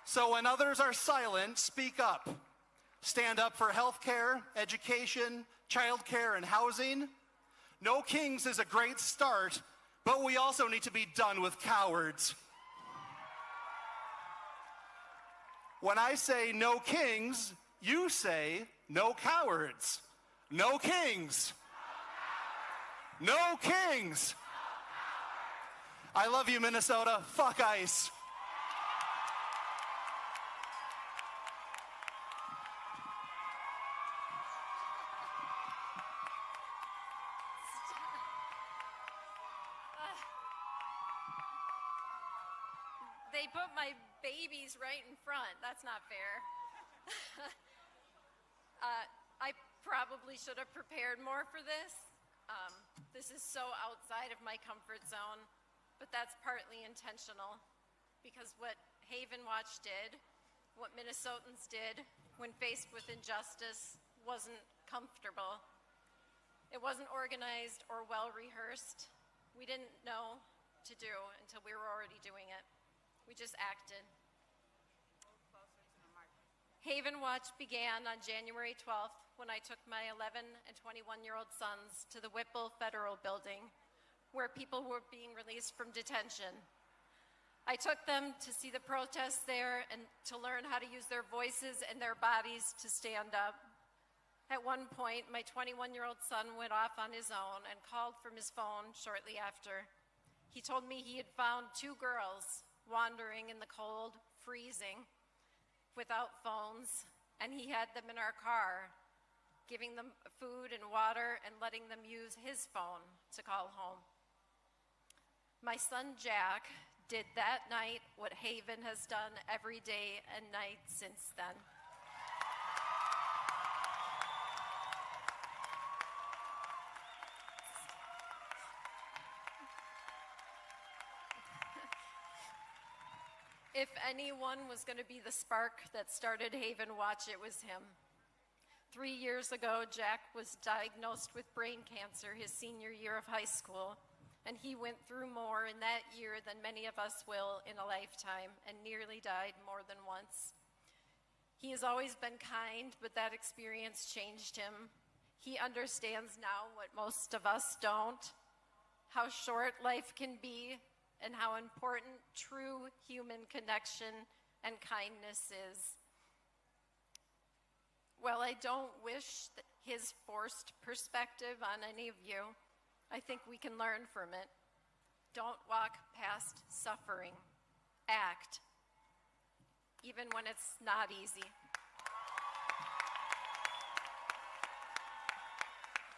So when others are silent, speak up. Stand up for health care, education, child care, and housing. No kings is a great start, but we also need to be done with cowards. When I say no kings, you say no cowards. No kings. No kings. I love you, Minnesota. Fuck ICE. They put my babies right in front. That's not fair. I probably should have prepared more for this. This is so outside of my comfort zone, but that's partly intentional because what Haven Watch did, what Minnesotans did when faced with injustice wasn't comfortable. It wasn't organized or well rehearsed. We didn't know to do until we were already doing it. We just acted. Haven Watch began on January 12th when I took my 11 and 21-year-old sons to the Whipple Federal Building, where people were being released from detention. I took them to see the protests there and to learn how to use their voices and their bodies to stand up. At one point, my 21-year-old son went off on his own and called from his phone shortly after. He told me he had found 2 girls wandering in the cold, freezing, without phones, and he had them in our car, giving them food and water and letting them use his phone to call home. My son Jack did that night what Haven has done every day and night since then. If anyone was going to be the spark that started Haven Watch, it was him. 3 years ago, Jack was diagnosed with brain cancer his senior year of high school, and he went through more in that year than many of us will in a lifetime, and nearly died more than once. He has always been kind, but that experience changed him. He understands now what most of us don't, how short life can be, and how important true human connection and kindness is. While I don't wish his forced perspective on any of you, I think we can learn from it. Don't walk past suffering. Act, even when it's not easy.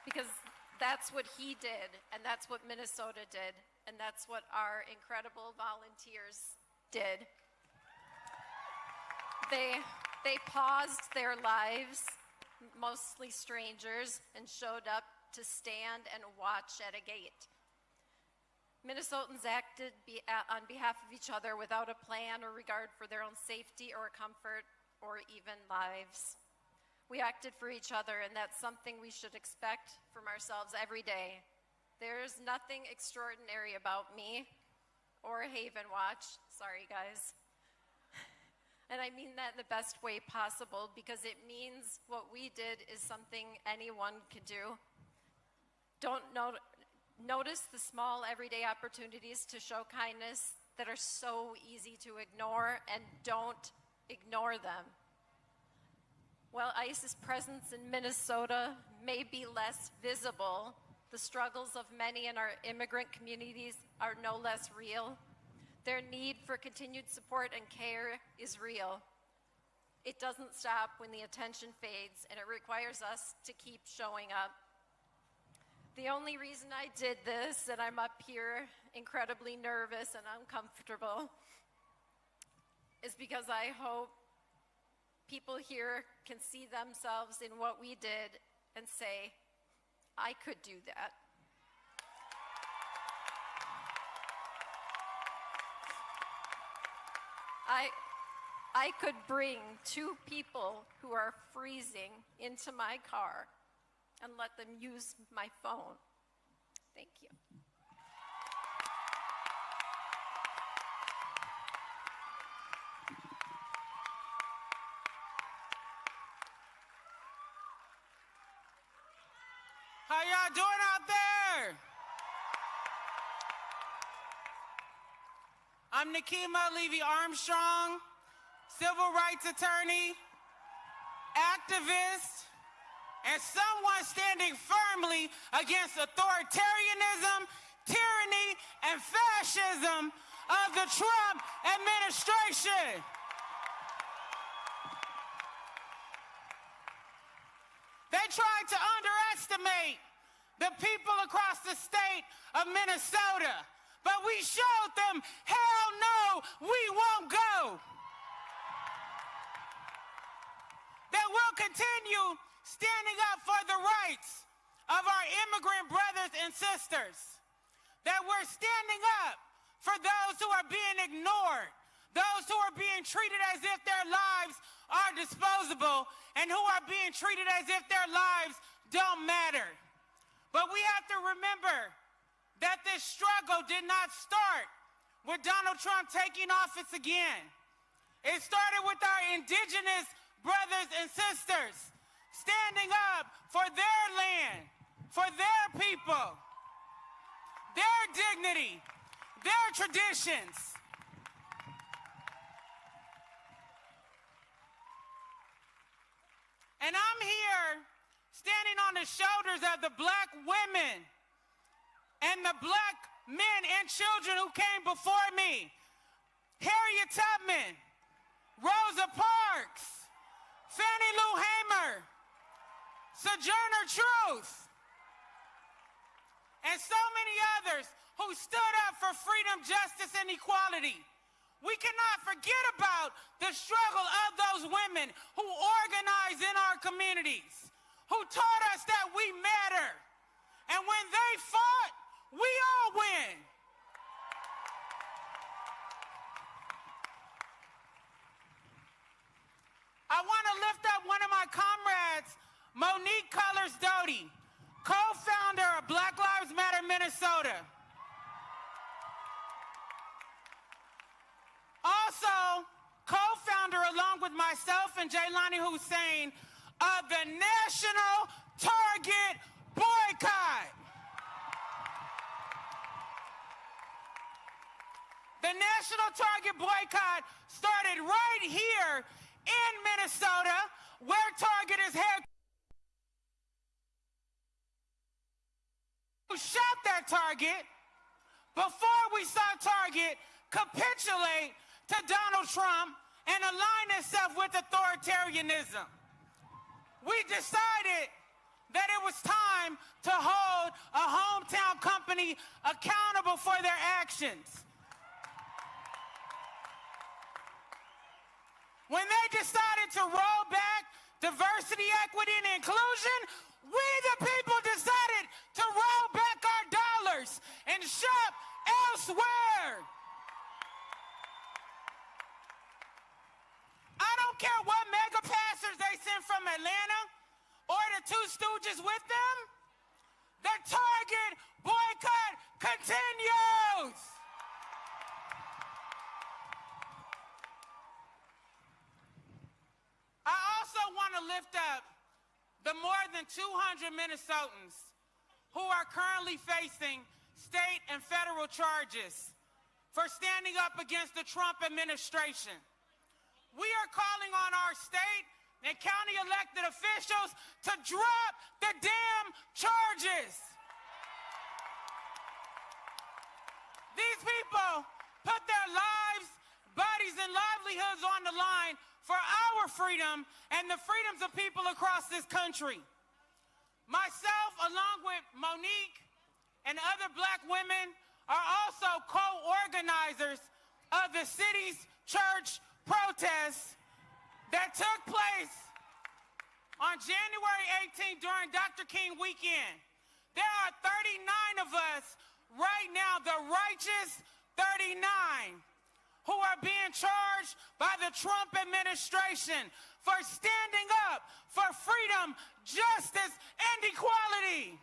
Because that's what he did, and that's what Minnesota did, and that's what our incredible volunteers did. They paused their lives, mostly strangers, and showed up to stand and watch at a gate. Minnesotans acted on behalf of each other without a plan or regard for their own safety or comfort or even lives. We acted for each other, and that's something we should expect from ourselves every day. There's nothing extraordinary about me or Haven Watch. Sorry, guys. And I mean that in the best way possible, because it means what we did is something anyone could do. Notice the small everyday opportunities to show kindness that are so easy to ignore, and don't ignore them. While ICE's presence in Minnesota may be less visible, the struggles of many in our immigrant communities are no less real. Their need for continued support and care is real. It doesn't stop when the attention fades, and it requires us to keep showing up. The only reason I did this, and I'm up here incredibly nervous and uncomfortable, is because I hope people here can see themselves in what we did and say, I could do that. I could bring 2 people who are freezing into my car and let them use my phone. Thank you. How y'all doing out there? I'm Nikema Levy-Armstrong, civil rights attorney, activist, and someone standing firmly against authoritarianism, tyranny, and fascism of the Trump administration. They tried to underestimate the people across the state of Minnesota, but we showed them, hell no, we won't go. That we'll continue standing up for the rights of our immigrant brothers and sisters. That we're standing up for those who are being ignored, those who are being treated as if their lives are disposable, and who are being treated as if their lives don't matter. But we have to remember that this struggle did not start with Donald Trump taking office again. It started with our indigenous brothers and sisters standing up for their land, for their people, their dignity, their traditions. And I'm here standing on the shoulders of the black women and the black men and children who came before me. Harriet Tubman, Rosa Parks, Fannie Lou Hamer, Sojourner Truth, and so many others who stood up for freedom, justice, and equality. We cannot forget about the struggle of those women who organize in our communities, who taught us that we matter. And when they fought, we all win. I want to lift up one of my comrades, Monique Colors Doty, co-founder of Black Lives Matter Minnesota. Also, co-founder along with myself and Jaylani Hussein of the National Target Boycott. The National Target Boycott started right here in Minnesota, where Target is headquartered. We shot that Target before we saw Target capitulate to Donald Trump and align itself with authoritarianism. We decided that it was time to hold a hometown company accountable for their actions. When they decided to roll back diversity, equity, and inclusion, we the people decided to roll back our dollars and shop elsewhere. I don't care what mega pastors they they sent from Atlanta or the Two Stooges with them, the Target boycott continues. I also want to lift up the more than 200 Minnesotans who are currently facing state and federal charges for standing up against the Trump administration. We are calling on our state and county elected officials to drop the damn charges. These people put their lives, bodies, and livelihoods on the line for our freedom and the freedoms of people across this country. Myself, along with Monique and other black women, are also co-organizers of the city's church protests that took place on January 18th during Dr. King weekend. There are 39 of us right now, the righteous 39, who are being charged by the Trump administration for standing up for freedom, justice, and equality.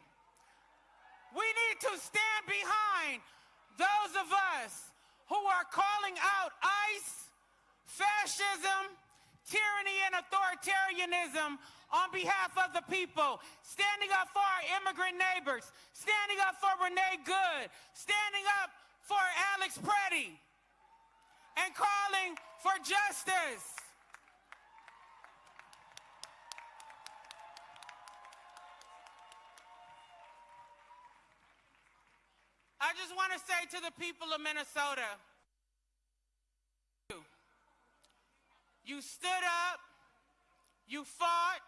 We need to stand behind those of us who are calling out ICE, fascism, tyranny, and authoritarianism on behalf of the people, standing up for our immigrant neighbors, standing up for Renee Good, standing up for Alex Preddy, and calling for justice. I just want to say to the people of Minnesota, you stood up, you fought,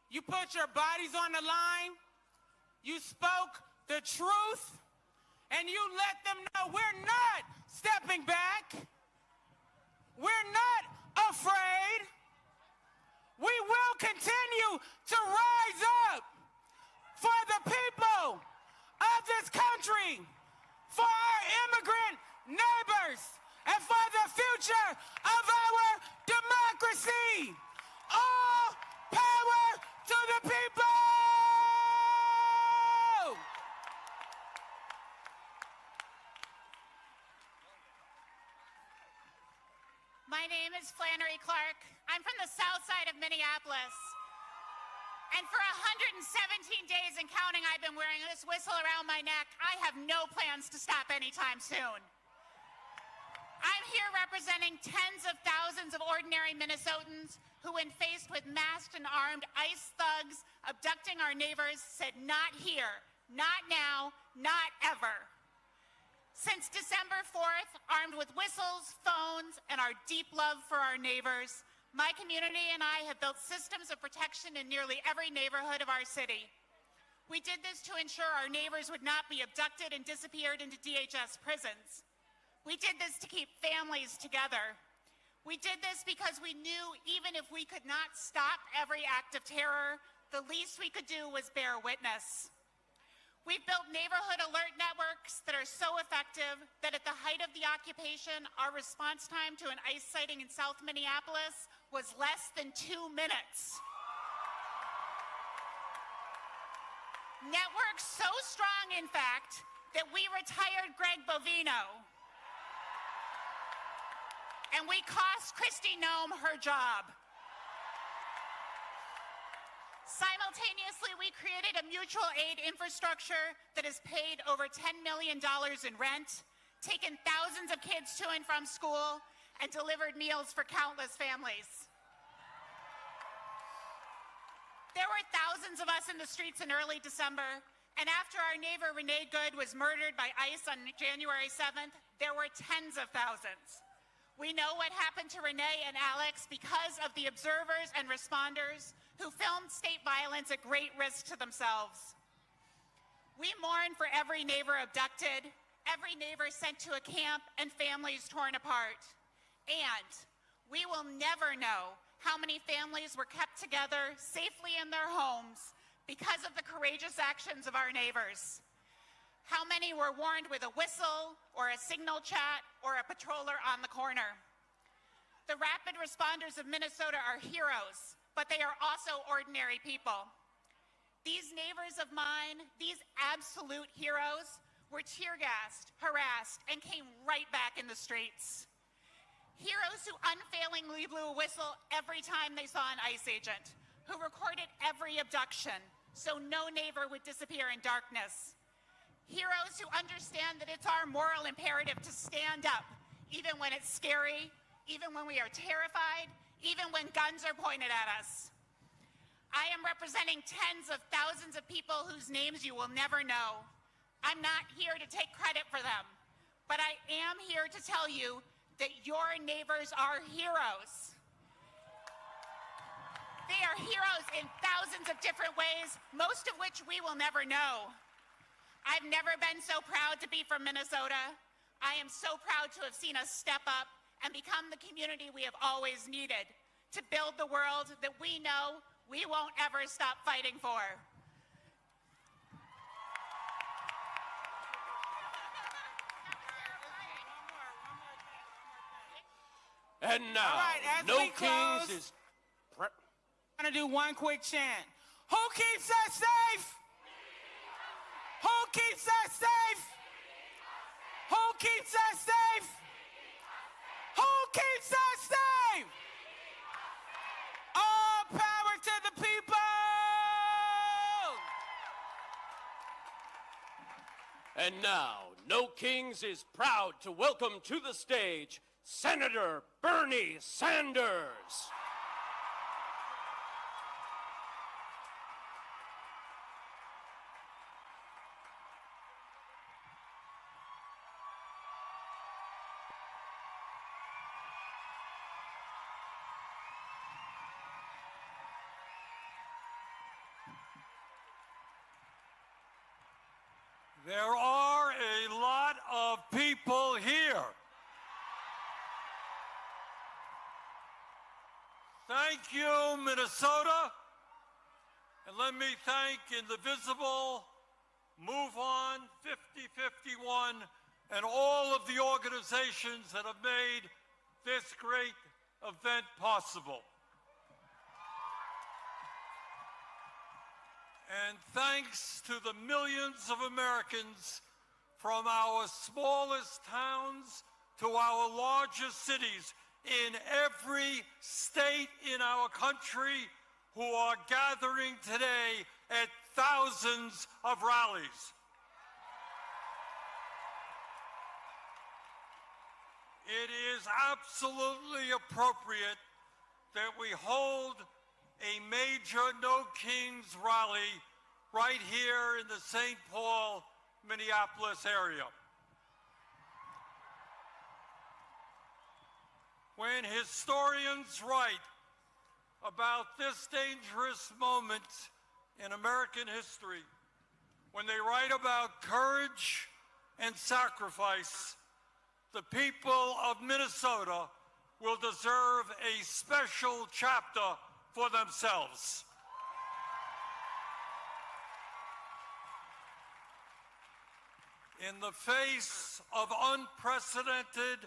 you put your bodies on the line, you spoke the truth, and you let them know we're not stepping back. We're not afraid. We will continue to rise up for the people of this country, for our immigrant neighbors, and for the future of our democracy. All power to the people! My name is Flannery Clark. I'm from the south side of Minneapolis. And for 117 days and counting, I've been wearing this whistle around my neck. I have no plans to stop anytime soon. I'm here representing tens of thousands of ordinary Minnesotans who, when faced with masked and armed ICE thugs abducting our neighbors, said, not here, not now, not ever. Since December 4th, armed with whistles, phones, and our deep love for our neighbors, my community and I have built systems of protection in nearly every neighborhood of our city. We did this to ensure our neighbors would not be abducted and disappeared into DHS prisons. We did this to keep families together. We did this because we knew even if we could not stop every act of terror, the least we could do was bear witness. We've built neighborhood alert networks that are so effective that at the height of the occupation, our response time to an ICE sighting in South Minneapolis was less than 2 minutes. Networks so strong, in fact, that we retired Greg Bovino. And we cost Kristi Noem her job. Simultaneously, we created a mutual aid infrastructure that has paid over $10 million in rent, taken thousands of kids to and from school, and delivered meals for countless families. There were thousands of us in the streets in early December, and after our neighbor Renee Good was murdered by ICE on January 7th, there were tens of thousands. We know what happened to Renee and Alex because of the observers and responders who filmed state violence at great risk to themselves. We mourn for every neighbor abducted, every neighbor sent to a camp, and families torn apart. And we will never know how many families were kept together safely in their homes because of the courageous actions of our neighbors. How many were warned with a whistle or a signal chat or a patroller on the corner. The rapid responders of Minnesota are heroes, but they are also ordinary people. These neighbors of mine, these absolute heroes, were tear-gassed, harassed, and came right back in the streets. Heroes who unfailingly blew a whistle every time they saw an ICE agent, who recorded every abduction so no neighbor would disappear in darkness. Heroes who understand that it's our moral imperative to stand up, even when it's scary, even when we are terrified, even when guns are pointed at us. I am representing tens of thousands of people whose names you will never know. I'm not here to take credit for them, but I am here to tell you that your neighbors are heroes. They are heroes in thousands of different ways, most of which we will never know. I've never been so proud to be from Minnesota. I am so proud to have seen us step up and become the community we have always needed, to build the world that we know we won't ever stop fighting for. And now, all right, as No we Kings close, is... I'm going to do one quick chant. Who keeps us safe? Who keeps us safe? Who keeps us safe? Who keeps us safe? All power to the people! And now, No Kings is proud to welcome to the stage Senator Bernie Sanders. There are a lot of people here. Thank you, Minnesota. And let me thank Indivisible, Move On, 5051, and all of the organizations that have made this great event possible. And thanks to the millions of Americans from our smallest towns to our largest cities in every state in our country who are gathering today at thousands of rallies. It is absolutely appropriate that we hold a major No Kings rally right here in the St. Paul, Minneapolis area. When historians write about this dangerous moment in American history, when they write about courage and sacrifice, the people of Minnesota will deserve a special chapter for themselves. In the face of unprecedented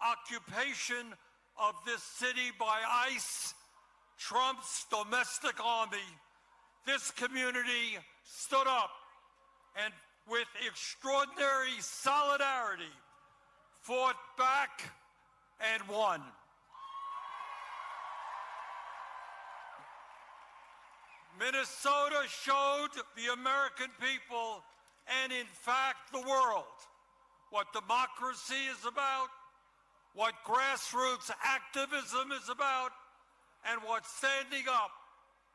occupation of this city by ICE, Trump's domestic army, this community stood up and with extraordinary solidarity fought back and won. Minnesota showed the American people and, in fact, the world what democracy is about, what grassroots activism is about, and what standing up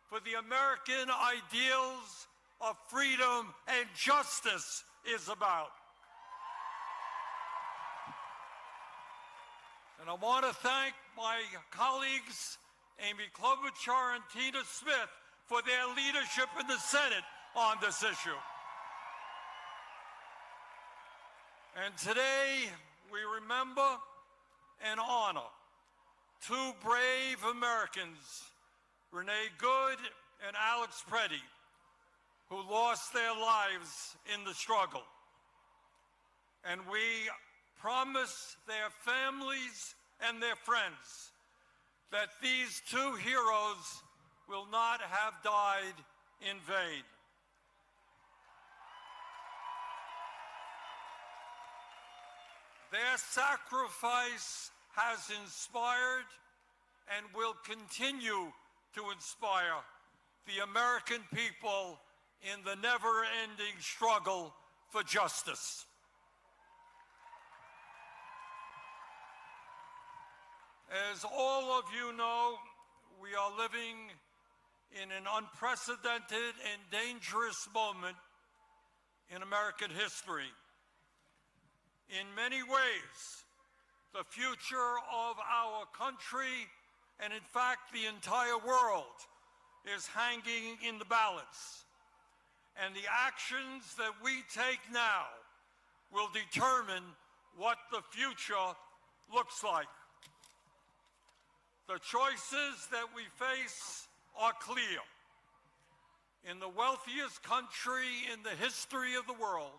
for the American ideals of freedom and justice is about. And I want to thank my colleagues, Amy Klobuchar and Tina Smith, for their leadership in the Senate on this issue. And today, we remember and honor two brave Americans, Renee Good and Alex Preddy, who lost their lives in the struggle. And we promise their families and their friends that these two heroes will not have died in vain. Their sacrifice has inspired and will continue to inspire the American people in the never-ending struggle for justice. As all of you know, we are living in an unprecedented and dangerous moment in American history. In many ways, the future of our country, and in fact the entire world, is hanging in the balance. And the actions that we take now will determine what the future looks like. The choices that we face are clear. In the wealthiest country in the history of the world,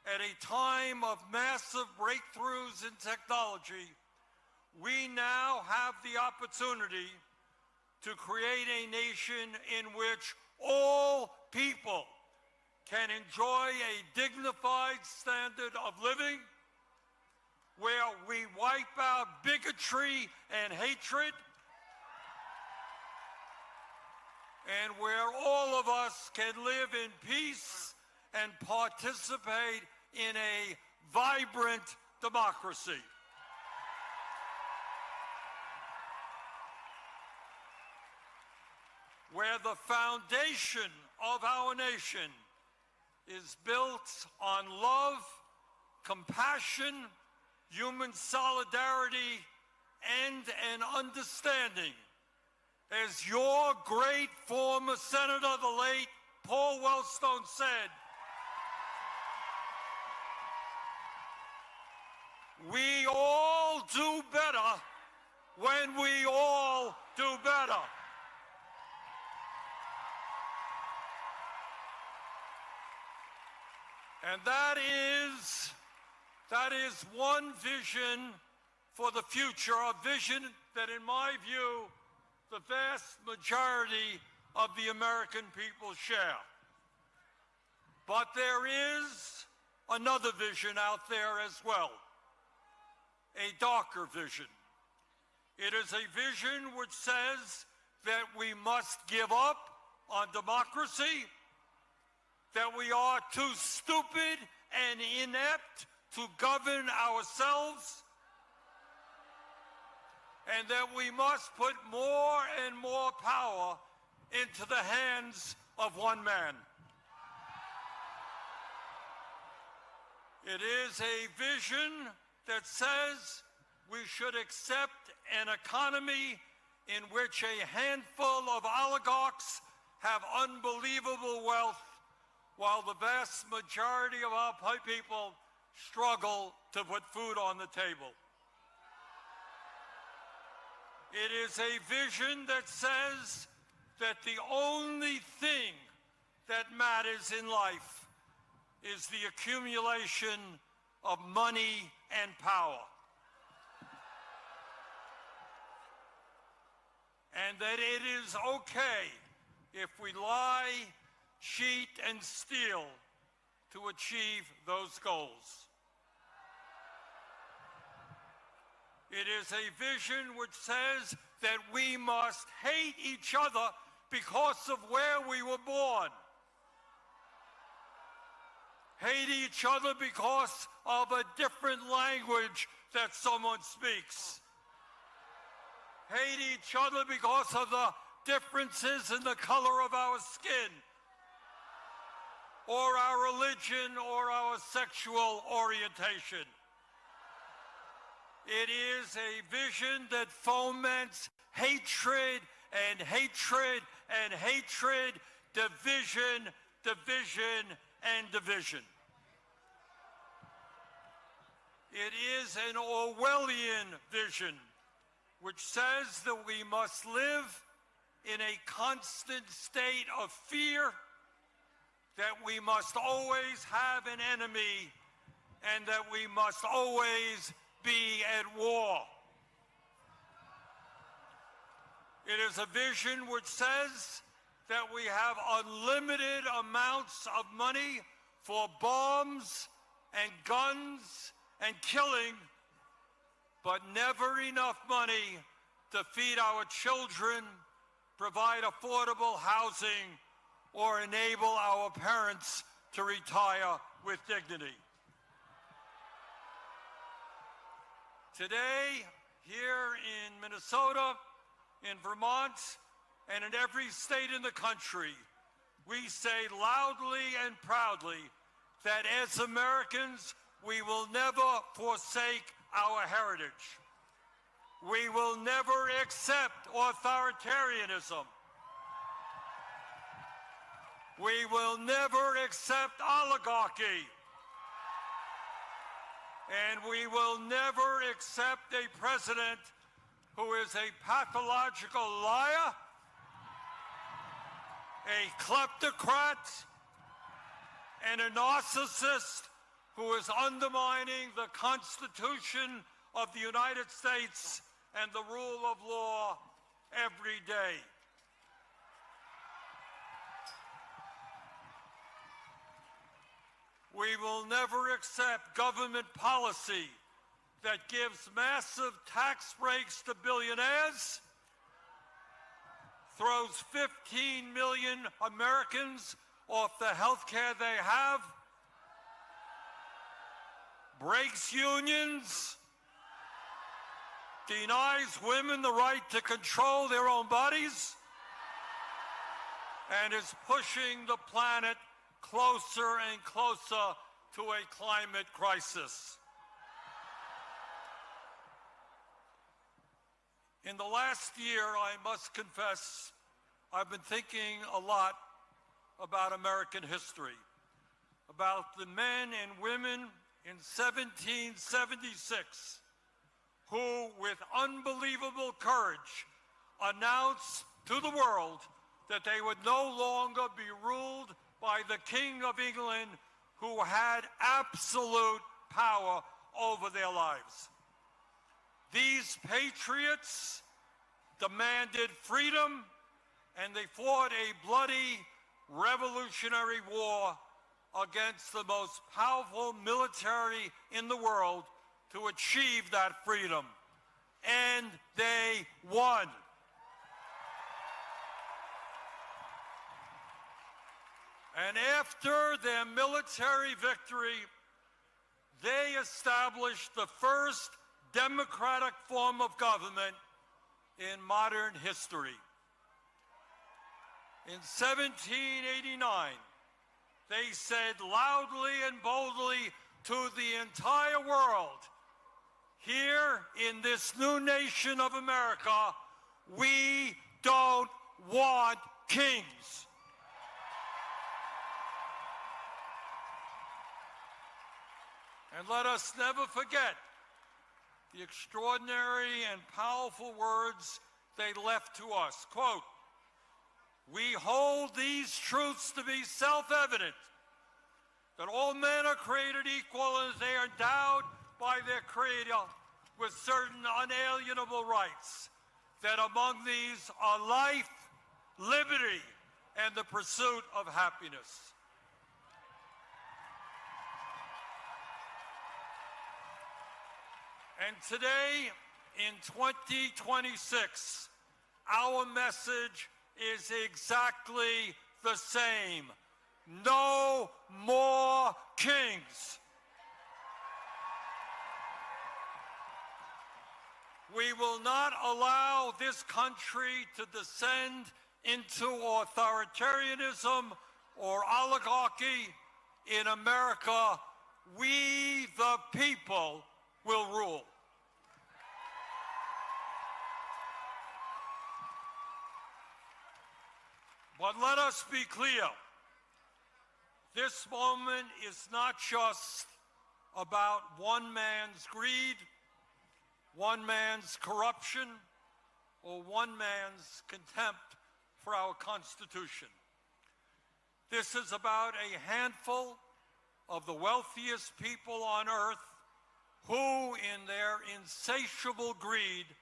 at a time of massive breakthroughs in technology, we now have the opportunity to create a nation in which all people can enjoy a dignified standard of living, where we wipe out bigotry and hatred, and where all of us can live in peace and participate in a vibrant democracy. Where the foundation of our nation is built on love, compassion, human solidarity, and an understanding. As your great former senator, the late Paul Wellstone, said, we all do better when we all do better. And that is one vision for the future, a vision that, in my view, the vast majority of the American people share. But there is another vision out there as well, a darker vision. It is a vision which says that we must give up on democracy, that we are too stupid and inept to govern ourselves, and that we must put more and more power into the hands of one man. It is a vision that says we should accept an economy in which a handful of oligarchs have unbelievable wealth, while the vast majority of our people struggle to put food on the table. It is a vision that says that the only thing that matters in life is the accumulation of money and power. And that it is okay if we lie, cheat, and steal to achieve those goals. It is a vision which says that we must hate each other because of where we were born. Hate each other because of a different language that someone speaks. Hate each other because of the differences in the color of our skin, or our religion, or our sexual orientation. It is a vision that foments hatred and hatred and hatred, division, division, and division. It is an Orwellian vision which says that we must live in a constant state of fear, that we must always have an enemy, and that we must always be at war. It is a vision which says that we have unlimited amounts of money for bombs and guns and killing, but never enough money to feed our children, provide affordable housing, or enable our parents to retire with dignity. Today, here in Minnesota, in Vermont, and in every state in the country, we say loudly and proudly that as Americans, we will never forsake our heritage. We will never accept authoritarianism. We will never accept oligarchy. And we will never accept a president who is a pathological liar, a kleptocrat, and a narcissist who is undermining the Constitution of the United States and the rule of law every day. We will never accept government policy that gives massive tax breaks to billionaires, throws 15 million Americans off the health care they have, breaks unions, denies women the right to control their own bodies, and is pushing the planet closer and closer to a climate crisis. In the last year, I must confess, I've been thinking a lot about American history, about the men and women in 1776 who, with unbelievable courage, announced to the world that they would no longer be ruled by the King of England, who had absolute power over their lives. These patriots demanded freedom, and they fought a bloody revolutionary war against the most powerful military in the world to achieve that freedom. And they won. And after their military victory, they established the first democratic form of government in modern history. In 1789, they said loudly and boldly to the entire world, here in this new nation of America, we don't want kings. And let us never forget the extraordinary and powerful words they left to us. Quote, "We hold these truths to be self-evident, that all men are created equal and they are endowed by their Creator with certain unalienable rights, that among these are life, liberty, and the pursuit of happiness." And today, in 2026, our message is exactly the same. No more kings. We will not allow this country to descend into authoritarianism or oligarchy. In America, we, the people, will rule. But let us be clear. This moment is not just about one man's greed, one man's corruption, or one man's contempt for our Constitution. This is about a handful of the wealthiest people on earth who, in their insatiable greed,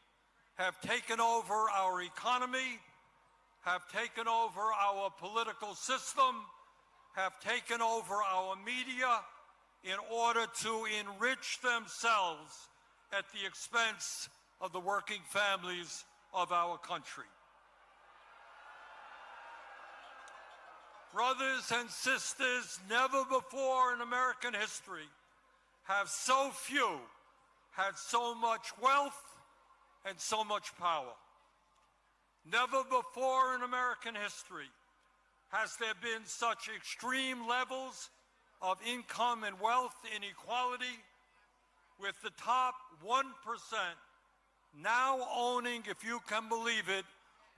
have taken over our economy, have taken over our political system, have taken over our media in order to enrich themselves at the expense of the working families of our country. Brothers and sisters, never before in American history have so few had so much wealth and so much power. Never before in American history has there been such extreme levels of income and wealth inequality, with the top 1% now owning, if you can believe it,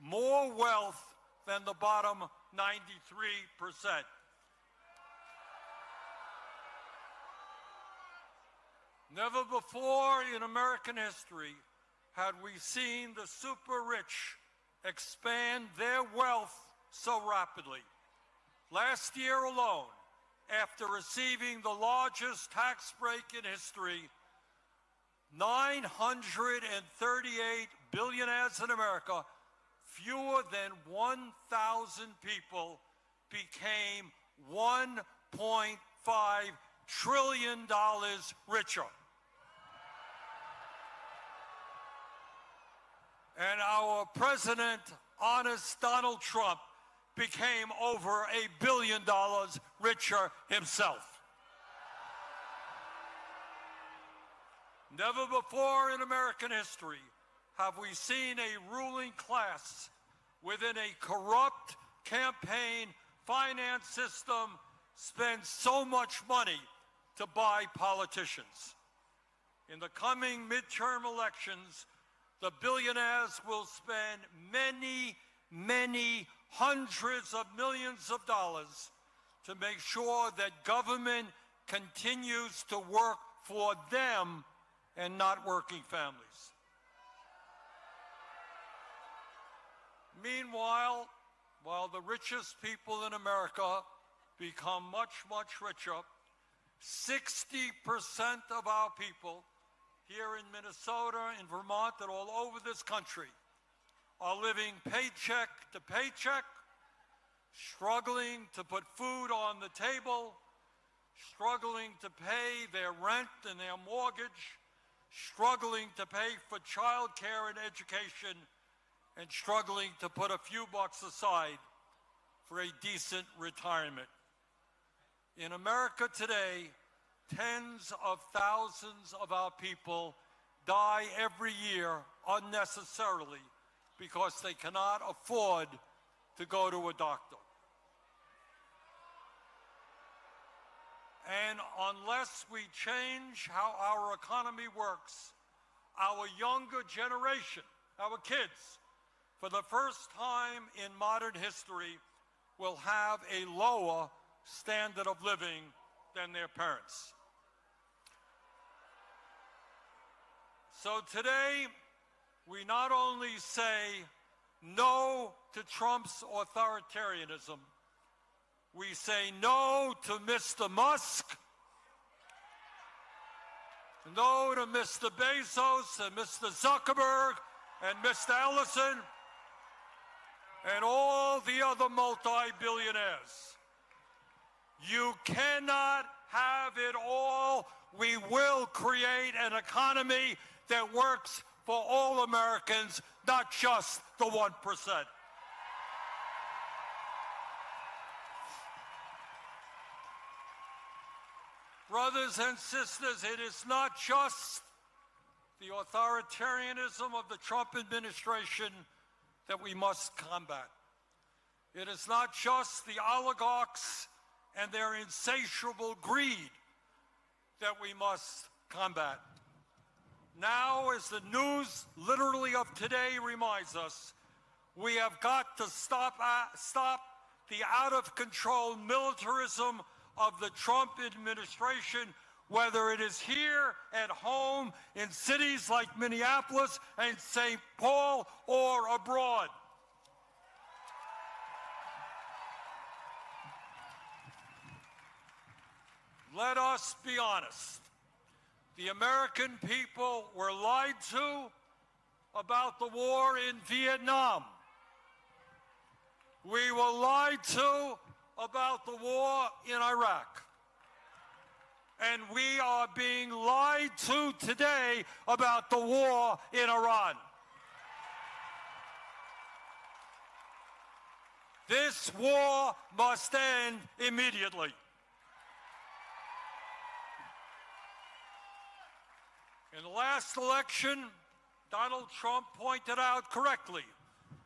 more wealth than the bottom 93%. Never before in American history had we seen the super rich expand their wealth so rapidly. Last year alone, after receiving the largest tax break in history, 938 billionaires in America, fewer than 1,000 people, became $1.5 trillion richer. And our president, honest Donald Trump, became over $1 billion richer himself. Never before in American history have we seen a ruling class within a corrupt campaign finance system spend so much money to buy politicians. In the coming midterm elections, the billionaires will spend many, many hundreds of millions of dollars to make sure that government continues to work for them and not working families. Meanwhile, while the richest people in America become much, much richer, 60% of our people here in Minnesota, in Vermont, and all over this country are living paycheck to paycheck, struggling to put food on the table, struggling to pay their rent and their mortgage, struggling to pay for child care and education, and struggling to put a few bucks aside for a decent retirement. In America today, tens of thousands of our people die every year unnecessarily because they cannot afford to go to a doctor. And unless we change how our economy works, our younger generation, our kids, for the first time in modern history, will have a lower standard of living than their parents. So today, we not only say no to Trump's authoritarianism, we say no to Mr. Musk, no to Mr. Bezos and Mr. Zuckerberg and Mr. Ellison and all the other multi-billionaires. You cannot have it all. We will create an economy that works for all Americans, not just the 1%. Brothers and sisters, it is not just the authoritarianism of the Trump administration that we must combat. It is not just the oligarchs and their insatiable greed that we must combat. Now, as the news literally of today reminds us, we have got to stop the out-of-control militarism of the Trump administration, whether it is here at home in cities like Minneapolis and St. Paul or abroad. Let us be honest. The American people were lied to about the war in Vietnam. We were lied to about the war in Iraq. And we are being lied to today about the war in Iran. This war must end immediately. In the last election, Donald Trump pointed out correctly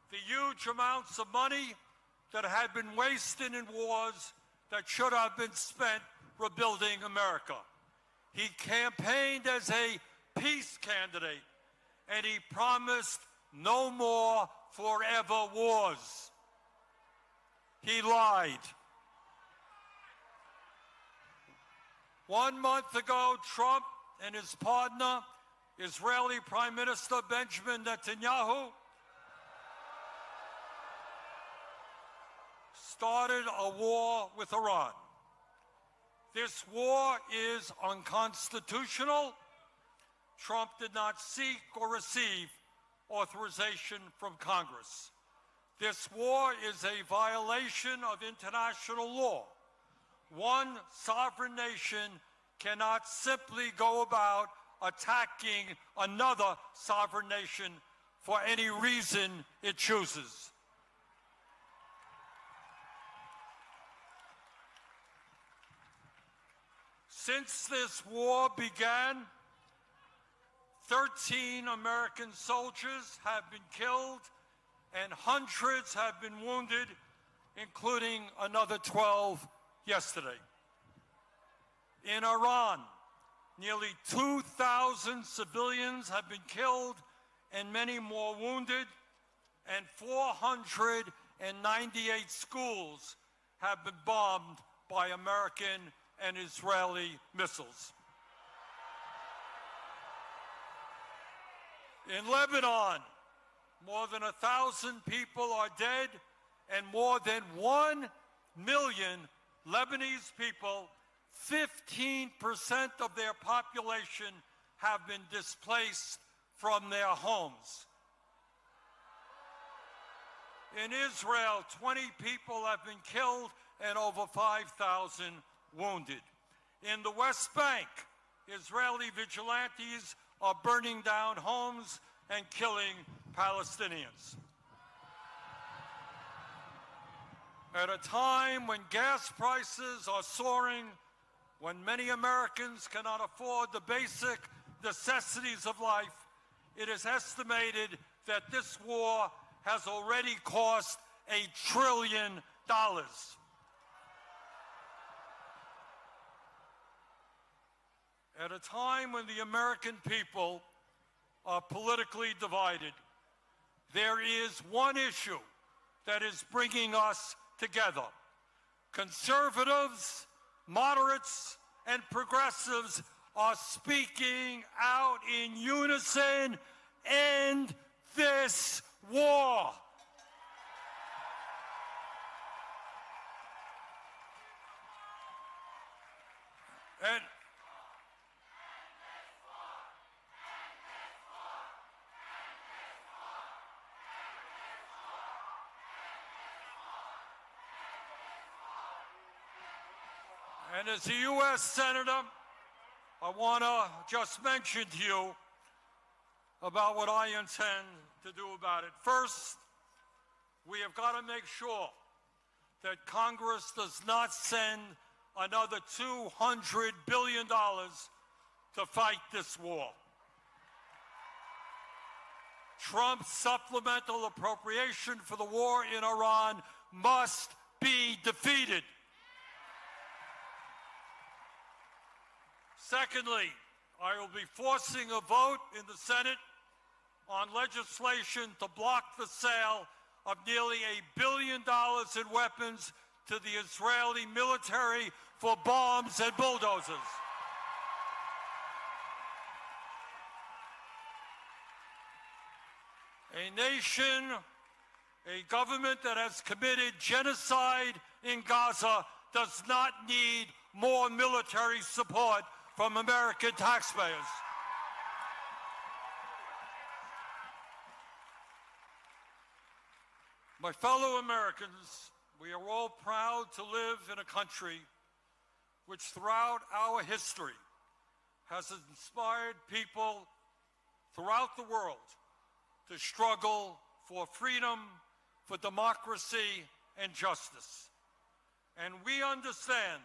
the huge amounts of money that had been wasted in wars that should have been spent rebuilding America. He campaigned as a peace candidate, and he promised no more forever wars. He lied. 1 month ago, Trump and his partner, Israeli Prime Minister Benjamin Netanyahu, started a war with Iran. This war is unconstitutional. Trump did not seek or receive authorization from Congress. This war is a violation of international law. One sovereign nation cannot simply go about attacking another sovereign nation for any reason it chooses. Since this war began, 13 American soldiers have been killed and hundreds have been wounded, including another 12 yesterday. In Iran, nearly 2,000 civilians have been killed and many more wounded, and 498 schools have been bombed by American and Israeli missiles. In Lebanon, more than 1,000 people are dead, and more than 1 million Lebanese people, 15% of their population, have been displaced from their homes. In Israel, 20 people have been killed and over 5,000 wounded. In the West Bank, Israeli vigilantes are burning down homes and killing Palestinians. At a time when gas prices are soaring, when many Americans cannot afford the basic necessities of life, it is estimated that this war has already cost $1 trillion. At a time when the American people are politically divided, there is one issue that is bringing us together. Conservatives, moderates, and progressives are speaking out in unison: end this war. And as a U.S. Senator, I want to just mention to you about what I intend to do about it. First, we have got to make sure that Congress does not send another $200 billion to fight this war. Trump's supplemental appropriation for the war in Iran must be defeated. Secondly, I will be forcing a vote in the Senate on legislation to block the sale of nearly $1 billion in weapons to the Israeli military for bombs and bulldozers. A nation, a government that has committed genocide in Gaza does not need more military support from American taxpayers. My fellow Americans, we are all proud to live in a country which throughout our history has inspired people throughout the world to struggle for freedom, for democracy, and justice. And we understand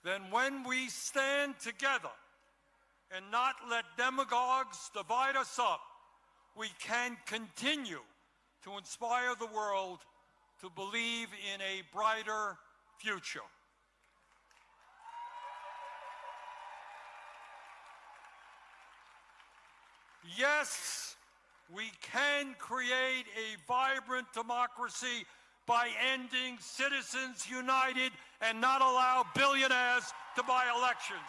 that when we stand together and not let demagogues divide us up, we can continue to inspire the world to believe in a brighter future. Yes, we can create a vibrant democracy by ending Citizens United and not allow billionaires to buy elections.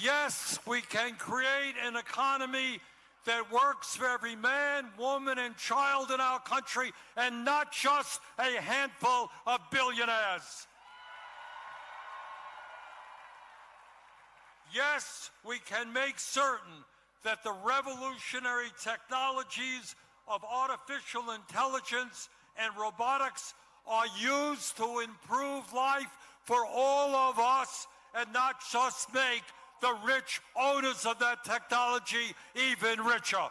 Yes, we can create an economy that works for every man, woman, and child in our country, and not just a handful of billionaires. Yes, we can make certain that the revolutionary technologies of artificial intelligence and robotics are used to improve life for all of us and not just make the rich owners of that technology even richer.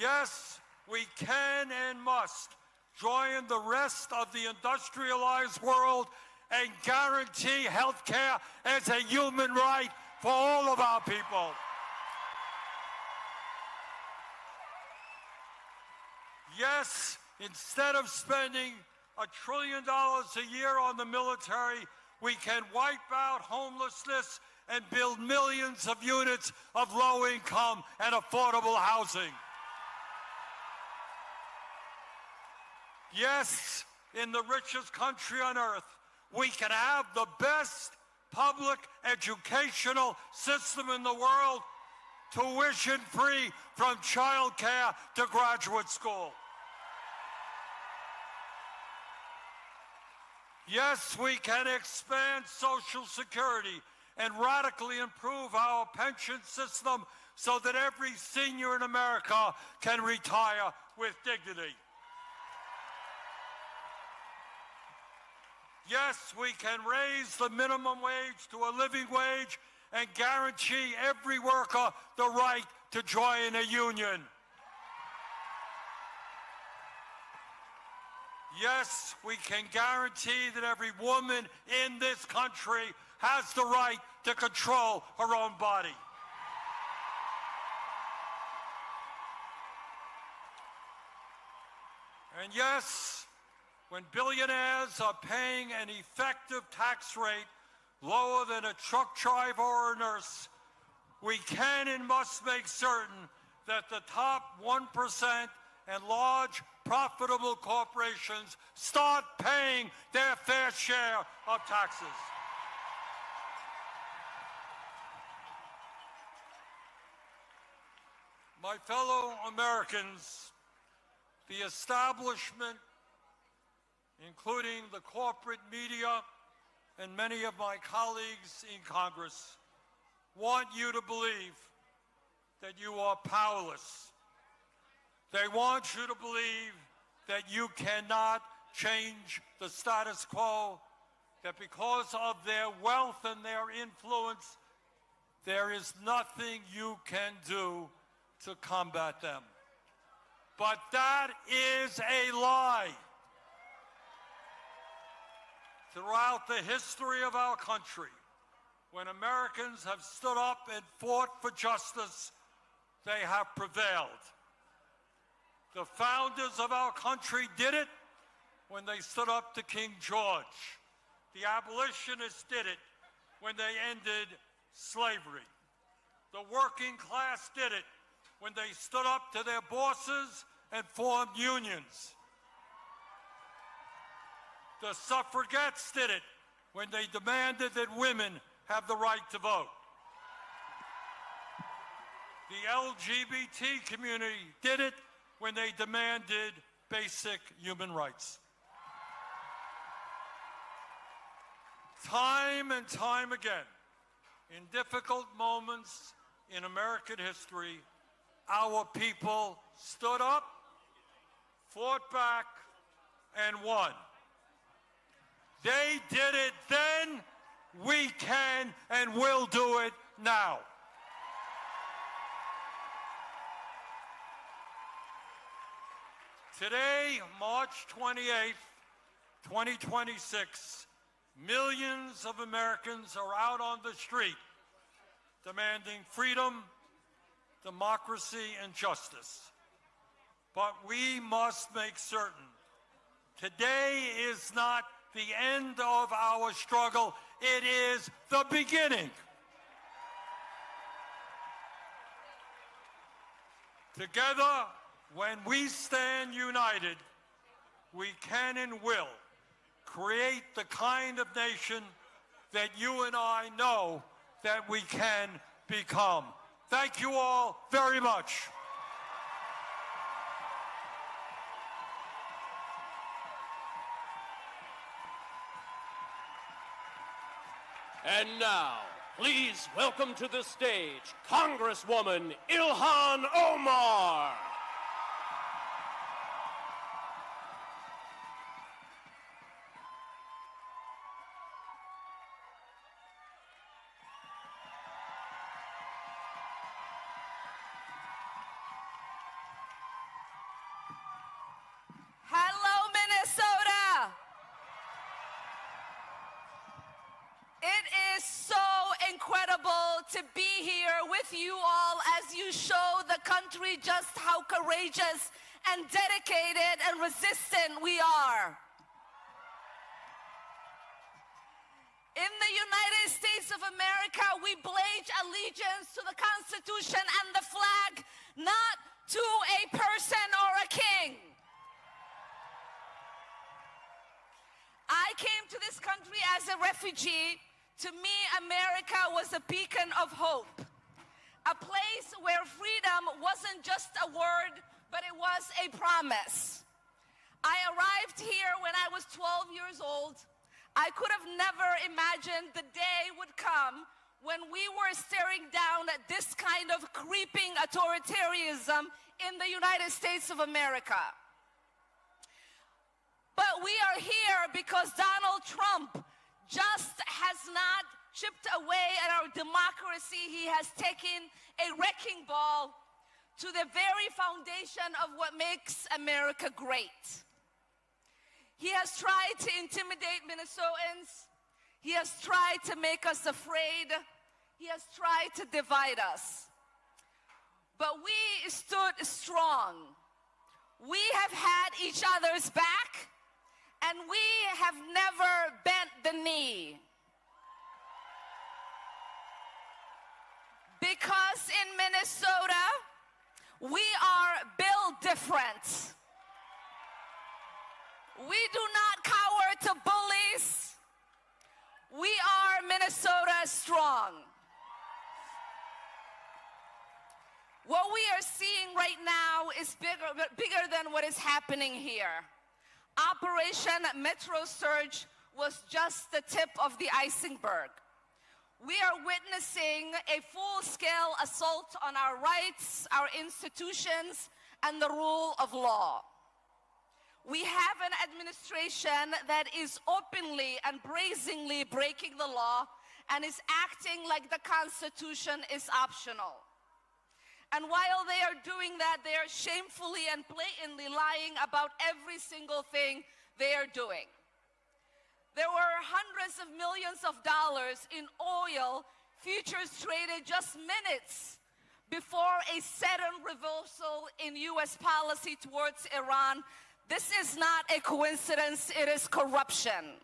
Yes, we can and must join the rest of the industrialized world and guarantee health care as a human right for all of our people. Yes, instead of spending $1 trillion a year on the military, we can wipe out homelessness and build millions of units of low-income and affordable housing. Yes, in the richest country on earth, we can have the best public educational system in the world, tuition-free from child care to graduate school. Yes, we can expand Social Security and radically improve our pension system so that every senior in America can retire with dignity. Yes, we can raise the minimum wage to a living wage and guarantee every worker the right to join a union. Yes, we can guarantee that every woman in this country has the right to control her own body. And yes, when billionaires are paying an effective tax rate lower than a truck driver or a nurse, we can and must make certain that the top 1% and large profitable corporations start paying their fair share of taxes. My fellow Americans, the establishment, including the corporate media and many of my colleagues in Congress, want you to believe that you are powerless. They want you to believe that you cannot change the status quo, that because of their wealth and their influence, there is nothing you can do to combat them. But that is a lie. Throughout the history of our country, when Americans have stood up and fought for justice, they have prevailed. The founders of our country did it when they stood up to King George. The abolitionists did it when they ended slavery. The working class did it when they stood up to their bosses and formed unions. The suffragettes did it when they demanded that women have the right to vote. The LGBT community did it when they demanded basic human rights. Time and time again, In difficult moments in American history, our people stood up, fought back, and won. They did it then, we can and will do it now. Today, March 28th, 2026, millions of Americans are out on the street demanding freedom, democracy, and justice. But we must make certain today is not the end of our struggle, it is the beginning. Together, when we stand united, we can and will create the kind of nation that you and I know that we can become. Thank you all very much. And now, please welcome to the stage Congresswoman Ilhan Omar. Hello, Minnesota. It is so incredible to be here with you all as you show the country just how courageous and dedicated and resistant we are. In the United States of America, we pledge allegiance to the Constitution and the flag, not to a person or a king. I came to this country as a refugee. To me, America was a beacon of hope, a place where freedom wasn't just a word, but it was a promise. I arrived here when I was 12 years old. I could have never imagined the day would come when we were staring down at this kind of creeping authoritarianism in the United States of America. But we are here because Donald Trump just has not chipped away at our democracy. He has taken a wrecking ball to the very foundation of what makes America great. He has tried to intimidate Minnesotans. He has tried to make us afraid. He has tried to divide us. But we stood strong. We have had each other's back, and we have never bent the knee. Because in Minnesota, we are built different. We do not cower to bullies. We are Minnesota strong. What we are seeing right now is bigger than what is happening here. Operation Metro Surge was just the tip of the iceberg. We are witnessing a full-scale assault on our rights, our institutions, and the rule of law. We have an administration that is openly and brazenly breaking the law and is acting like the Constitution is optional. And while they are doing that, they are shamefully and blatantly lying about every single thing they are doing. There were hundreds of millions of dollars in oil futures traded just minutes before a sudden reversal in U.S. policy towards Iran. This is not a coincidence, it is corruption.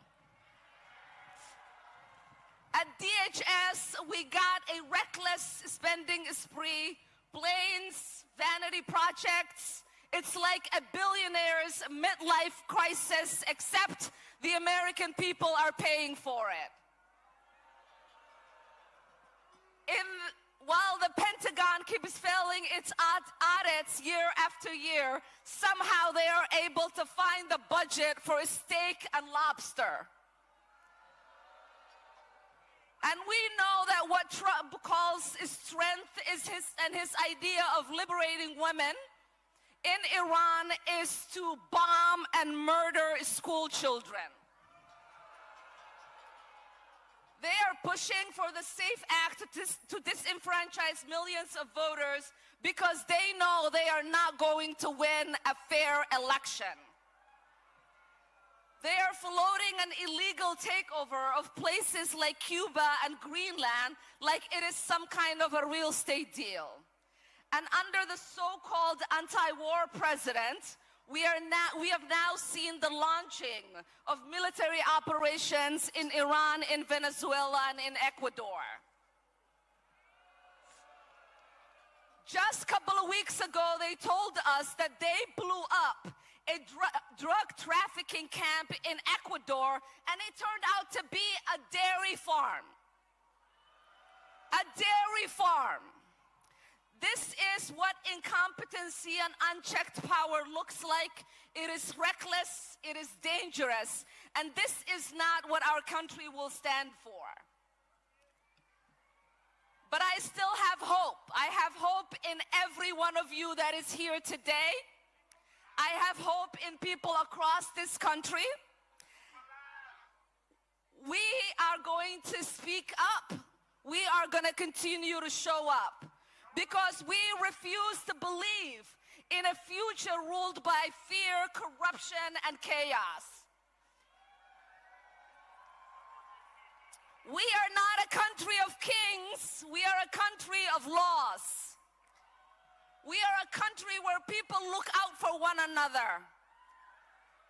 At DHS, we got a reckless spending spree, planes, vanity projects. It's like a billionaire's midlife crisis, except the American people are paying for it. While the Pentagon keeps failing its audits year after year, somehow they are able to find the budget for steak and lobster. And we know that what Trump calls his strength is his idea of liberating women in Iran is to bomb and murder school children. They are pushing for the SAFE Act to disenfranchise millions of voters because they know they are not going to win a fair election. They are floating an illegal takeover of places like Cuba and Greenland like it is some kind of a real estate deal. And under the so-called anti-war president, we have now seen the launching of military operations in Iran, in Venezuela, and in Ecuador. Just a couple of weeks ago, they told us that they blew up a drug trafficking camp in Ecuador, and it turned out to be a dairy farm. A dairy farm. This is what incompetency and unchecked power looks like. It is reckless, it is dangerous, and this is not what our country will stand for. But I still have hope. I have hope in every one of you that is here today. I have hope in people across this country. We are going to speak up. We are going to continue to show up because we refuse to believe in a future ruled by fear, corruption, and chaos. We are not a country of kings. We are a country of laws. We are a country where people look out for one another.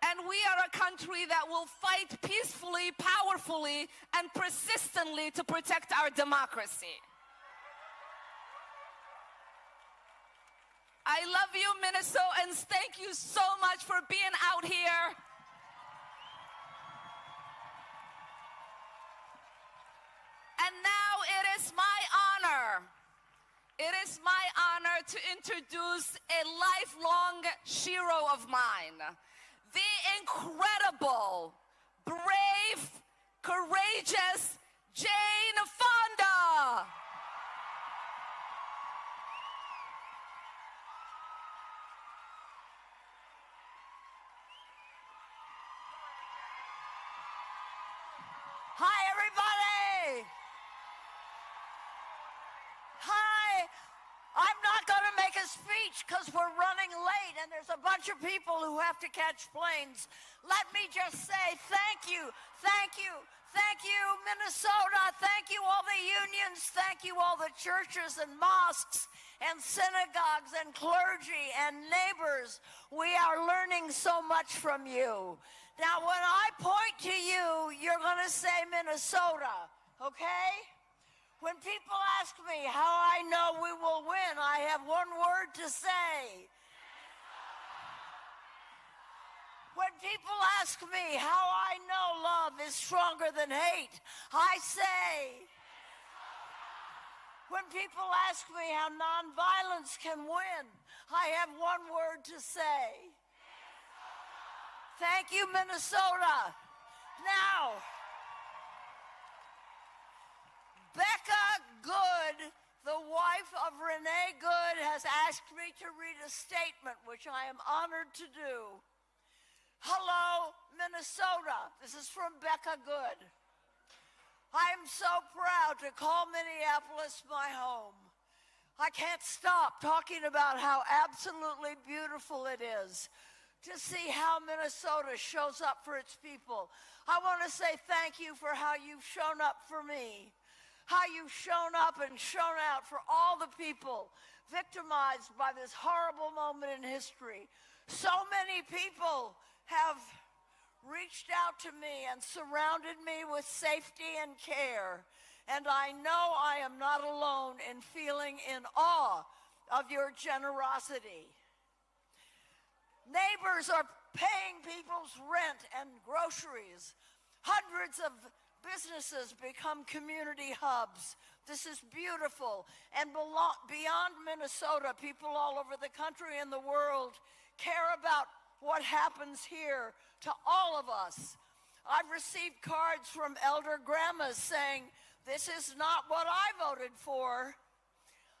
And we are a country that will fight peacefully, powerfully, and persistently to protect our democracy. I love you, Minnesotans. Thank you so much for being out here. And now it is my honor. It is my honor to introduce a lifelong hero of mine, the incredible, brave, courageous Jane Fonda. Hi, everybody. Hi. I'm not going to make a speech because we're running late and there's a bunch of people who have to catch planes. Let me just say thank you, thank you, thank you, Minnesota. Thank you, all the unions. Thank you, all the churches and mosques and synagogues and clergy and neighbors. We are learning so much from you. Now, when I point to you, you're going to say Minnesota, okay? When people ask me how I know we will win, I have one word to say. When people ask me how I know love is stronger than hate, I say. When people ask me how nonviolence can win, I have one word to say. Thank you, Minnesota. Now, Becca Good, the wife of Renee Good, has asked me to read a statement, which I am honored to do. Hello, Minnesota. This is from Becca Good. I am so proud to call Minneapolis my home. I can't stop talking about how absolutely beautiful it is to see how Minnesota shows up for its people. I want to say thank you for how you've shown up for me, how you've shown up and shown out for all the people victimized by this horrible moment in history. So many people have reached out to me and surrounded me with safety and care, and I know I am not alone in feeling in awe of your generosity. Neighbors are paying people's rent and groceries. Hundreds of businesses become community hubs. This is beautiful. And beyond Minnesota, people all over the country and the world care about what happens here to all of us. I've received cards from elder grandmas saying This is not what I voted for.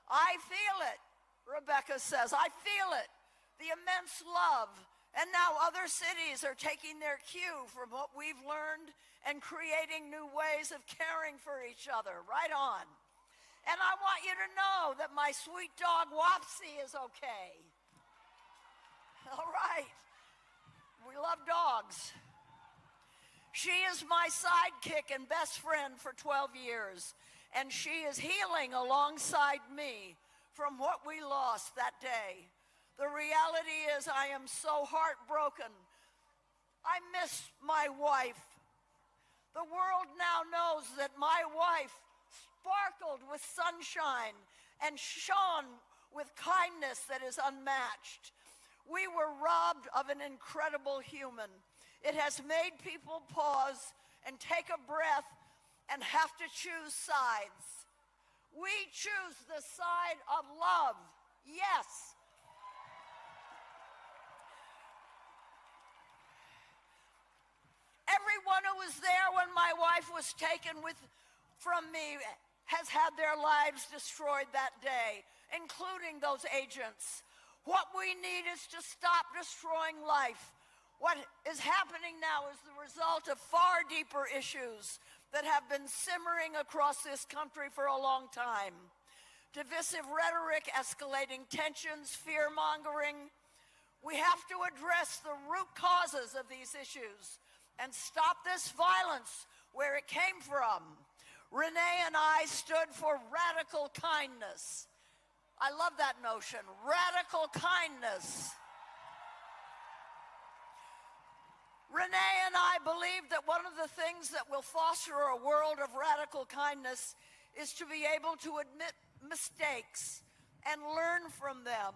I feel it, Rebecca says. I feel it, the immense love. And now other cities are taking their cue from what we've learned and creating new ways of caring for each other. Right on. And I want you to know that my sweet dog Wapsie is okay. All right. We love dogs. She is my sidekick and best friend for 12 years, and she is healing alongside me from what we lost that day. The reality is I am so heartbroken. I miss my wife. The world now knows that my wife sparkled with sunshine and shone with kindness that is unmatched. We were robbed of an incredible human. It has made people pause and take a breath and have to choose sides. We choose the side of love. Yes. Everyone who was there when my wife was taken from me has had their lives destroyed that day, including those agents. What we need is to stop destroying life. What is happening now is the result of far deeper issues that have been simmering across this country for a long time. Divisive rhetoric, escalating tensions, fear-mongering. We have to address the root causes of these issues and stop this violence where it came from. Renee and I stood for radical kindness. I love that notion, radical kindness. Renee and I believe that one of the things that will foster a world of radical kindness is to be able to admit mistakes and learn from them.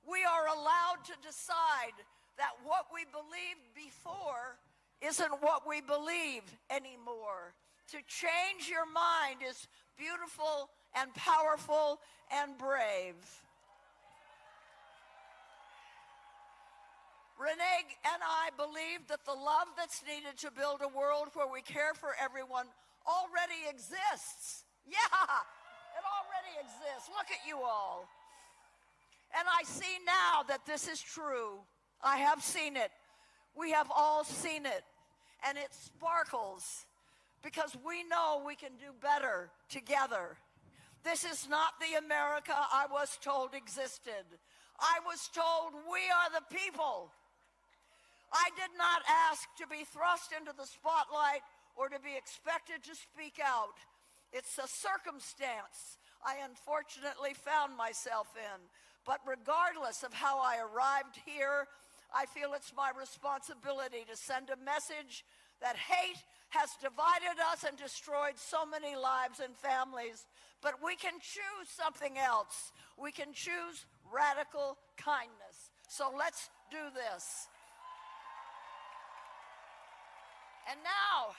We are allowed to decide that what we believed before isn't what we believe anymore. To change your mind is beautiful and powerful and brave. Renee and I believe that the love that's needed to build a world where we care for everyone already exists. Yeah, it already exists. Look at you all. And I see now that this is true. I have seen it. We have all seen it. And it sparkles because we know we can do better together. This is not the America I was told existed. I was told we are the people. I did not ask to be thrust into the spotlight or to be expected to speak out. It's a circumstance I unfortunately found myself in. But regardless of how I arrived here, I feel it's my responsibility to send a message that hate has divided us and destroyed so many lives and families. But we can choose something else. We can choose radical kindness. So let's do this. And now,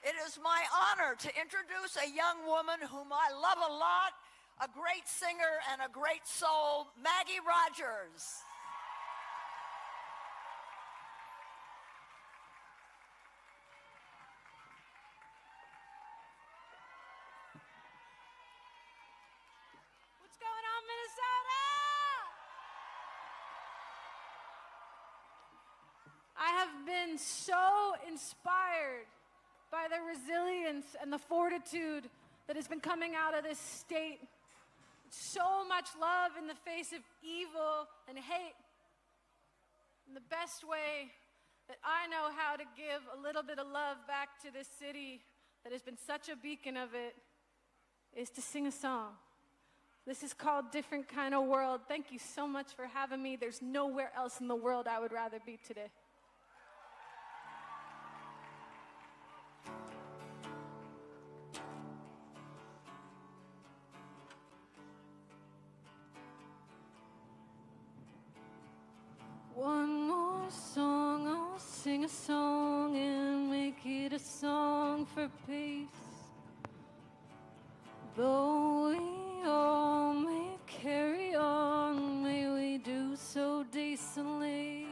it is my honor to introduce a young woman whom I love a lot, a great singer and a great soul, Maggie Rogers. What's going on, Minnesota? I have been so inspired by the resilience and the fortitude that has been coming out of this state. So much love in the face of evil and hate. And the best way that I know how to give a little bit of love back to this city that has been such a beacon of it is to sing a song. This is called Different Kind of World. Thank you so much for having me. There's nowhere else in the world I would rather be today. One more song, I'll sing a song and make it a song for peace. Though we all may carry on, may we do so decently.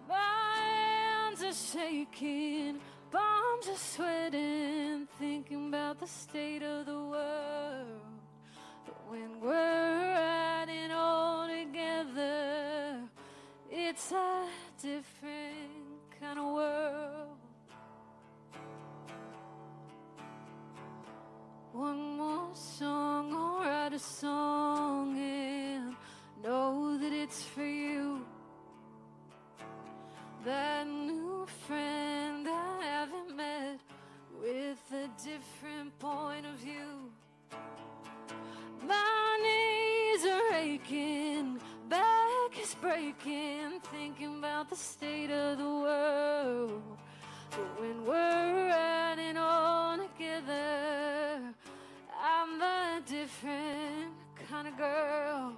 My hands are shaking, palms are sweating, thinking about the state of the world. But when we're riding all together, it's a different kind of world. One more song, I'll write a song and know that it's for you. That new friend I haven't met with a different point of view. My knees are aching, back is breaking, thinking about the state of the world. But when we're riding all together, I'm a different kind of girl.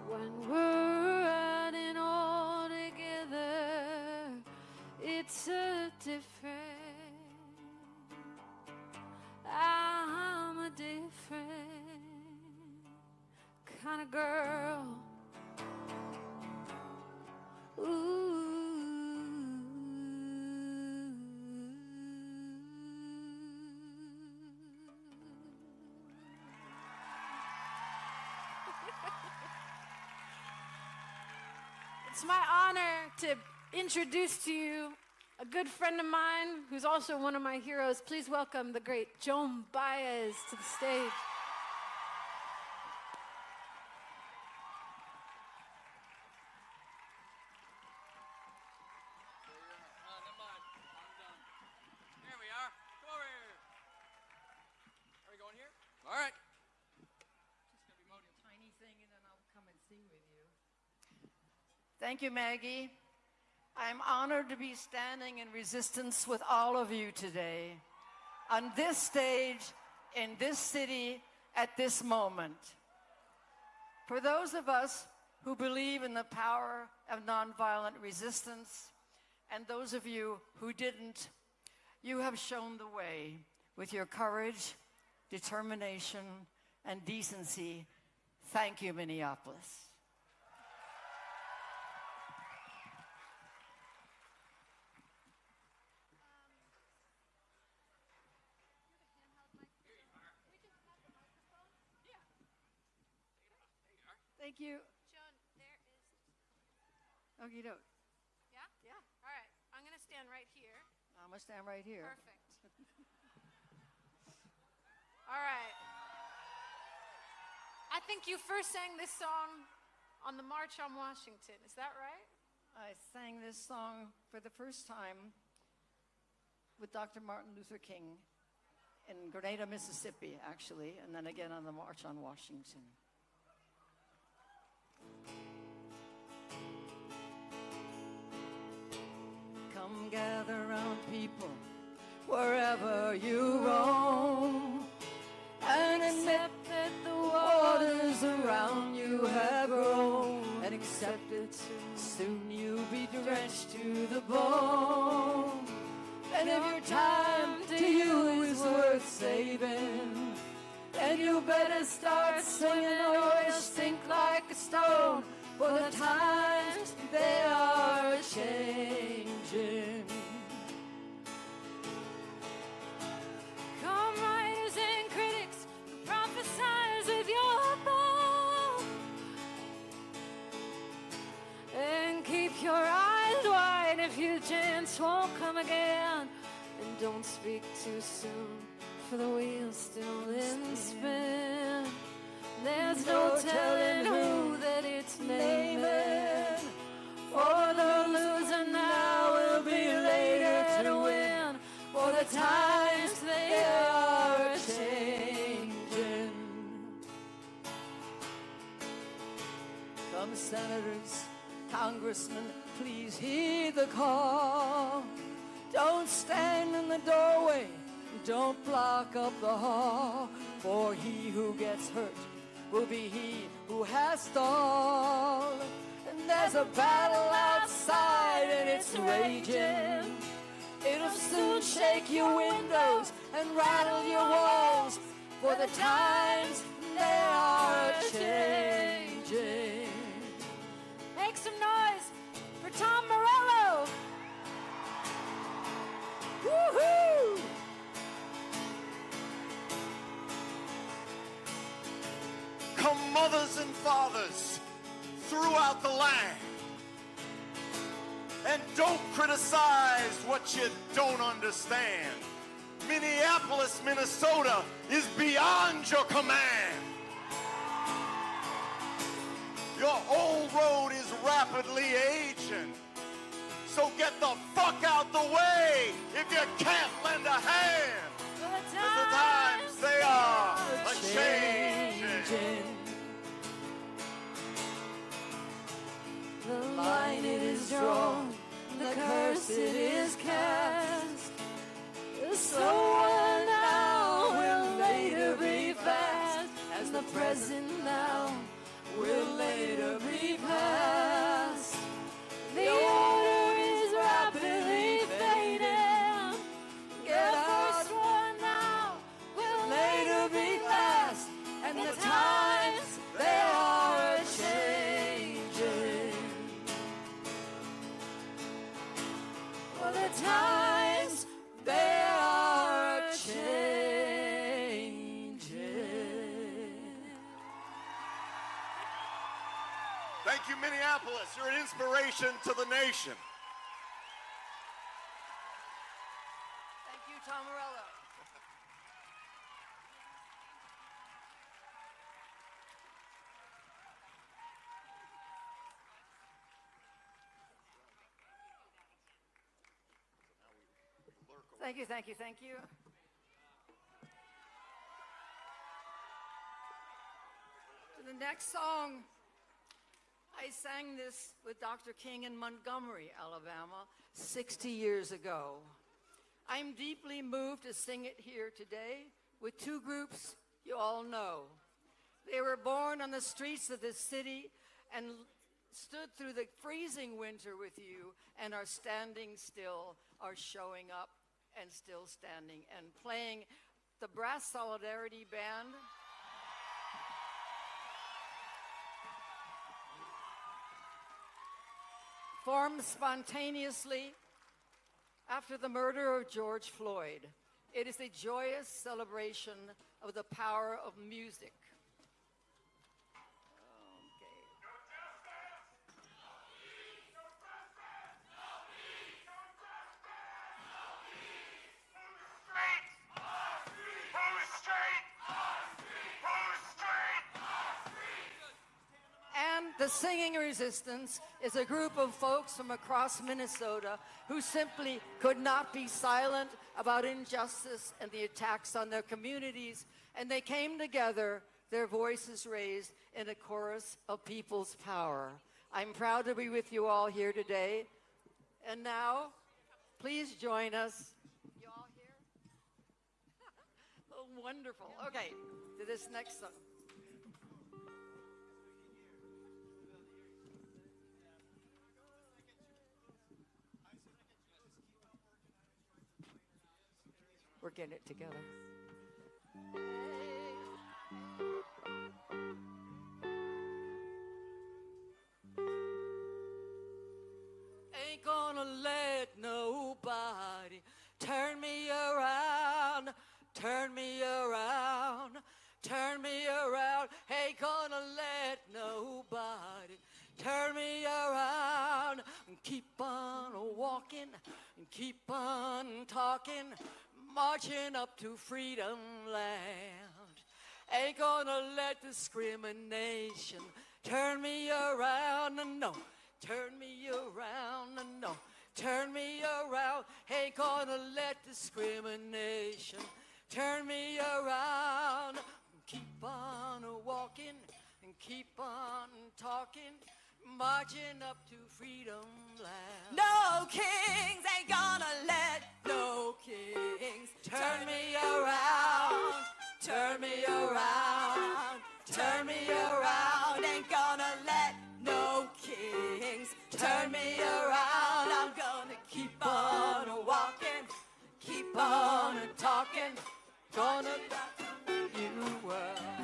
When we're riding all together, it's a different, I'm a different kind of girl. It's my honor to introduce to you a good friend of mine who's also one of my heroes. Please welcome the great Joan Baez to the stage. Here we are. Come over here. Are we going here? All right. Just going to be moaning a tiny thing, and then I'll come and sing with you. Thank you, Maggie. I'm honored to be standing in resistance with all of you today, on this stage, in this city, at this moment. For those of us who believe in the power of nonviolent resistance, and those of you who didn't, you have shown the way with your courage, determination, and decency. Thank you, Minneapolis. Thank you. Joan, there is... Okie doke. Yeah? Yeah. All right. I'm going to stand right here. I'm going to stand right here. Perfect. All right. I think you first sang this song on the March on Washington. Is that right? I sang this song for the first time with Dr. Martin Luther King in Grenada, Mississippi, actually, and then again on the March on Washington. Come gather round, people, wherever you roam, and accept that the waters around you have grown, and accept it soon you'll be drenched to the bone. And if your time to you is worth saving, then you better start singing or you'll sink like a stone, for the times they are changing. Come, writers and critics, prophesize with your bow, and keep your eyes wide if your chance won't come again. And don't speak too soon, for the wheel's still in spin. There's no telling who that it's naming, for the loser now will be later to win, for the times they are changing. from senators, congressmen, please heed the call. Don't stand in the doorway, don't block up the hall, for he who gets hurt will be he who has stalled. And there's a battle outside and it's raging. It'll soon shake your windows and rattle your walls, for the times they are changing. Make some noise for Tom Morello. Woohoo! Come mothers and fathers throughout the land, and don't criticize what you don't understand. Minneapolis, Minnesota is beyond your command. Your old road is rapidly aging, so get the fuck out the way if you can't lend a hand. For the times they are a-changing. The line it is drawn, the curse it is cast. The slow one now will later be fast, as the present now will later be past. The order is rapidly fading. Get the first one now will later be fast, and the times they are changing. For the times they are changing. Thank you, Minneapolis. You're an inspiration to the nation. Thank you, Tom Morello. Thank you, thank you, thank you. To the next song, I sang this with Dr. King in Montgomery, Alabama, 60 years ago. I'm deeply moved to sing it here today with two groups you all know. They were born on the streets of this city and stood through the freezing winter with you and are standing still, are showing up and still standing and playing the Brass Solidarity Band. Formed spontaneously after the murder of George Floyd. It is a joyous celebration of the power of music. And the Singing Resistance is a group of folks from across Minnesota who simply could not be silent about injustice and the attacks on their communities, and they came together, their voices raised in a chorus of people's power. I'm proud to be with you all here today. And now, please join us. You all here? Oh, wonderful. Okay, to this next song. We're getting it together. Ain't gonna let nobody turn me around, turn me around, turn me around. Ain't gonna let nobody turn me around. Keep on walking and keep on talking, marching up to freedom land. Ain't gonna let discrimination turn me around, no. Turn me around, no. Turn me around. Ain't gonna let discrimination turn me around. Keep on walking and keep on talking, marching up to freedom land. No kings ain't gonna let no kings Turn me around, turn me around, turn me around. Ain't gonna let no kings turn me around. I'm gonna keep on walking, keep on talking, Gonna you well.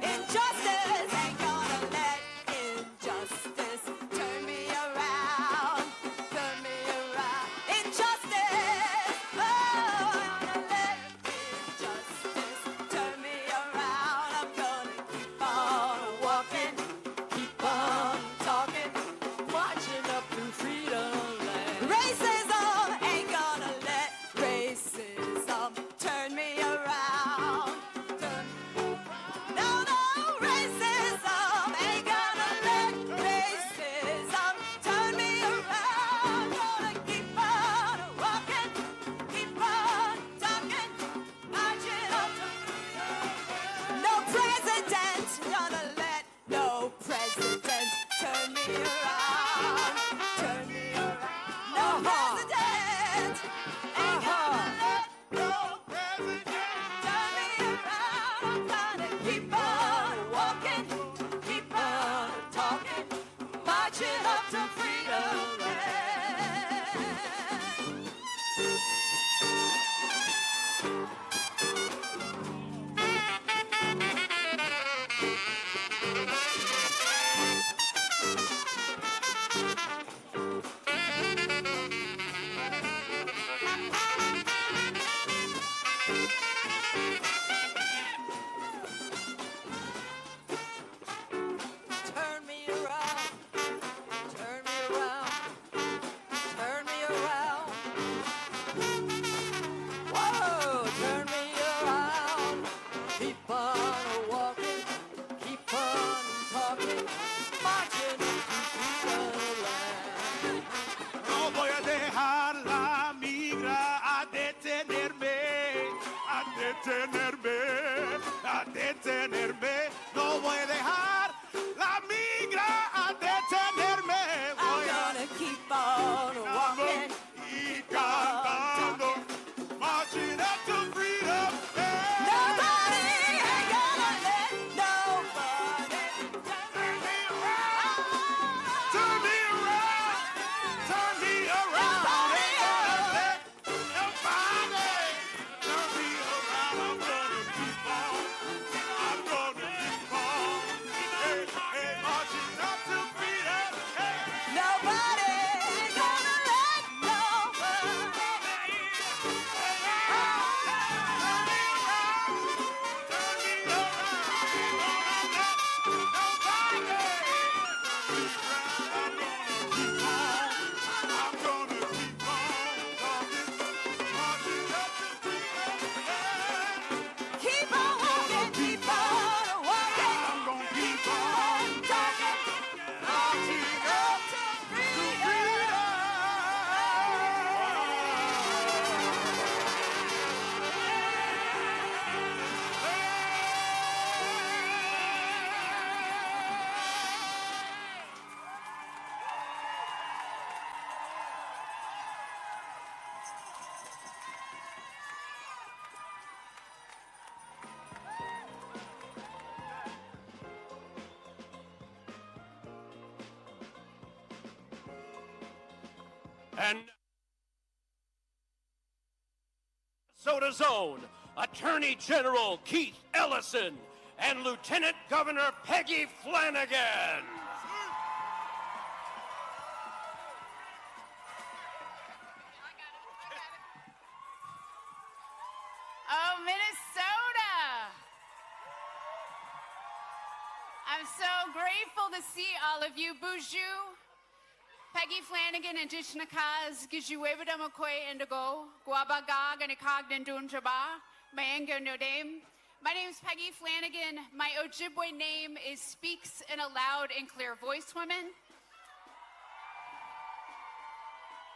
Injustice ain't gonna let injustice turn me around, turn me around. Injustice, oh, I'm gonna let injustice turn me around. I'm gonna keep on walking, keep on talking, Marching up to freedom land. Racism ain't gonna let racism turn me around. No, no, racism ain't gonna let racism turn me around. Gonna keep on walking, keep on talking, marching up to freedom. No president gonna let no president turn me around, turn me around. No president ain't gonna let no president turn me around. I'm gonna keep on walking, keep on talking, marching up to freedom land. Turn me around, turn me around, turn me around. Whoa, turn me around. Keep on walking, keep on talking, marching up to freedom land. No voy a dejar la migra a detenerme, a detenerme, a detenerme. No voy a dejar la migra a detenerme. I'm gonna keep on walking, y cantando, marching up to freedom. nobody ain't gonna let nobody turn me around. Turn me around, turn me around. Nobody Ain't gonna let nobody turn me around. I'm gonna keep on, I'm gonna keep on. Hey, hey, marching up to freedom. Hey. Nobody ain't gonna let nobody. Keep on walking, keep on walking. I'm gonna keep on talking, marching up to freedom. And Minnesota's own Attorney General Keith Ellison and Lieutenant Governor Peggy Flanagan. Oh, Minnesota! I'm so grateful to see all of you. Bonjour. Peggy Flanagan and Dishnakaz, Gijuebada McCoy Indigo, Guabagag and Ikogden Dunjaba, Mayenga Nodame. My name is Peggy Flanagan. My Ojibwe name is Speaks in a Loud and Clear Voice Women.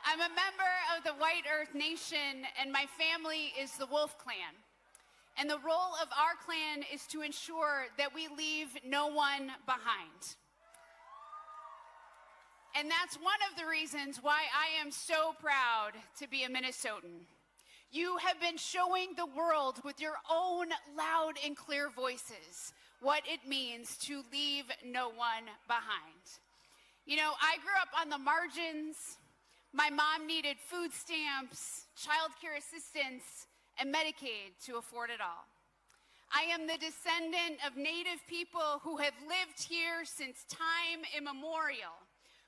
I'm a member of the White Earth Nation, and my family is the Wolf Clan. And the role of our clan is to ensure that we leave no one behind. And that's one of the reasons why I am so proud to be a Minnesotan. You have been showing the world with your own loud and clear voices what it means to leave no one behind. You know, I grew up on the margins. My mom needed food stamps, child care assistance, and Medicaid to afford it all. I am the descendant of Native people who have lived here since time immemorial,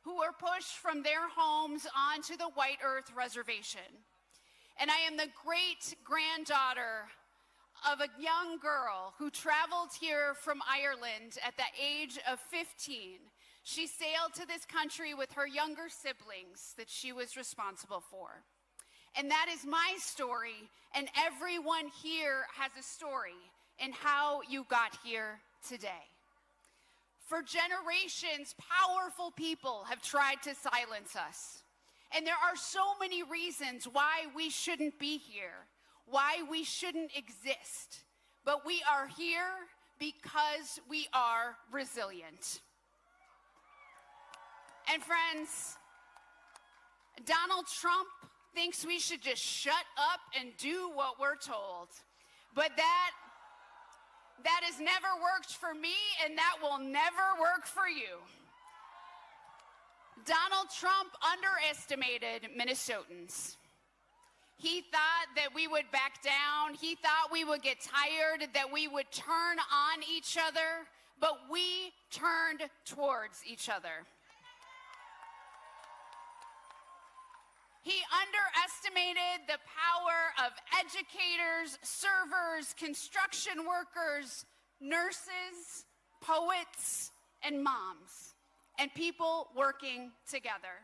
who were pushed from their homes onto the White Earth Reservation. And I am the great-granddaughter of a young girl who traveled here from Ireland at the age of 15. She sailed to this country with her younger siblings that she was responsible for. And that is my story, and everyone here has a story in how you got here today. For generations, powerful people have tried to silence us. And there are so many reasons why we shouldn't be here, why we shouldn't exist. But we are here because we are resilient. And friends, Donald Trump thinks we should just shut up and do what we're told. But that has never worked for me, and that will never work for you. Donald Trump underestimated Minnesotans. He thought that we would back down. He thought we would get tired, that we would turn on each other, but we turned towards each other. He underestimated the power of educators, servers, construction workers, nurses, poets, and moms, and people working together.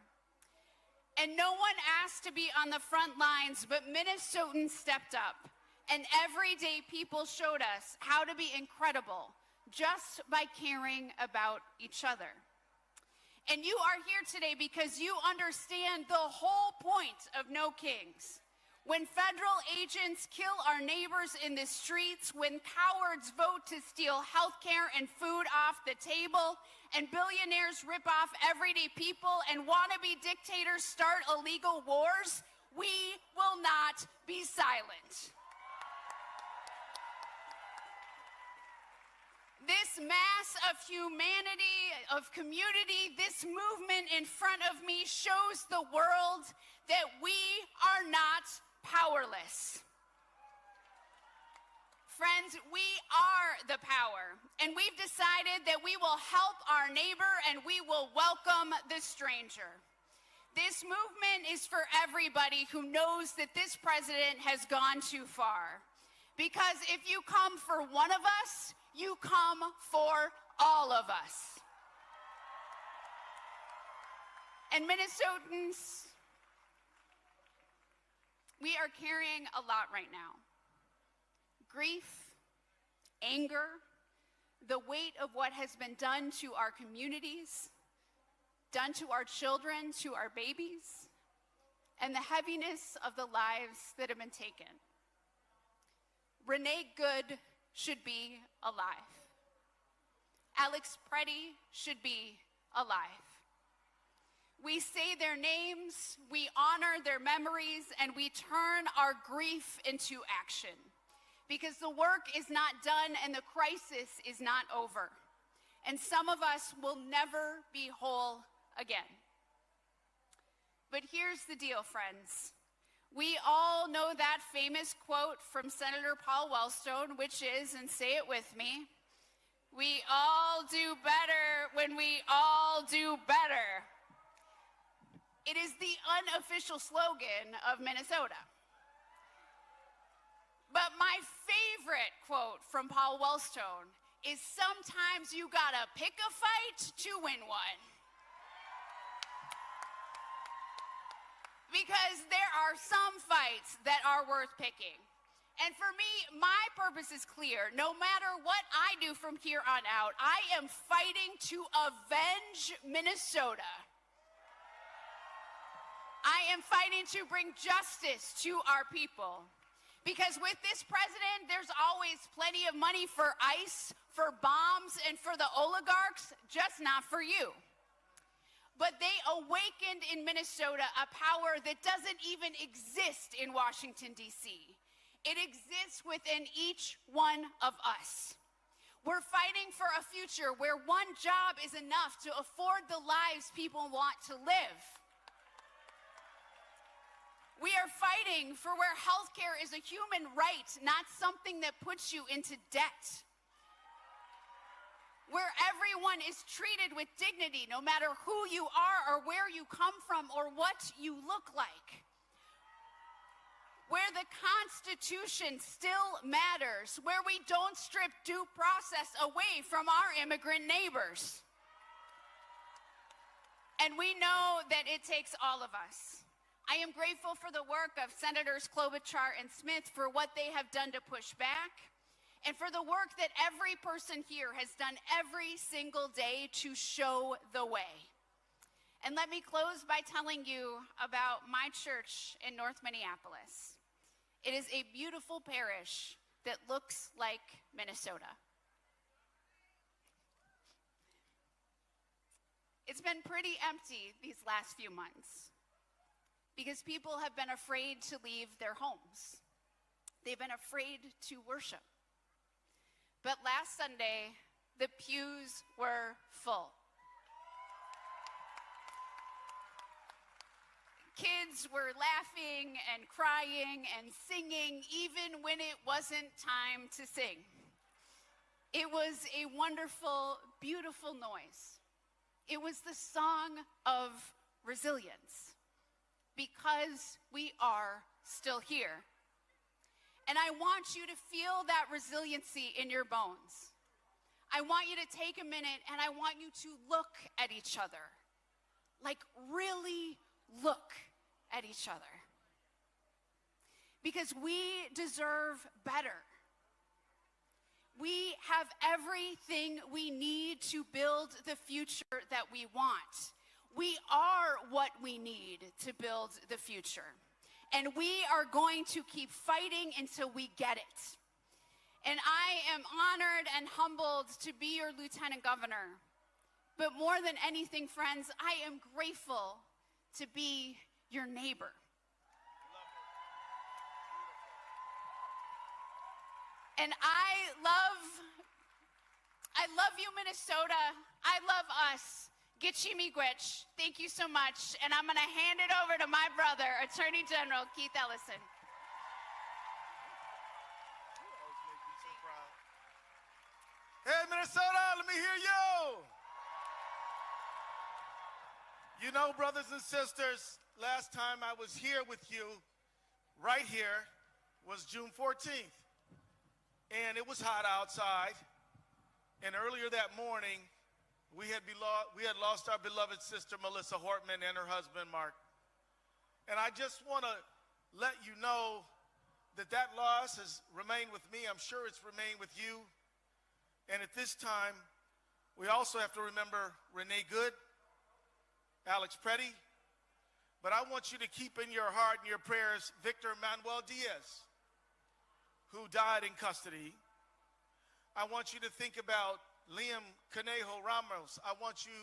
And no one asked to be on the front lines, but Minnesotans stepped up. And everyday people showed us how to be incredible just by caring about each other. And you are here today because you understand the whole point of No Kings. When federal agents kill our neighbors in the streets, when cowards vote to steal health care and food off the table, and billionaires rip off everyday people, and wannabe dictators start illegal wars, we will not be silent. This mass of humanity, of community, this movement in front of me shows the world that we are not powerless. Friends, we are the power, and we've decided that we will help our neighbor and we will welcome the stranger. This movement is for everybody who knows that this president has gone too far. Because if you come for one of us, you come for all of us. And Minnesotans, we are carrying a lot right now. Grief, anger, the weight of what has been done to our communities, done to our children, to our babies, and the heaviness of the lives that have been taken. Renee Good should be alive. Alex Preddy should be alive. We say their names, we honor their memories, and we turn our grief into action. Because the work is not done and the crisis is not over. And some of us will never be whole again. But here's the deal, friends. We all know that famous quote from Senator Paul Wellstone, which is, and say it with me, we all do better when we all do better. It is the unofficial slogan of Minnesota. But my favorite quote from Paul Wellstone is, sometimes you gotta pick a fight to win one. Because there are some fights that are worth picking. And for me, my purpose is clear. No matter what I do from here on out, I am fighting to avenge Minnesota. I am fighting to bring justice to our people. Because with this president, there's always plenty of money for ICE, for bombs, and for the oligarchs, just not for you. but they awakened in Minnesota a power that doesn't even exist in Washington, D.C. It exists within each one of us. We're fighting for a future where one job is enough to afford the lives people want to live. We are fighting for where healthcare is a human right, not something that puts you into debt. Where everyone is treated with dignity, no matter who you are or where you come from or what you look like. Where the Constitution still matters, where we don't strip due process away from our immigrant neighbors. And we know that it takes all of us. I am grateful for the work of Senators Klobuchar and Smith for what they have done to push back, and for the work that every person here has done every single day to show the way. And let me close by telling you about my church in North Minneapolis. It is a beautiful parish that looks like Minnesota. It's been pretty empty these last few months because people have been afraid to leave their homes. They've been afraid to worship. But last Sunday, the pews were full. Kids were laughing and crying and singing even when it wasn't time to sing. It was a wonderful, beautiful noise. It was the song of resilience because we are still here. And I want you to feel that resiliency in your bones. I want you to take a minute and I want you to look at each other. Like really look at each other. Because we deserve better. We have everything we need to build the future that we want. We are what we need to build the future. And we are going to keep fighting until we get it. And I am honored and humbled to be your lieutenant governor. But more than anything, friends, I am grateful to be your neighbor. And I love you, Minnesota. I love us. Gitchi Miigwech. Thank you so much. And I'm going to hand it over to my brother, Attorney General Keith Ellison. Hey, Minnesota, let me hear you. You know, brothers and sisters, last time I was here with you, right here, was June 14th. And it was hot outside. And earlier that morning, we had lost our beloved sister, Melissa Hortman, and her husband, Mark. And I just want to let you know that that loss has remained with me. I'm sure it's remained with you. And at this time, we also have to remember Renee Good, Alex Preddy, but I want you to keep in your heart and your prayers Victor Manuel Diaz, who died in custody. I want you to think about Liam Conejo Ramos. I want you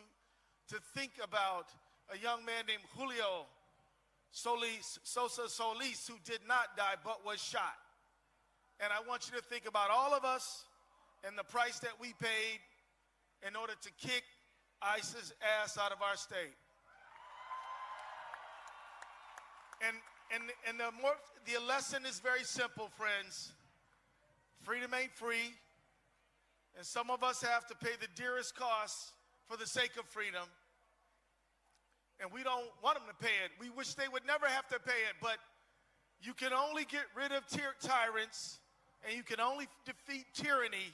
to think about a young man named Julio Sosa Solis, who did not die but was shot. And I want you to think about all of us and the price that we paid in order to kick ISIS ass out of our state. And the lesson is very simple, friends. Freedom ain't free. And some of us have to pay the dearest cost for the sake of freedom. And we don't want them to pay it. We wish they would never have to pay it. But you can only get rid of tyrants, and you can only defeat tyranny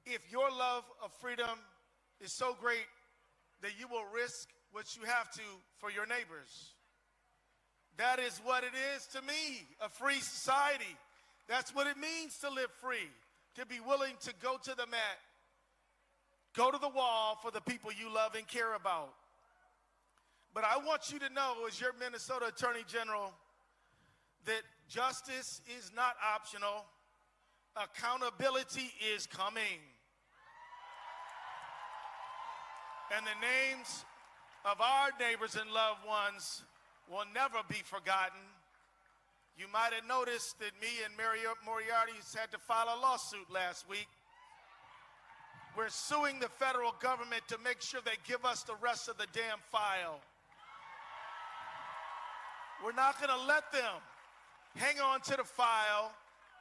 if your love of freedom is so great that you will risk what you have to for your neighbors. That is what it is to me, a free society. That's what it means to live free, to be willing to go to the mat, go to the wall for the people you love and care about. But I want you to know, as your Minnesota Attorney General, that justice is not optional. Accountability is coming. And the names of our neighbors and loved ones will never be forgotten. You might have noticed that me and Moriarty had to file a lawsuit last week. We're suing the federal government to make sure they give us the rest of the damn file. We're not going to let them hang on to the file,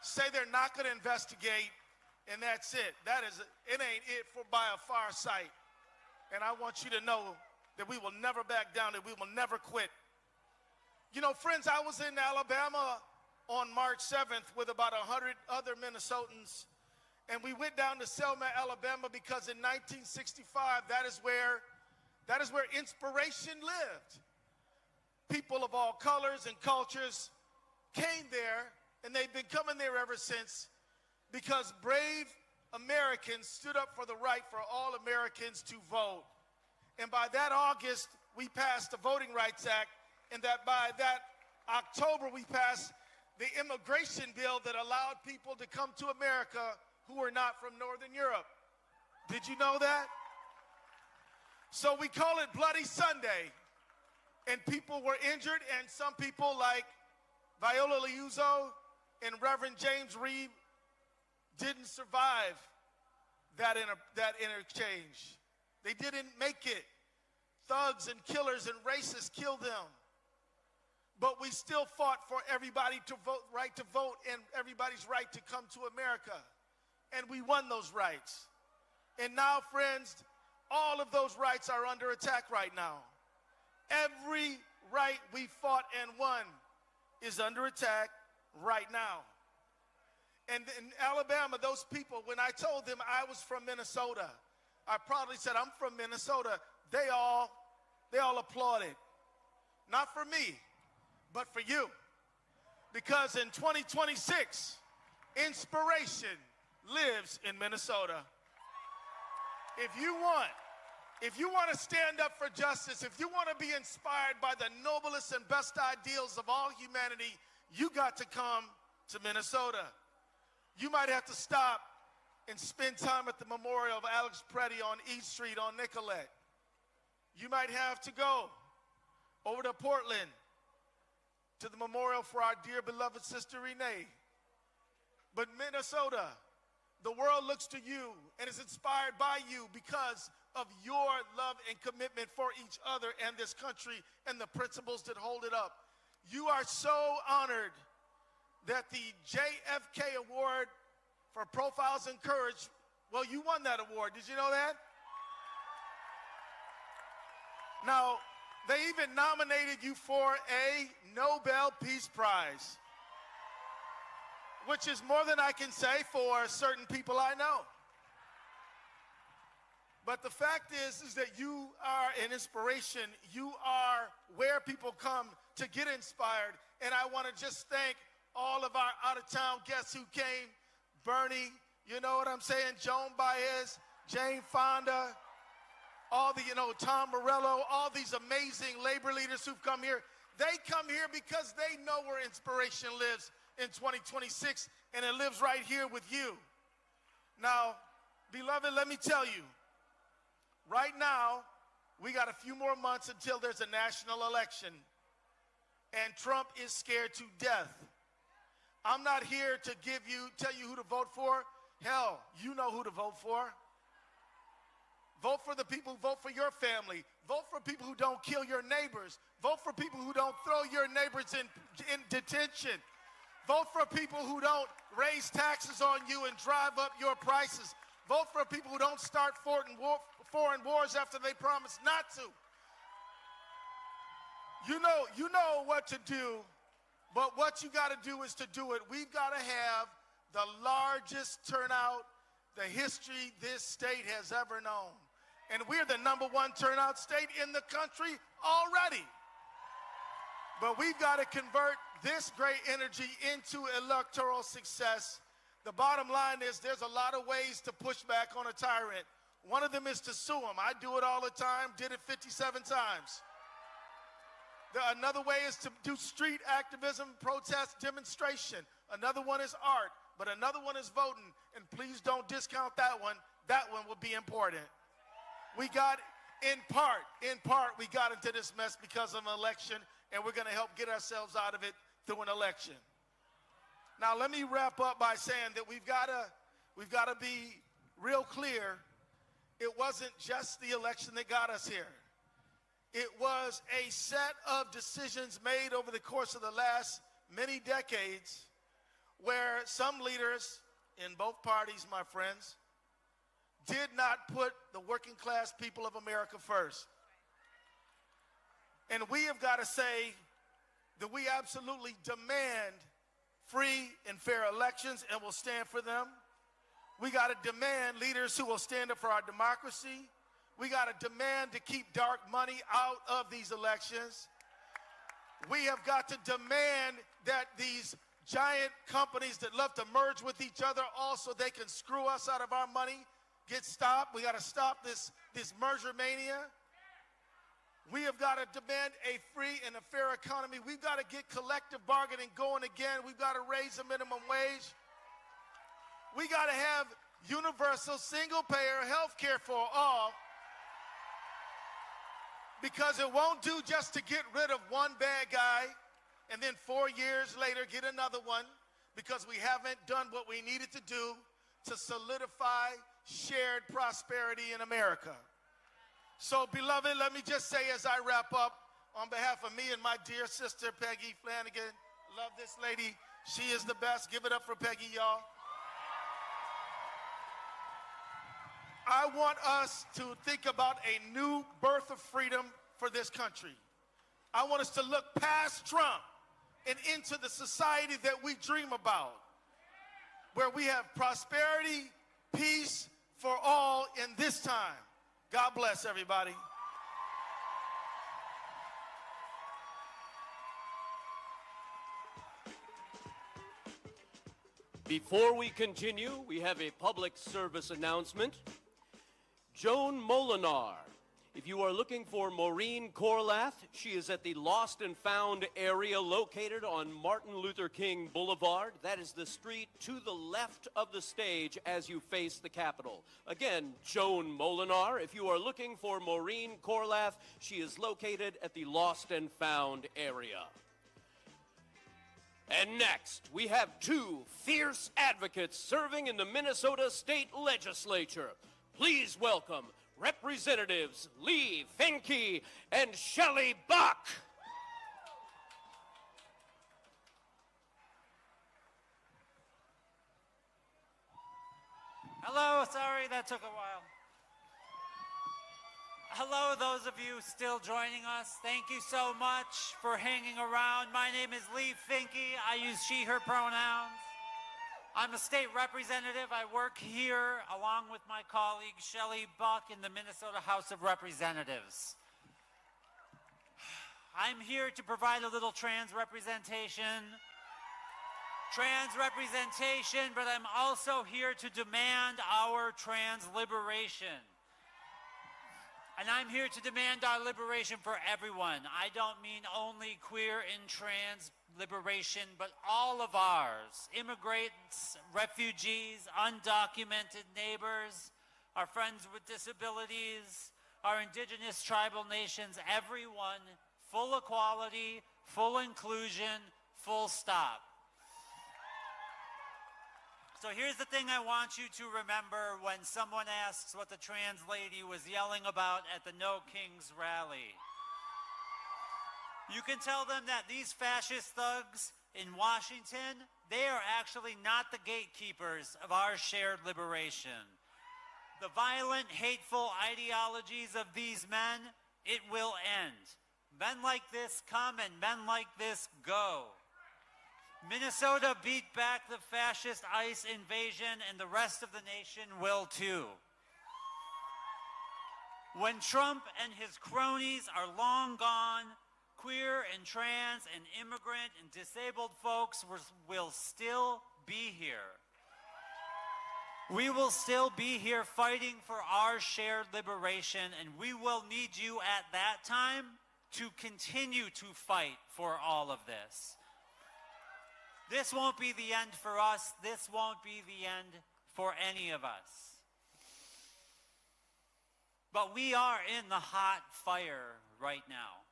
say they're not going to investigate, and that's it. It ain't it by a far sight. And I want you to know that we will never back down, that we will never quit. You know, friends, I was in Alabama on March 7th with about 100 other Minnesotans, and we went down to Selma, Alabama, because in 1965, that is where inspiration lived. People of all colors and cultures came there, and they've been coming there ever since, because brave Americans stood up for the right for all Americans to vote. And by that August, we passed the Voting Rights Act, and that by that October, we passed the immigration bill that allowed people to come to America who were not from Northern Europe. Did you know that? So we call it Bloody Sunday, and people were injured, and some people like Viola Liuzzo and Reverend James Reeb didn't survive that interchange. They didn't make it. Thugs and killers and racists killed them. But we still fought for everybody to vote, right to vote, and everybody's right to come to America. And we won those rights. And now, friends, all of those rights are under attack right now. Every right we fought and won is under attack right now. And in Alabama, those people, when I told them I was from Minnesota, I proudly said, I'm from Minnesota. They all applauded. Not for me, but for you. Because in 2026, inspiration lives in Minnesota. If you want to stand up for justice, if you want to be inspired by the noblest and best ideals of all humanity, you got to come to Minnesota. You might have to stop and spend time at the memorial of Alex Preddy on East Street on Nicollet. You might have to go over to Portland to the memorial for our dear beloved sister Renee. But Minnesota, the world looks to you and is inspired by you because of your love and commitment for each other and this country and the principles that hold it up. You are so honored that the JFK Award for Profiles in Courage, well, you won that award. Did you know that? Now, they even nominated you for a Nobel Peace Prize, which is more than I can say for certain people I know. But the fact is that you are an inspiration. You are where people come to get inspired. And I want to just thank all of our out-of-town guests who came. Bernie, you know what I'm saying? Joan Baez, Jane Fonda, all the, Tom Morello, all these amazing labor leaders who've come here. They come here because they know where inspiration lives in 2026, and it lives right here with you. Now, beloved, let me tell you, right now, we got a few more months until there's a national election, and Trump is scared to death. I'm not here to tell you who to vote for. Hell, you know who to vote for. Vote for the people who vote for your family. Vote for people who don't kill your neighbors. Vote for people who don't throw your neighbors in detention. Vote for people who don't raise taxes on you and drive up your prices. Vote for people who don't start foreign wars after they promise not to. You know what to do, but what you got to do is to do it. We've got to have the largest turnout the history this state has ever known. And we're the #1 turnout state in the country already. But we've got to convert this great energy into electoral success. The bottom line is there's a lot of ways to push back on a tyrant. One of them is to sue him. I do it all the time, did it 57 times. Another way is to do street activism, protest, demonstration. Another one is art, but another one is voting. And please don't discount that one. That one will be important. We got In part, we got into this mess because of an election, and we're going to help get ourselves out of it through an election. Now, let me wrap up by saying that we've got to be real clear. It wasn't just the election that got us here. It was a set of decisions made over the course of the last many decades where some leaders in both parties, my friends, did not put the working class people of America first. And we have got to say that we absolutely demand free and fair elections and will stand for them. We got to demand leaders who will stand up for our democracy. We got to demand to keep dark money out of these elections. We have got to demand that these giant companies that love to merge with each other also they can screw us out of our money get stopped. We got to stop this merger mania. We have got to demand a free and a fair economy. We've got to get collective bargaining going again. We've got to raise the minimum wage. We got to have universal single-payer health care for all, because it won't do just to get rid of one bad guy and then 4 years later get another one, because we haven't done what we needed to do to solidify shared prosperity in America. So, beloved, let me just say as I wrap up, on behalf of me and my dear sister, Peggy Flanagan, love this lady. She is the best. Give it up for Peggy, y'all. I want us to think about a new birth of freedom for this country. I want us to look past Trump and into the society that we dream about, where we have prosperity, peace for all in this time. God bless everybody. Before we continue, we have a public service announcement. Joan Molinar. If you are looking for Maureen Corlath, she is at the Lost and Found area located on Martin Luther King Boulevard. That is the street to the left of the stage as you face the Capitol. Again, Joan Molinar. If you are looking for Maureen Corlath, she is located at the Lost and Found area. And next, we have two fierce advocates serving in the Minnesota State Legislature. Please welcome Representatives Lee Finke and Shelley Buck. Hello, sorry that took a while. Hello, those of you still joining us. Thank you so much for hanging around. My name is Lee Finke. I use she, her pronouns. I'm a state representative. I work here along with my colleague Shelley Buck in the Minnesota House of Representatives. I'm here to provide a little trans representation, but I'm also here to demand our trans liberation. And I'm here to demand our liberation for everyone. I don't mean only queer and trans liberation, but all of ours. Immigrants, refugees, undocumented neighbors, our friends with disabilities, our indigenous tribal nations, everyone, full equality, full inclusion, full stop. So here's the thing I want you to remember when someone asks what the trans lady was yelling about at the No Kings rally. You can tell them that these fascist thugs in Washington, they are actually not the gatekeepers of our shared liberation. The violent, hateful ideologies of these men, it will end. Men like this come and men like this go. Minnesota beat back the fascist ICE invasion, and the rest of the nation will too. When Trump and his cronies are long gone, queer and trans and immigrant and disabled folks will still be here. We will still be here fighting for our shared liberation, and we will need you at that time to continue to fight for all of this. This won't be the end for us. This won't be the end for any of us. But we are in the hot fire right now.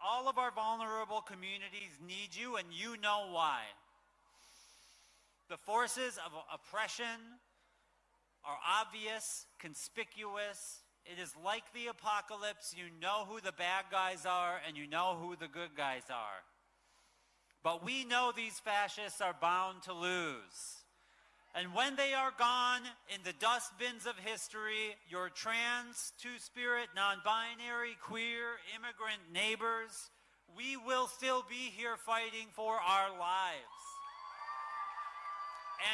All of our vulnerable communities need you, and you know why. The forces of oppression are obvious, conspicuous. It is like the apocalypse. You know who the bad guys are, and you know who the good guys are. But we know these fascists are bound to lose. And when they are gone in the dustbins of history, your trans, two-spirit, non-binary, queer, immigrant neighbors, we will still be here fighting for our lives.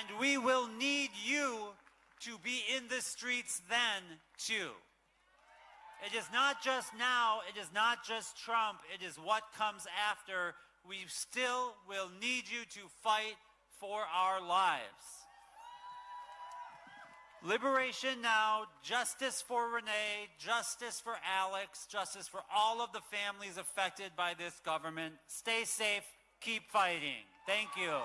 And we will need you to be in the streets then, too. It is not just now, it is not just Trump, it is what comes after. We still will need you to fight for our lives. Liberation now, justice for Renee, justice for Alex, justice for all of the families affected by this government. Stay safe, keep fighting. Thank you. A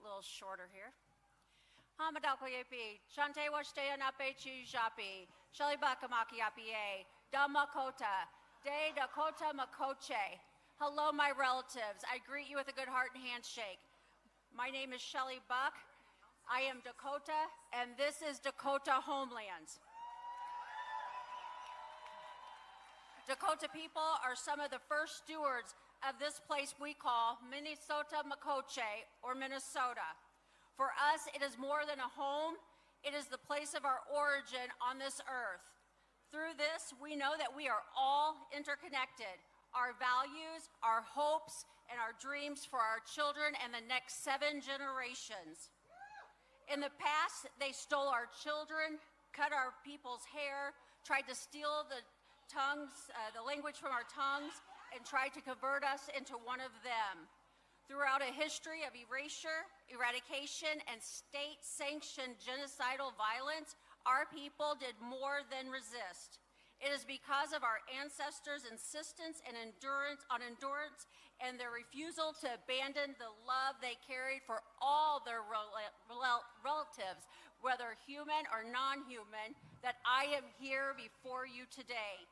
little shorter here. Hamadako Yepi, Shante Washtea Nape Chu Japi, Shelly Bakamaki Apie, Damakota, De Dakota Makoche. Hello, my relatives. I greet you with a good heart and handshake. My name is Shelly Buck. I am Dakota, and this is Dakota Homeland. Dakota people are some of the first stewards of this place we call Minnesota Makoche, or Minnesota. For us, it is more than a home. It is the place of our origin on this earth. Through this, we know that we are all interconnected. Our values, our hopes, and our dreams for our children and the next 7 generations. In the past, they stole our children, cut our people's hair, tried to steal the language from our tongues, and tried to convert us into one of them. Throughout a history of erasure, eradication, and state-sanctioned genocidal violence, our people did more than resist. It is because of our ancestors' insistence and endurance and their refusal to abandon the love they carried for all their relatives, whether human or non-human, that I am here before you today.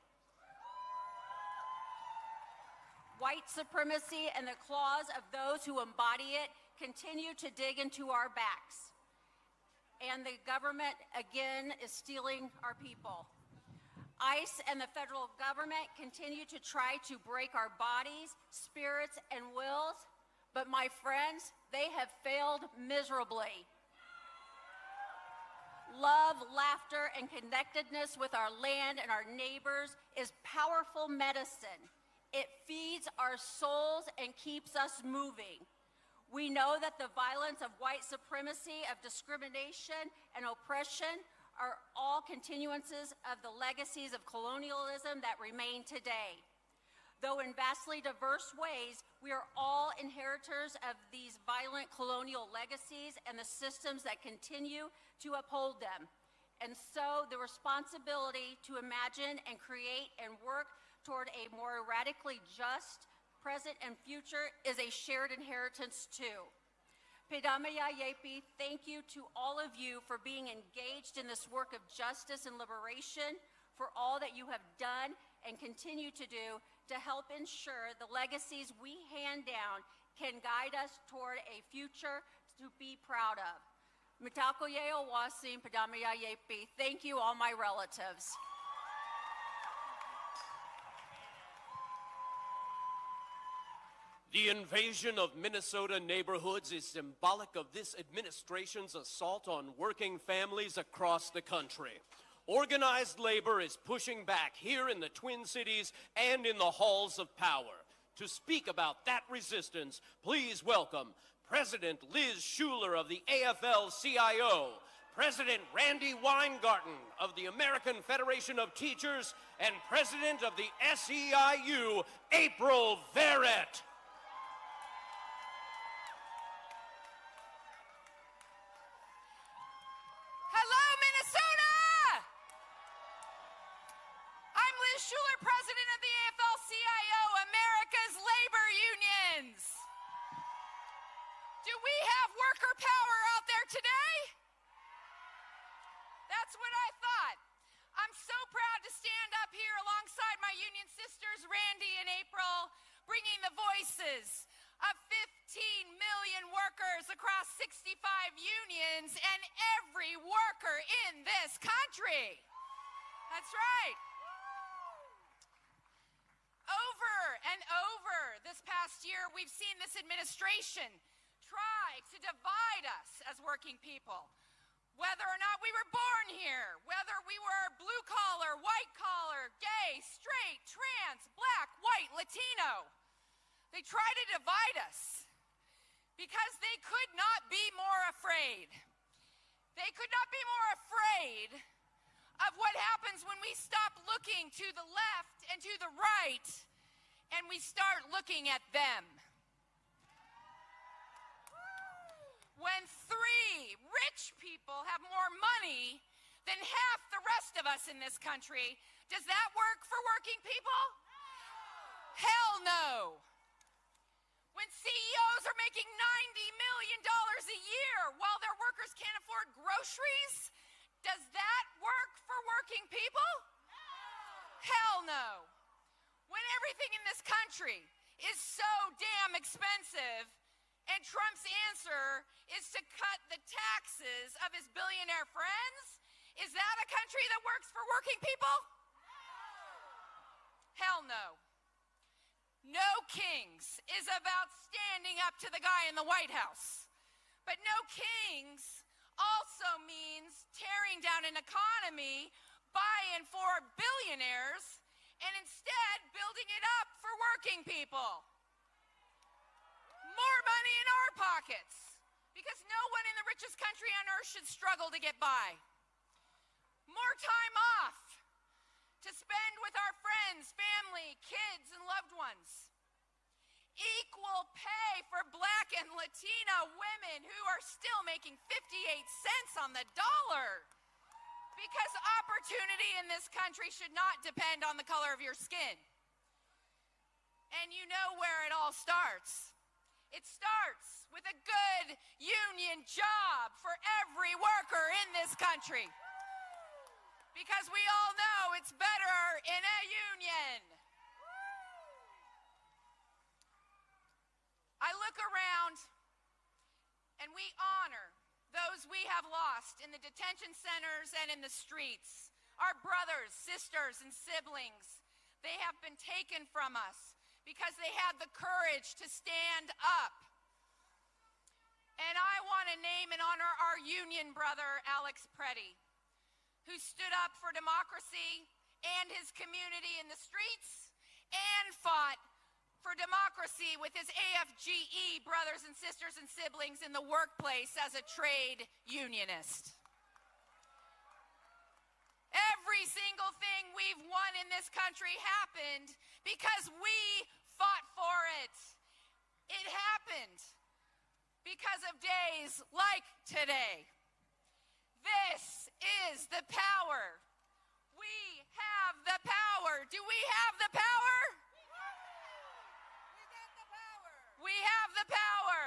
White supremacy and the claws of those who embody it continue to dig into our backs. And the government, again, is stealing our people. ICE and the federal government continue to try to break our bodies, spirits, and wills, but my friends, they have failed miserably. Love, laughter, and connectedness with our land and our neighbors is powerful medicine. It feeds our souls and keeps us moving. We know that the violence of white supremacy, of discrimination and oppression are all continuances of the legacies of colonialism that remain today. Though in vastly diverse ways, we are all inheritors of these violent colonial legacies and the systems that continue to uphold them. And so the responsibility to imagine and create and work toward a more radically just present and future is a shared inheritance too. Pedamaya Yepi, thank you to all of you for being engaged in this work of justice and liberation, for all that you have done and continue to do to help ensure the legacies we hand down can guide us toward a future to be proud of. Mitakoye Owasim Pedamaya Yepi, thank you all my relatives. The invasion of Minnesota neighborhoods is symbolic of this administration's assault on working families across the country. Organized labor is pushing back here in the Twin Cities and in the halls of power. To speak about that resistance, please welcome President Liz Shuler of the AFL-CIO, President Randy Weingarten of the American Federation of Teachers, and President of the SEIU, April Verrett. Shuler, President of the AFL-CIO, America's labor unions. we have worker power out there today? That's what I thought. I'm so proud to stand up here alongside my union sisters, Randy and April, bringing the voices of 15 million workers across 65 unions and every worker in this country. That's right. Over and over this past year, we've seen this administration try to divide us as working people. Whether or not we were born here, whether we were blue collar, white collar, gay, straight, trans, black, white, Latino, they try to divide us because they could not be more afraid. They could not be more afraid of what happens when we stop looking to the left and to the right and we start looking at them. When 3 rich people have more money than half the rest of us in this country, does that work for working people? Hell no. When CEOs are making $90 million a year while their workers can't afford groceries, does that work for working people? Hell no. When everything in this country is so damn expensive, and Trump's answer is to cut the taxes of his billionaire friends? Is that a country that works for working people? Hell no. No Kings is about standing up to the guy in the White House. But no Kings also means tearing down an economy, buying for billionaires, and instead building it up for working people. More money in our pockets, because no one in the richest country on earth should struggle to get by. More time off to spend with our friends, family, kids, and loved ones. Equal pay for Black and Latina women who are still making 58 cents on the dollar. Because opportunity in this country should not depend on the color of your skin. And you know where it all starts. It starts with a good union job for every worker in this country. Because we all know it's better in a union. I look around and we honor those we have lost in the detention centers and in the streets. Our brothers, sisters, and siblings, they have been taken from us because they had the courage to stand up. And I want to name and honor our union brother, Alex Preddy, who stood up for democracy and his community in the streets and fought for democracy with his AFGE brothers and sisters and siblings in the workplace as a trade unionist. Every single thing we've won in this country happened because we fought for it. It happened because of days like today. This is the power. We have the power. Do we have the power? We have the power.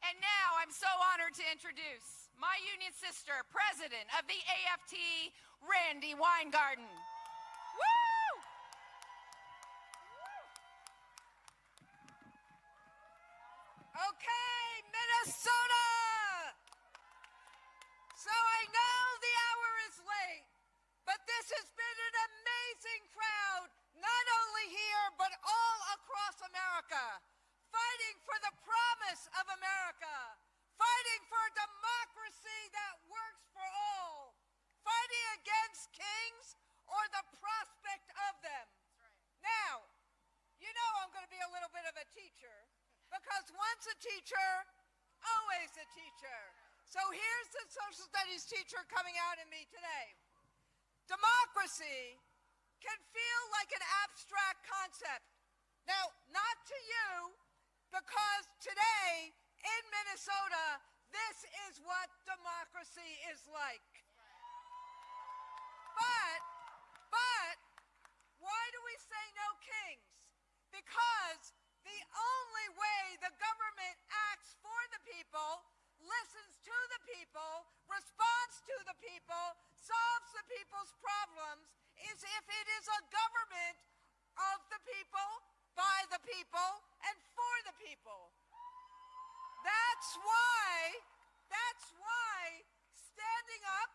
And now I'm so honored to introduce my union sister, president of the AFT, Randy Weingarten. Woo! Okay, Minnesota! So I know the hour is late, but this has been an amazing crowd, not only here, but all across America, fighting for the promise of America, fighting for a democracy that works for all, fighting against kings or the prospect of them. Now, you know I'm going to be a little bit of a teacher, because once a teacher, always a teacher. So here's the social studies teacher coming out in me today. Democracy can feel like an abstract concept. Now, not to you, because today in Minnesota, this is what democracy is like. But, why do we say no kings? Because the only way the government acts for the people is if it is a government of the people, by the people, and for the people. That's why standing up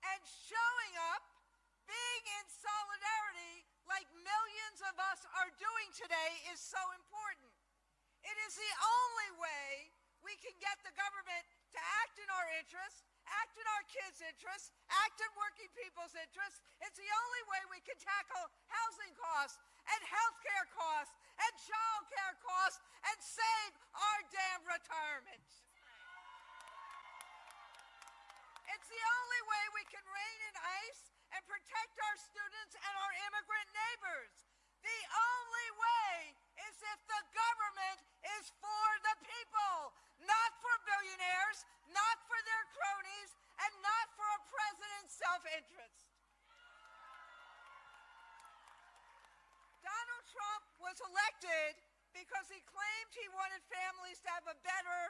and showing up, being in solidarity like millions of us are doing today is so important. It is the only way we can get the government to act in our interests, act in our kids' interests, act in working people's interests. It's the only way we can tackle housing costs and healthcare costs and child care costs and save our damn retirements. It's the only way we can rein in ICE and protect our students and our immigrant neighbors. The only way is if the government is for the people, not for billionaires, not for their cronies, and not for a president's self-interest. Donald Trump was elected because he claimed he wanted families to have a better,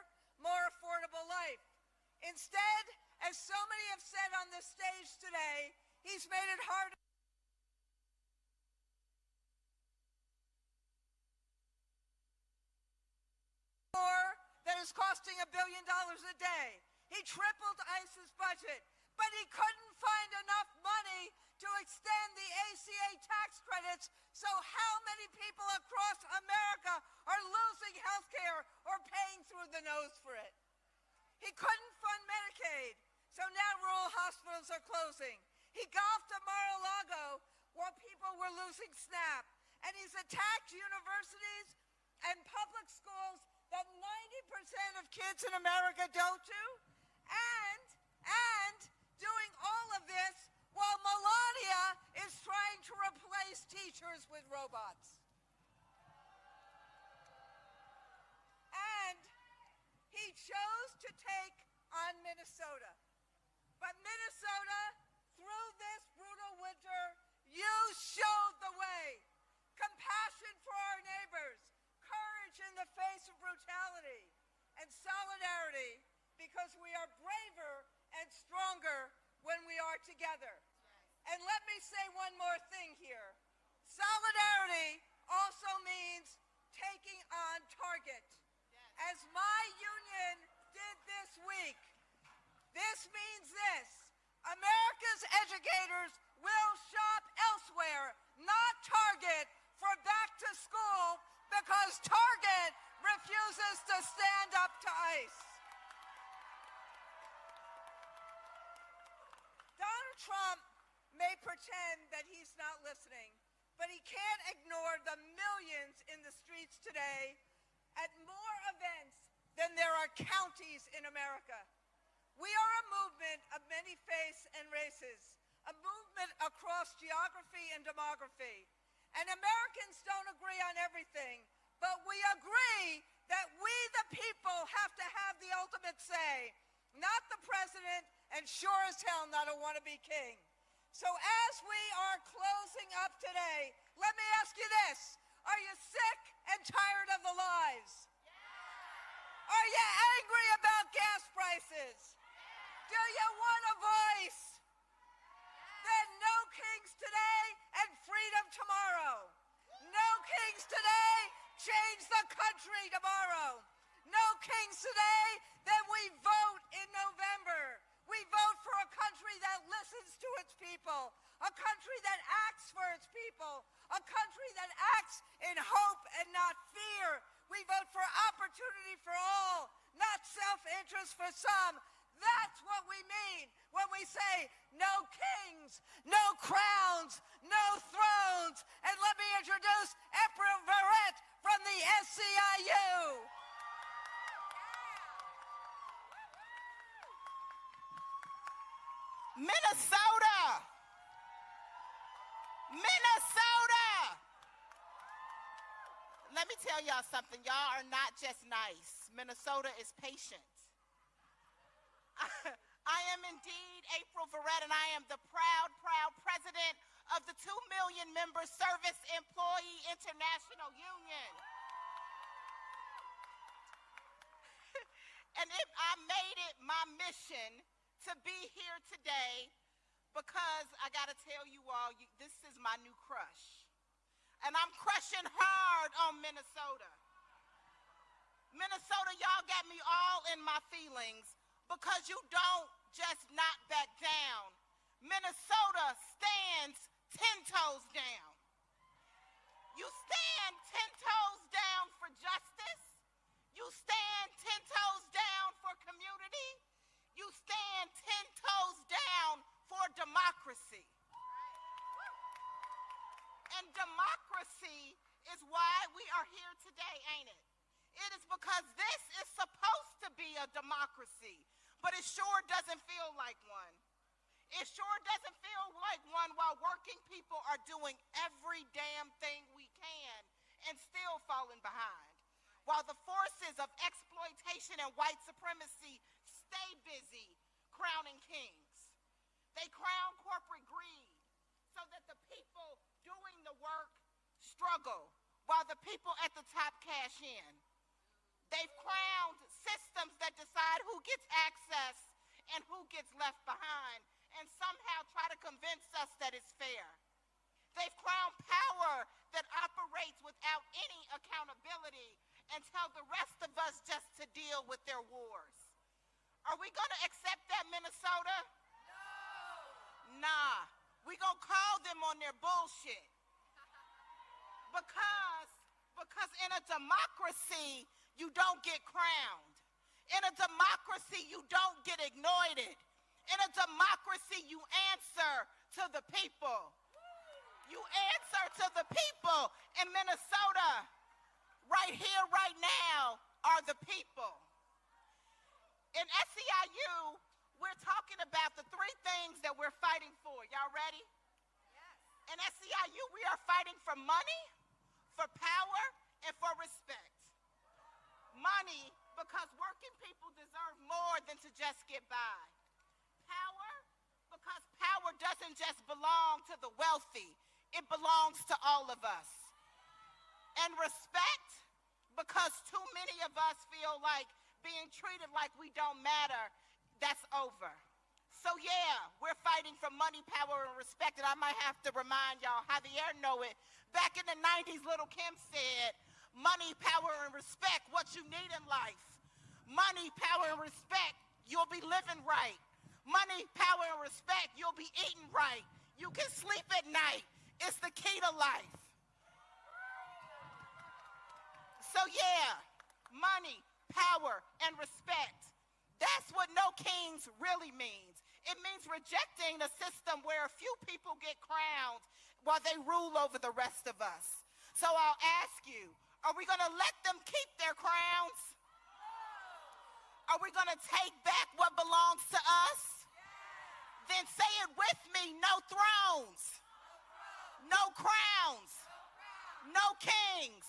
more affordable life. Instead, as so many have said on this stage today, he's made it harder that is costing $1 billion a day. He tripled ICE's budget, but he couldn't find enough money to extend the ACA tax credits, so how many people across America are losing health care or paying through the nose for it? He couldn't fund Medicaid, so now rural hospitals are closing. He golfed at Mar-a-Lago while people were losing SNAP, and he's attacked universities and public schools that 90% of kids in America go to, and doing all of this while Melania is trying to replace teachers with robots. And he chose to take on Minnesota. But Minnesota, through this brutal winter, you showed the way. Compassion for our neighbors, courage in the face of brutality, and solidarity, because we are braver and stronger when we are together. And let me say one more thing here. Solidarity also means taking on target. As my union did this week, this means this: America's educators will shop elsewhere, not Target, for back to school, because Target refuses to stand up to ICE. Donald Trump may pretend that he's not listening, but he can't ignore the millions in the streets today at more events than there are counties in America. We are a movement of many faiths and races, a movement across geography and demography. And Americans don't agree on everything, but we agree that we, the people, have to have the ultimate say, not the president, and sure as hell not a wannabe king. So as we are closing up today, let me ask you this: are you sick and tired of the lies? Yeah. Are you angry about gas prices? Yeah. Do you want a voice? Yeah. Then no kings today and freedom tomorrow. No kings today, change the country tomorrow. No kings today, then we vote in November. We vote for a country that listens to its people, a country that acts for its people, a country that acts in hope and not fear. We vote for opportunity for all, not self-interest for some. That's what we mean when we say no kings, no crowns, no thrones. And let me introduce April Verrett from the SEIU. Minnesota! Minnesota! Let me tell y'all something. Y'all are not just nice. Minnesota is patient. I am indeed April Verrett, and I am the proud president of the 2 million member Service Employee International Union. And I made it my mission to be here today because I got to tell you all, this is my new crush. And I'm crushing hard on Minnesota. Minnesota, y'all got me all in my feelings because you don't just not back down. Minnesota stands 10 toes down. You stand 10 toes down for justice. You stand 10 toes down for community. You stand 10 toes down for democracy. And democracy is why we are here today, ain't it? It is because this is supposed to be a democracy, but it sure doesn't feel like one. It sure doesn't feel like one while working people are doing every damn thing we can and still falling behind. While the forces of exploitation and white supremacy stay busy crowning kings. They crown corporate greed so that the people doing the work struggle while the people at the top cash in. They've crowned systems that decide who gets access and who gets left behind and somehow try to convince us that it's fair. They've crowned power that operates without any accountability and tell the rest of us just to deal with their wars. Are we going to accept that, Minnesota? No. Nah. We're going to call them on their bullshit. Because in a democracy, you don't get crowned. In a democracy, you don't get ignored. In a democracy, you answer to the people. You answer to the people. In Minnesota, right here, right now, are the people. In SEIU, we're talking about the three things that we're fighting for. Y'all ready? Yes. In SEIU, we are fighting for money, for power, and for respect. Money, because working people deserve more than to just get by. Power, because power doesn't just belong to the wealthy. It belongs to all of us. And respect, because too many of us feel like being treated like we don't matter. That's over. So yeah, we're fighting for money, power, and respect. And I might have to remind y'all, Javier know it. Back in the 90s, Little Kim said, money, power, and respect, what you need in life. Money, power, and respect, you'll be living right. Money, power, and respect, you'll be eating right. You can sleep at night. It's the key to life. So yeah, money, power, and respect. That's what no kings really means. It means rejecting a system where a few people get crowned while they rule over the rest of us. So I'll ask you, are we going to let them keep their crowns? Are we going to take back what belongs to us? Then say it with me, no thrones, no crowns, no kings,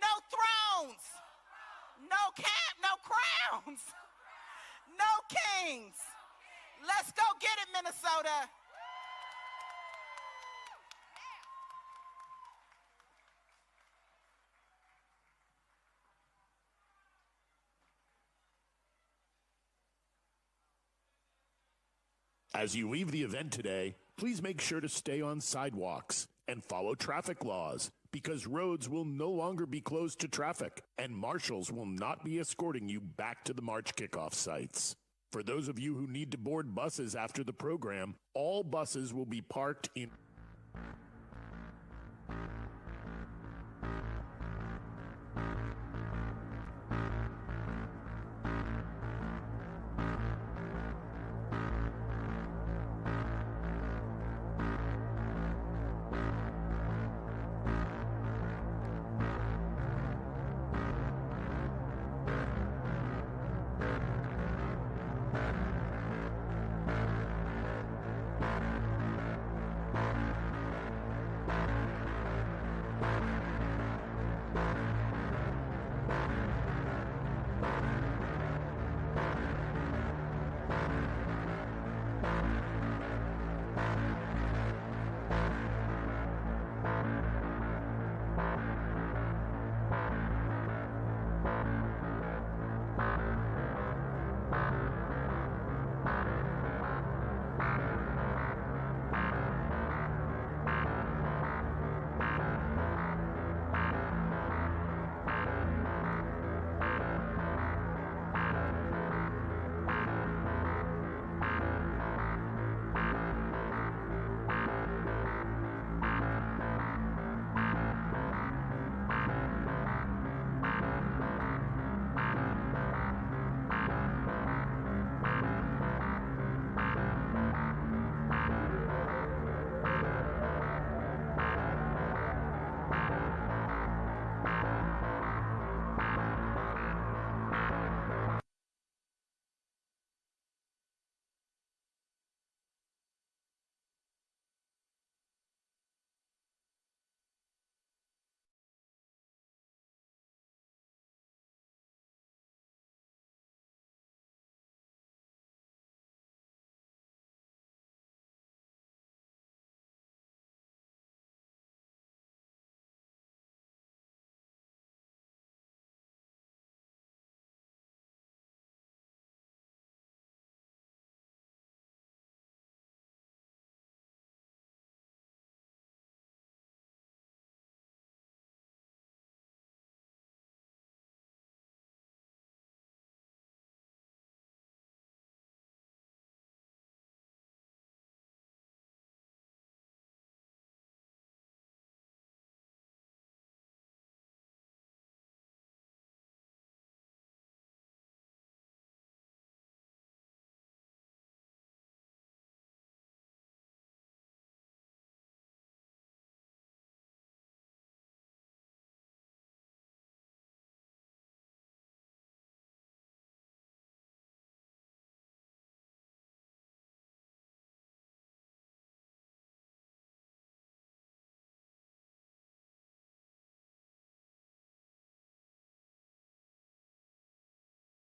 no thrones, no crowns, no kings. Let's go get it, Minnesota. As you leave the event today, please make sure to stay on sidewalks and follow traffic laws, because roads will no longer be closed to traffic and marshals will not be escorting you back to the March kickoff sites. For those of you who need to board buses after the program, all buses will be parked in